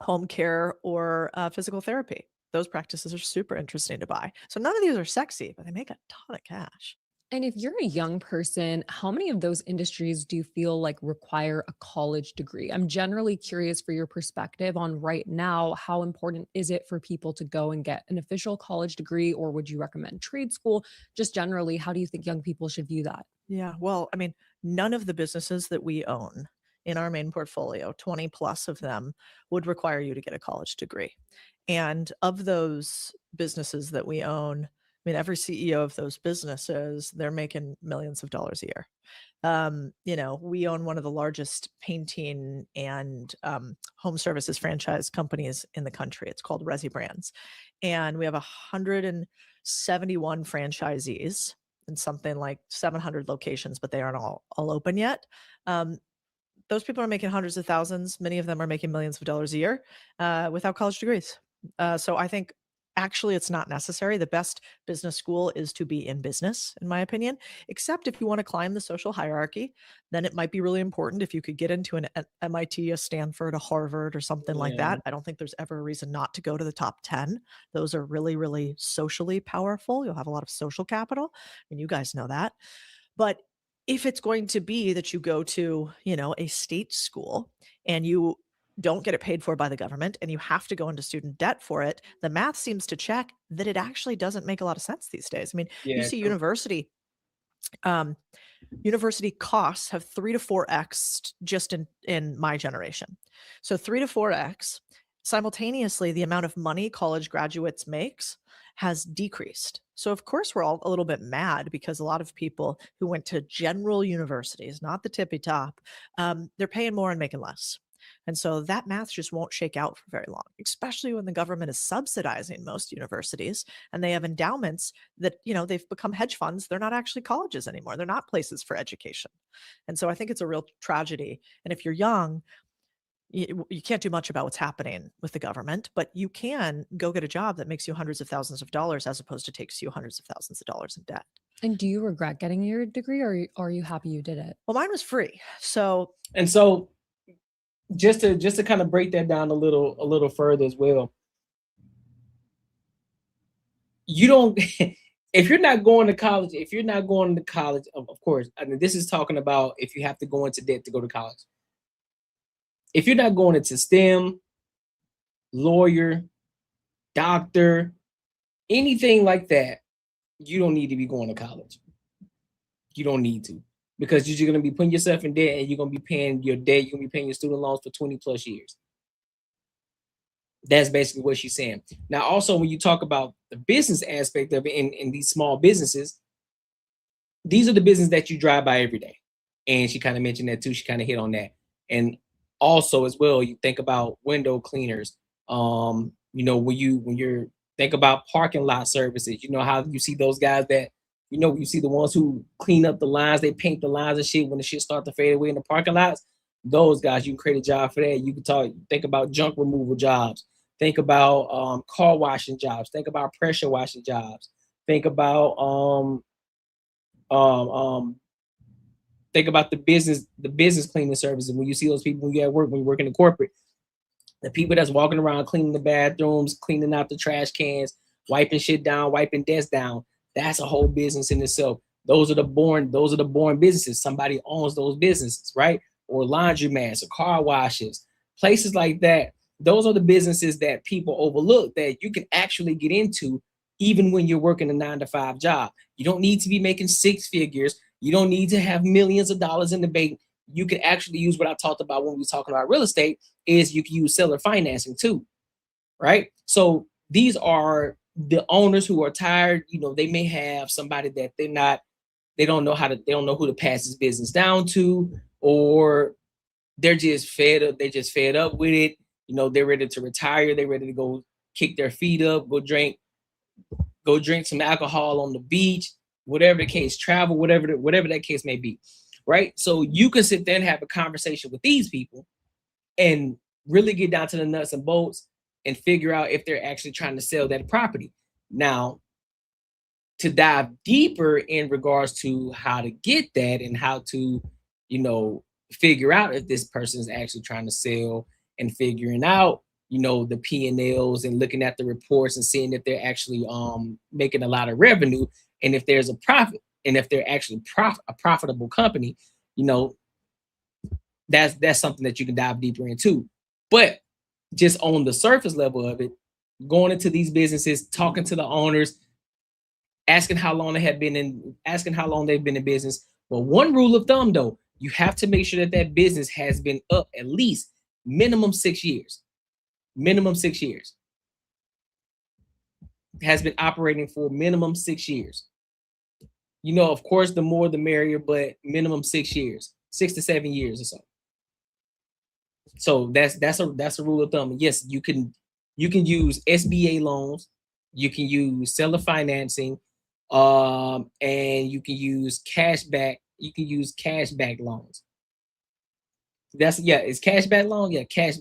home care or physical therapy. Those practices are super interesting to buy. So none of these are sexy, but they make a ton of cash. And if you're a young person, how many of those industries do you feel like require a college degree? I'm generally curious for your perspective on right now, how important is it for people to go and get an official college degree, or would you recommend trade school? Just generally, how do you think young people should view that? Yeah, well, I mean, none of the businesses that we own in our main portfolio, 20 plus of them, would require you to get a college degree. And of those businesses that we own, I mean, every CEO of those businesses, they're making millions of dollars a year. You know, we own one of the largest painting and home services franchise companies in the country. It's called Resi Brands. And we have 171 franchisees and something like 700 locations, but they aren't all open yet. Those people are making hundreds of thousands. Many of them are making millions of dollars a year without college degrees. So I think actually it's not necessary. The best business school is to be in business, in my opinion, except if you want to climb the social hierarchy, then it might be really important if you could get into an MIT, a Stanford, a Harvard, or something like that. I don't think there's ever a reason not to go to the top 10. Those are really, really socially powerful. You'll have a lot of social capital. I mean, you guys know that. But if it's going to be that you go to, you know, a state school and you don't get it paid for by the government and you have to go into student debt for it, the math seems to check that it actually doesn't make a lot of sense these days. I mean, you see university costs have 3 to 4x just in my generation. So 3 to 4x. Simultaneously, the amount of money college graduates makes has decreased. So of course we're all a little bit mad because a lot of people who went to general universities, not the tippy top, they're paying more and making less. And so that math just won't shake out for very long, especially when the government is subsidizing most universities and they have endowments that, you know, they've become hedge funds. They're not actually colleges anymore. They're not places for education. And so I think it's a real tragedy. And if you're young, you can't do much about what's happening with the government, but you can go get a job that makes you hundreds of thousands of dollars as opposed to takes you hundreds of thousands of dollars in debt. And do you regret getting your degree, or are you happy you did it? Well, mine was free. So just to kind of break that down a little further as well. You don't if you're not going to college, of course, I mean, this is talking about if you have to go into debt to go to college. If you're not going into STEM, lawyer, doctor, anything like that, you don't need to be going to college. You don't need to, because you're going to be putting yourself in debt and you're going to be paying your debt. You're going to be paying your student loans for 20 plus years. That's basically what she's saying. Now, also, when you talk about the business aspect of it in these small businesses, these are the businesses that you drive by every day. And she kind of mentioned that too. She kind of hit on that. And also as well, you think about window cleaners. You know, when you're think about parking lot services, you know how you see those guys that, you know, you see the ones who clean up the lines, they paint the lines and shit when the shit start to fade away in the parking lots. Those guys, you can create a job for that. You can think about junk removal jobs. Think about car washing jobs. Think about pressure washing jobs. Think about think about the business cleaning services. When you see those people when you're at work, when you work in the corporate, the people that's walking around cleaning the bathrooms, cleaning out the trash cans, wiping shit down, wiping desks down, that's a whole business in itself. Those are the born businesses. Somebody owns those businesses, right? Or laundromats or car washes, places like that. Those are the businesses that people overlook that you can actually get into even when you're working a 9-to-5 job. You don't need to be making 6 figures. You don't need to have millions of dollars in the bank. You can actually use what I talked about when we were talking about real estate, is you can use seller financing too, right? So these are the owners who are tired. You know, they may have somebody that they don't know who to pass this business down to, or they're just fed up. They're just fed up with it. You know, they're ready to retire. They're ready to go kick their feet up, go drink some alcohol on the beach, whatever the case, travel, whatever that case may be, right? So you can sit there and have a conversation with these people and really get down to the nuts and bolts and figure out if they're actually trying to sell that property. Now, to dive deeper in regards to how to get that and how to, you know, figure out if this person is actually trying to sell, and figuring out, you know, the P&Ls and looking at the reports and seeing if they're actually making a lot of revenue, and if there's a profit, and if they're actually a profitable company, you know, that's something that you can dive deeper into. But just on the surface level of it, going into these businesses, talking to the owners, asking how long they've been in business, But one rule of thumb, though, you have to make sure that that business has been up at least minimum 6 years. Minimum 6 years. Has been operating for minimum 6 years. You know, of course, the more the merrier, but minimum 6 years, 6 to 7 years or so. So that's a rule of thumb. Yes, you can use SBA loans, you can use seller financing, and you can use cashback. You can use cashback loans. It's cashback loan. Yeah, cash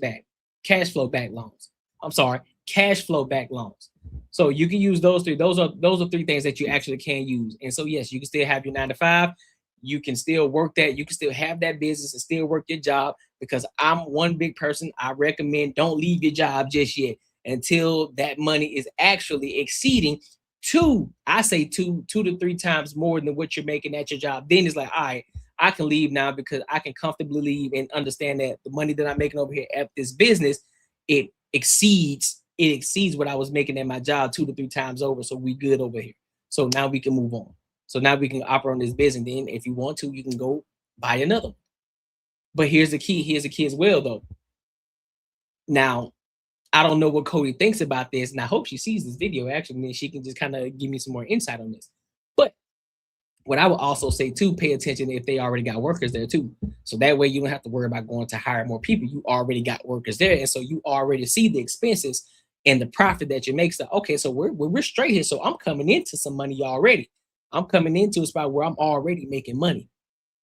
flow back loans. I'm sorry, cash flow back loans. So you can use those three. Those are 3 things that you actually can use. And so yes, you can still have your 9 to 5. You can still work that. You can still have that business and still work your job. Because I'm one big person, I recommend don't leave your job just yet until that money is actually exceeding two to 3 times more than what you're making at your job. Then it's like, all right, I can leave now because I can comfortably leave and understand that the money that I'm making over here at this business, it exceeds what I was making at my job 2 to 3 times over. So we good over here. So now we can move on. So now we can operate on this business. Then if you want to, you can go buy another one. But here's the key. Here's the key as well, though. Now, I don't know what Cody thinks about this, and I hope she sees this video actually, and then she can just kind of give me some more insight on this. But what I would also say too, pay attention if they already got workers there too. So that way you don't have to worry about going to hire more people. You already got workers there, and so you already see the expenses and the profit that you make. So okay, so we're straight here. So I'm coming into some money already. I'm coming into a spot where I'm already making money.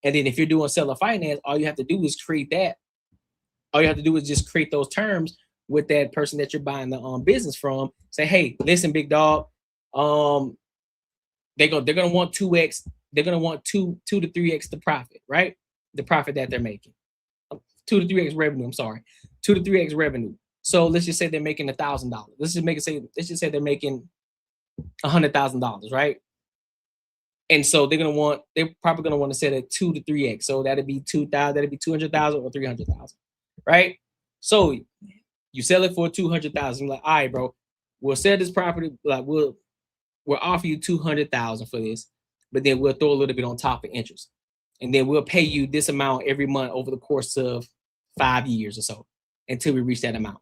And then if you're doing seller finance, all you have to do is create that. All you have to do is just create those terms with that person that you're buying the business from. Say, hey, listen, big dog. They're gonna want 2x. They're gonna want 2 to 3x the profit, right? The profit that they're making. 2 to 3x revenue. I'm sorry, 2 to 3x revenue. So let's just say they're making $1,000. Let's just say they're making $100,000, right? And so they're probably gonna want to set it 2 to 3x. So that'd be 2,000. That'd be 200,000 or 300,000, right? So you sell it for 200,000. Like, all right, bro, we'll sell this property. Like, we'll offer you 200,000 for this, but then we'll throw a little bit on top of interest, and then we'll pay you this amount every month over the course of 5 years or so until we reach that amount.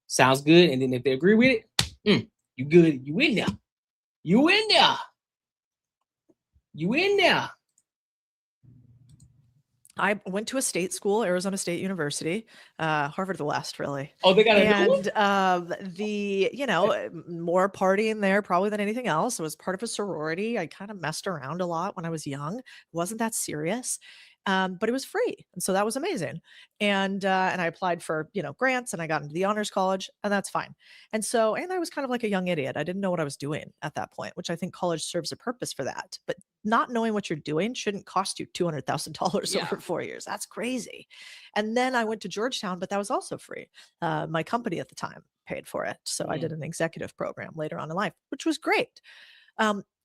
Sounds good. And then if they agree with it, you good. You in there. You in there. You in there. I went to a state school, Arizona State University, Harvard of the West, really. Oh, they got a new one? More partying there probably than anything else. It was part of a sorority. I kind of messed around a lot when I was young. It wasn't that serious. But it was free. And so that was amazing. And I applied for, grants, and I got into the honors college, and that's fine. And I was kind of like a young idiot. I didn't know what I was doing at that point, which I think college serves a purpose for that. But not knowing what you're doing shouldn't cost you $200,000 over 4 years. That's crazy. And then I went to Georgetown, but that was also free. My company at the time paid for it. So I did an executive program later on in life, which was great.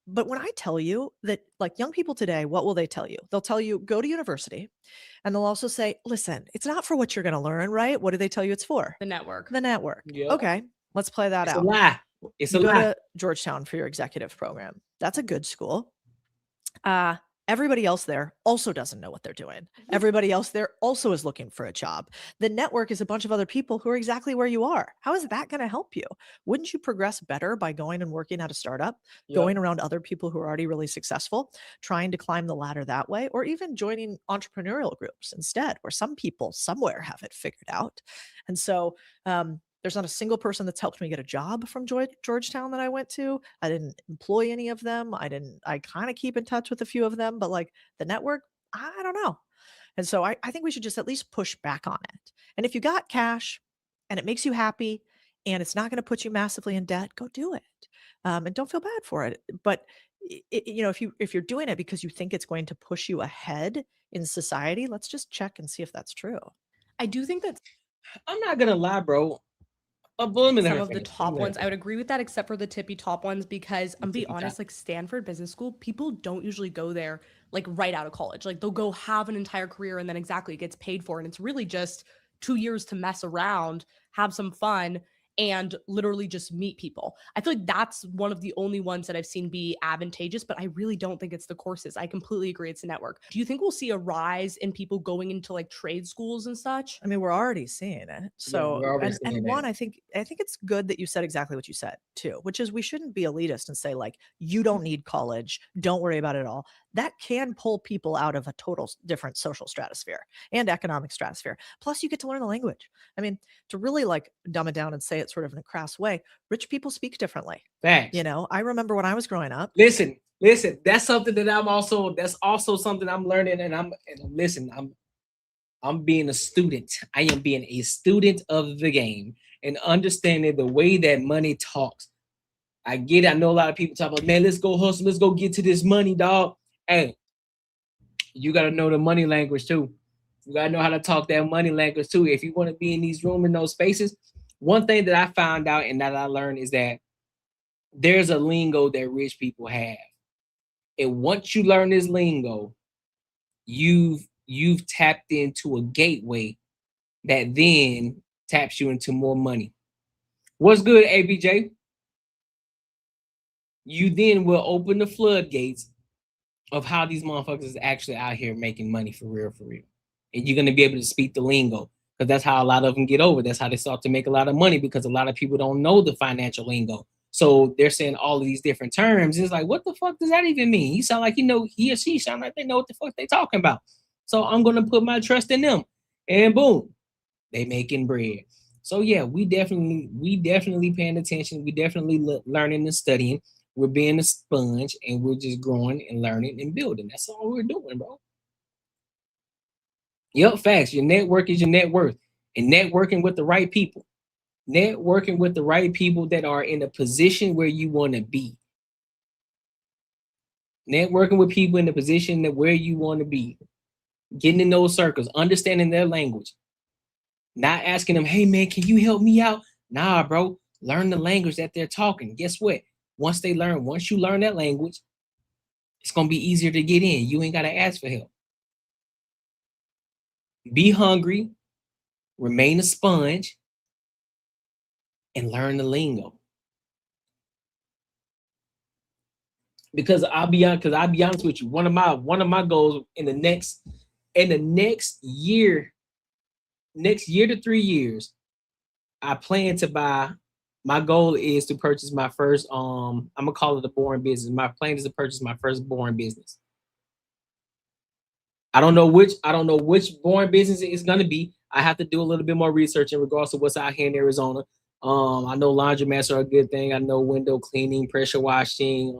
But when I tell you that, like, young people today, what will they tell you? They'll tell you, go to university. And they'll also say, listen, it's not for what you're going to learn, right? What do they tell you it's for? The network. The network. Yeah. Okay, let's play that out. It's a lie. It's You a go lie. to Georgetown for your executive program. That's a good school. Everybody else there also doesn't know what they're doing. Everybody else there also is looking for a job. The network is a bunch of other people who are exactly where you are. How is that going to help you? Wouldn't you progress better by going and working at a startup, going around other people who are already really successful, trying to climb the ladder that way, or even joining entrepreneurial groups instead, where some people somewhere have it figured out? And so, there's not a single person that's helped me get a job from Georgetown that I went to. I didn't employ any of them. I kind of keep in touch with a few of them, but like the network, I don't know. And so I think we should just at least push back on it. And if you got cash and it makes you happy and it's not going to put you massively in debt, go do it. And don't feel bad for it. But if you're doing it because you think it's going to push you ahead in society, let's just check and see if that's true. I do think that I'm not going to lie, bro. some of the top ones, I would agree with that, except for the tippy top ones, because I'm being honest, like Stanford Business School, people don't usually go there like right out of college. Like they'll go have an entire career and then it gets paid for. And it's really just 2 years to mess around, have some fun, and literally just meet people. I feel like that's one of the only ones that I've seen be advantageous, but I really don't think it's the courses. I completely agree it's a network. Do you think we'll see a rise in people going into like trade schools and such? I mean, we're already seeing it. So, and one, I think it's good that you said exactly what you said too, which is we shouldn't be elitist and say like, you don't need college, don't worry about it all. That can pull people out of a total different social stratosphere and economic stratosphere. Plus, you get to learn the language. I mean, to really like dumb it down and say it sort of in a crass way, rich people speak differently. Facts. You know, I remember when I was growing up. Listen, that's something that that's also something I'm learning, and listen, I'm being a student. I am being a student of the game and understanding the way that money talks. I get it. I know a lot of people talk about, man, let's go hustle, let's go get to this money, dog. Hey, you got to know the money language too. You got to know how to talk that money language too. If you want to be in these rooms, in those spaces, one thing that I found out and that I learned is that there's a lingo that rich people have. And once you learn this lingo, you've tapped into a gateway that then taps you into more money. What's good, ABJ? You then will open the floodgates of how these motherfuckers is actually out here making money for real, for real. And you're going to be able to speak the lingo because that's how a lot of them get over. That's how they start to make a lot of money because a lot of people don't know the financial lingo. So they're saying all of these different terms. It's like, what the fuck does that even mean? He sound like he or she sound like they know what the fuck they talking about. So I'm going to put my trust in them. And boom, they making bread. So yeah, we definitely paying attention. We definitely learning and studying. We're being a sponge and we're just growing and learning and building. That's all we're doing, bro. Yep, facts. Your network is your net worth. And networking with the right people. Networking with the right people that are in a position where you want to be. Networking with people in the position that where you want to be. Getting in those circles, understanding their language. Not asking them, hey man, can you help me out? Nah, bro. Learn the language that they're talking. Guess what? Once you learn that language, it's going to be easier to get in. You ain't got to ask for help. Be hungry, remain a sponge, and learn the lingo. Because I'll be honest with you, one of my goals in the next year to 3 years, I plan to buy. My goal is to purchase my first, I'm gonna call it a boring business. My plan is to purchase my first boring business. I don't know which boring business it's gonna be. I have to do a little bit more research in regards to what's out here in Arizona. I know laundromats are a good thing. I know window cleaning, pressure washing,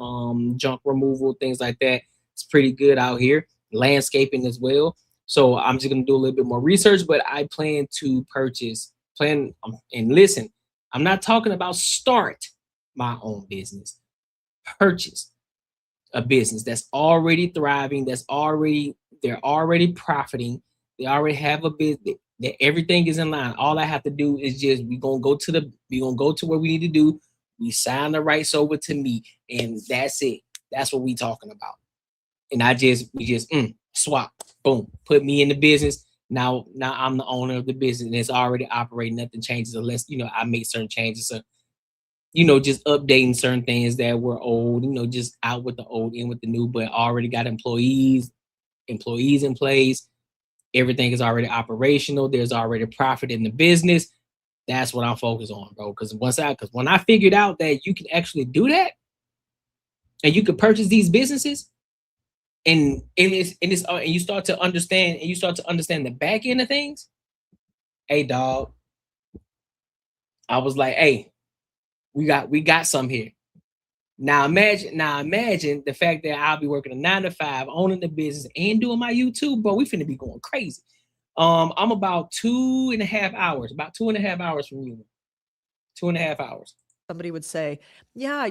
junk removal, things like that. It's pretty good out here. Landscaping as well. So I'm just gonna do a little bit more research, but I plan to and listen, I'm not talking about start my own business. Purchase a business that's already thriving, they're already profiting, they already have a business, that everything is in line. All I have to do is we're gonna go to where we need to do. We sign the rights over to me, and that's it. That's what we talking about. And we just swap, boom, put me in the business. Now I'm the owner of the business and it's already operating. Nothing changes unless, I make certain changes. So, just updating certain things that were old, just out with the old, in with the new, but already got employees in place. Everything is already operational. There's already profit in the business. That's what I'm focused on, bro. Because when I figured out that you can actually do that and you can purchase these businesses, and you start to understand the back end of things. Hey, dog. I was like, hey, we got some here. Now imagine the fact that I'll be working a 9 to 5, owning the business and doing my YouTube, bro. We finna be going crazy. I'm about 2.5 hours, from you. 2.5 hours. Somebody would say, yeah,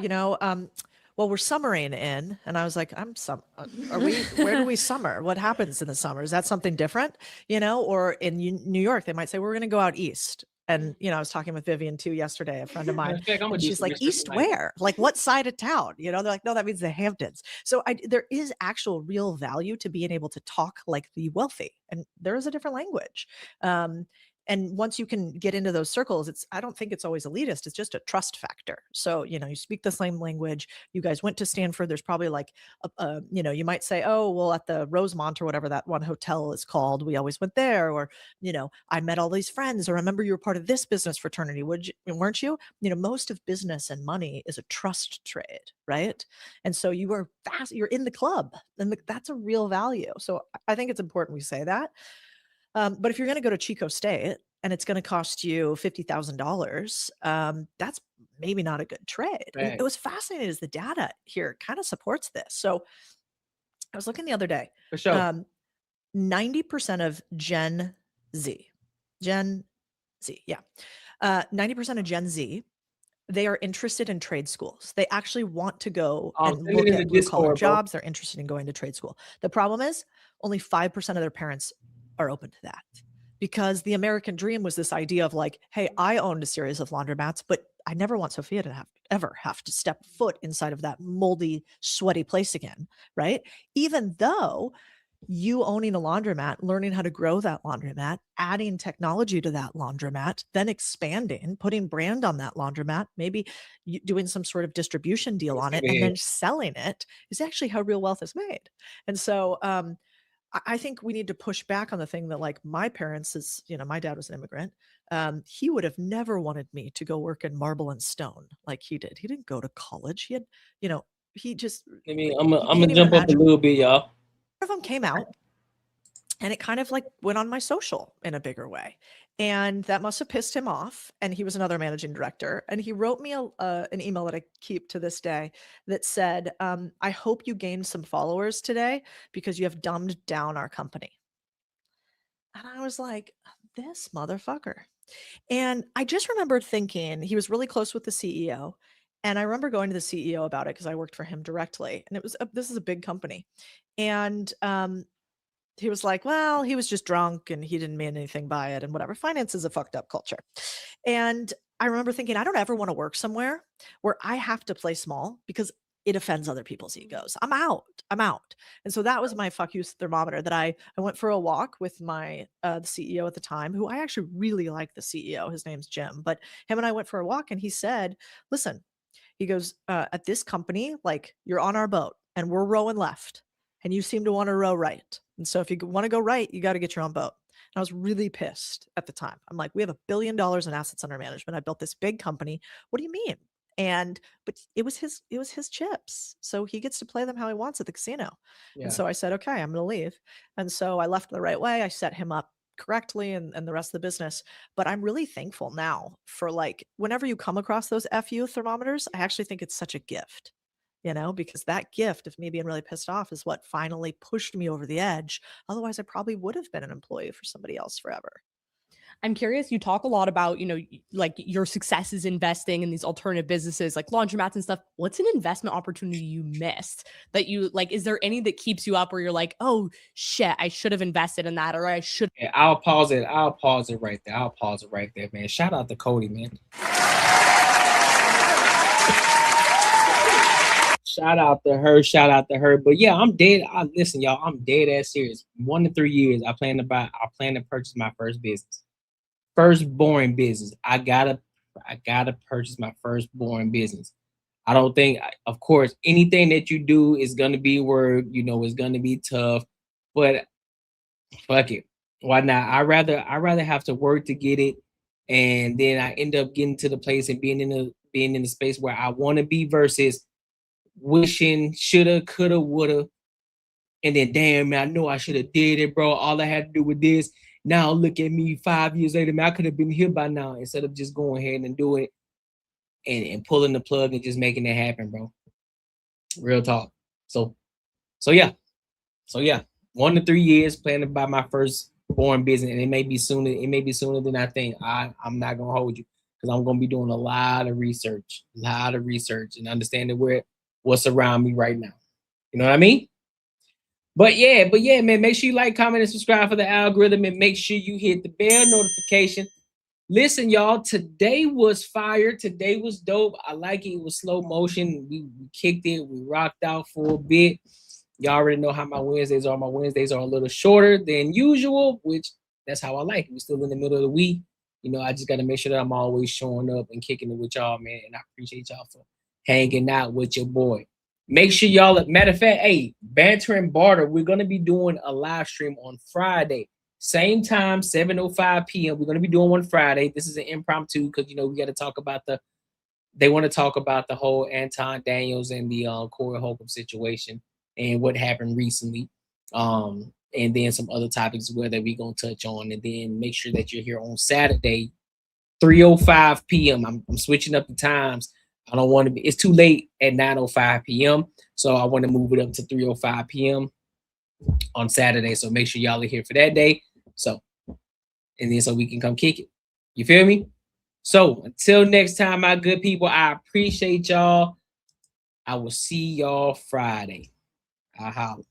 well, we're summering in. And I was like, where do we summer? What happens in the summer? Is that something different? Or in New York, they might say, we're going to go out east. And, I was talking with Vivian too yesterday, a friend of mine. And she's like, east where? Like what side of town? They're like, no, that means the Hamptons. So there is actual real value to being able to talk like the wealthy. And there is a different language. And once you can get into those circles, I don't think it's always elitist. It's just a trust factor. So, you know, you speak the same language. You guys went to Stanford. There's probably like, you know, you might say, oh, well, at the Rosemont or whatever that one hotel is called, we always went there. Or, you know, I met all these friends. Or remember you were part of this business fraternity, weren't you? You know, most of business and money is a trust trade, right? And so you're in the club, and that's a real value. So I think it's important we say that. But if you're going to go to Chico State and it's going to cost you $50,000, that's maybe not a good trade. And it was fascinating as the data here kind of supports this. So I was looking the other day. For sure. 90% of Gen Z, yeah. 90% of Gen Z, they are interested in trade schools. They actually want to go and look at blue-collar jobs. They're interested in going to trade school. The problem is only 5% of their parents are open to that, because the American dream was this idea of like, hey, I owned a series of laundromats, but I never want Sophia to ever have to step foot inside of that moldy, sweaty place again, right? Even though you owning a laundromat, learning how to grow that laundromat, adding technology to that laundromat, then expanding, putting brand on that laundromat, maybe doing some sort of distribution deal on it, and then selling it is actually how real wealth is made. And so I think we need to push back on the thing that, like, my parents is, you know, my dad was an immigrant. He would have never wanted me to go work in marble and stone like he did. He didn't go to college. He had, you know, he just. I mean, I'm gonna jump up a little bit, y'all. Of them came out, and it kind of like went on my social in a bigger way, and that must have pissed him off. And he was another managing director, and he wrote me an email that I keep to this day that said, I hope you gained some followers today because you have dumbed down our company. And I was like, this motherfucker. And I just remember thinking, he was really close with the CEO. And I remember going to the CEO about it because I worked for him directly. And this is a big company. And he was like, well, he was just drunk and he didn't mean anything by it and whatever. Finance is a fucked up culture. And I remember thinking, I don't ever want to work somewhere where I have to play small because it offends other people's egos. I'm out. And so that was my fuck you thermometer, that I went for a walk with my the CEO at the time, who I actually really like the CEO. His name's Jim, but him and I went for a walk, and he said, listen, he goes, at this company, like, you're on our boat and we're rowing left and you seem to want to row right. And so if you want to go right, you got to get your own boat. And I was really pissed at the time. I'm like, we have $1 billion in assets under management. I built this big company. What do you mean? But it was his chips. So he gets to play them how he wants at the casino. Yeah. And so I said, okay, I'm going to leave. And so I left the right way. I set him up correctly and the rest of the business. But I'm really thankful now for, like, whenever you come across those FU thermometers, I actually think it's such a gift, you know, because that gift of me being really pissed off is what finally pushed me over the edge. Otherwise, I probably would have been an employee for somebody else forever. I'm curious, you talk a lot about, you know, like your successes investing in these alternative businesses like laundromats and stuff. What's an investment opportunity you missed that you like? Is there any that keeps you up where you're like, oh shit, I should have invested in that, or I should? Yeah, I'll pause it right there, man. Shout out to Cody, man. Shout out to her. But yeah, I'm dead. Listen, y'all, I'm dead ass serious. 1 to 3 years, I plan to purchase my first business. First boring business. I gotta purchase my first boring business. I don't think, of course, anything that you do is gonna be work, you know, it's gonna be tough, but fuck it. Why not? I rather have to work to get it, and then I end up getting to the place and being in the space where I want to be, versus wishing shoulda, coulda, woulda, and then damn, man, I know I should have did it, bro. All I had to do with this. Now look at me 5 years later, man, I could have been here by now, instead of just going ahead and do it and pulling the plug and just making it happen, bro. Real talk. So yeah. 1 to 3 years, planning to buy my first boring business, and it may be sooner than I think. I'm not gonna hold you, because I'm gonna be doing a lot of research and understanding what's around me right now. You know what I mean? But yeah, man, make sure you like, comment, and subscribe for the algorithm, and make sure you hit the bell notification. Listen, y'all, today was fire. Today was dope. I like it. It was slow motion. We kicked it. We rocked out for a bit. Y'all already know how my Wednesdays are. My Wednesdays are a little shorter than usual, which that's how I like it. We're still in the middle of the week. You know, I just got to make sure that I'm always showing up and kicking it with y'all, man. And I appreciate y'all for hanging out with your boy. Make sure y'all, matter of fact, hey, Banter and Barter, we're going to be doing a live stream on Friday. Same time, 7:05 p.m. We're going to be doing one Friday. This is an impromptu because, you know, we got to talk about they want to talk about the whole Anton Daniels and the Corey Holcomb situation and what happened recently. And then some other topics as well that we're going to touch on. And then make sure that you're here on Saturday, 3:05 p.m. I'm switching up the times. I don't want to be, it's too late at 9:05 p.m. So I want to move it up to 3:05 p.m. on Saturday. So make sure y'all are here for that day. So, and then so we can come kick it. You feel me? So until next time, my good people, I appreciate y'all. I will see y'all Friday. I'll holler.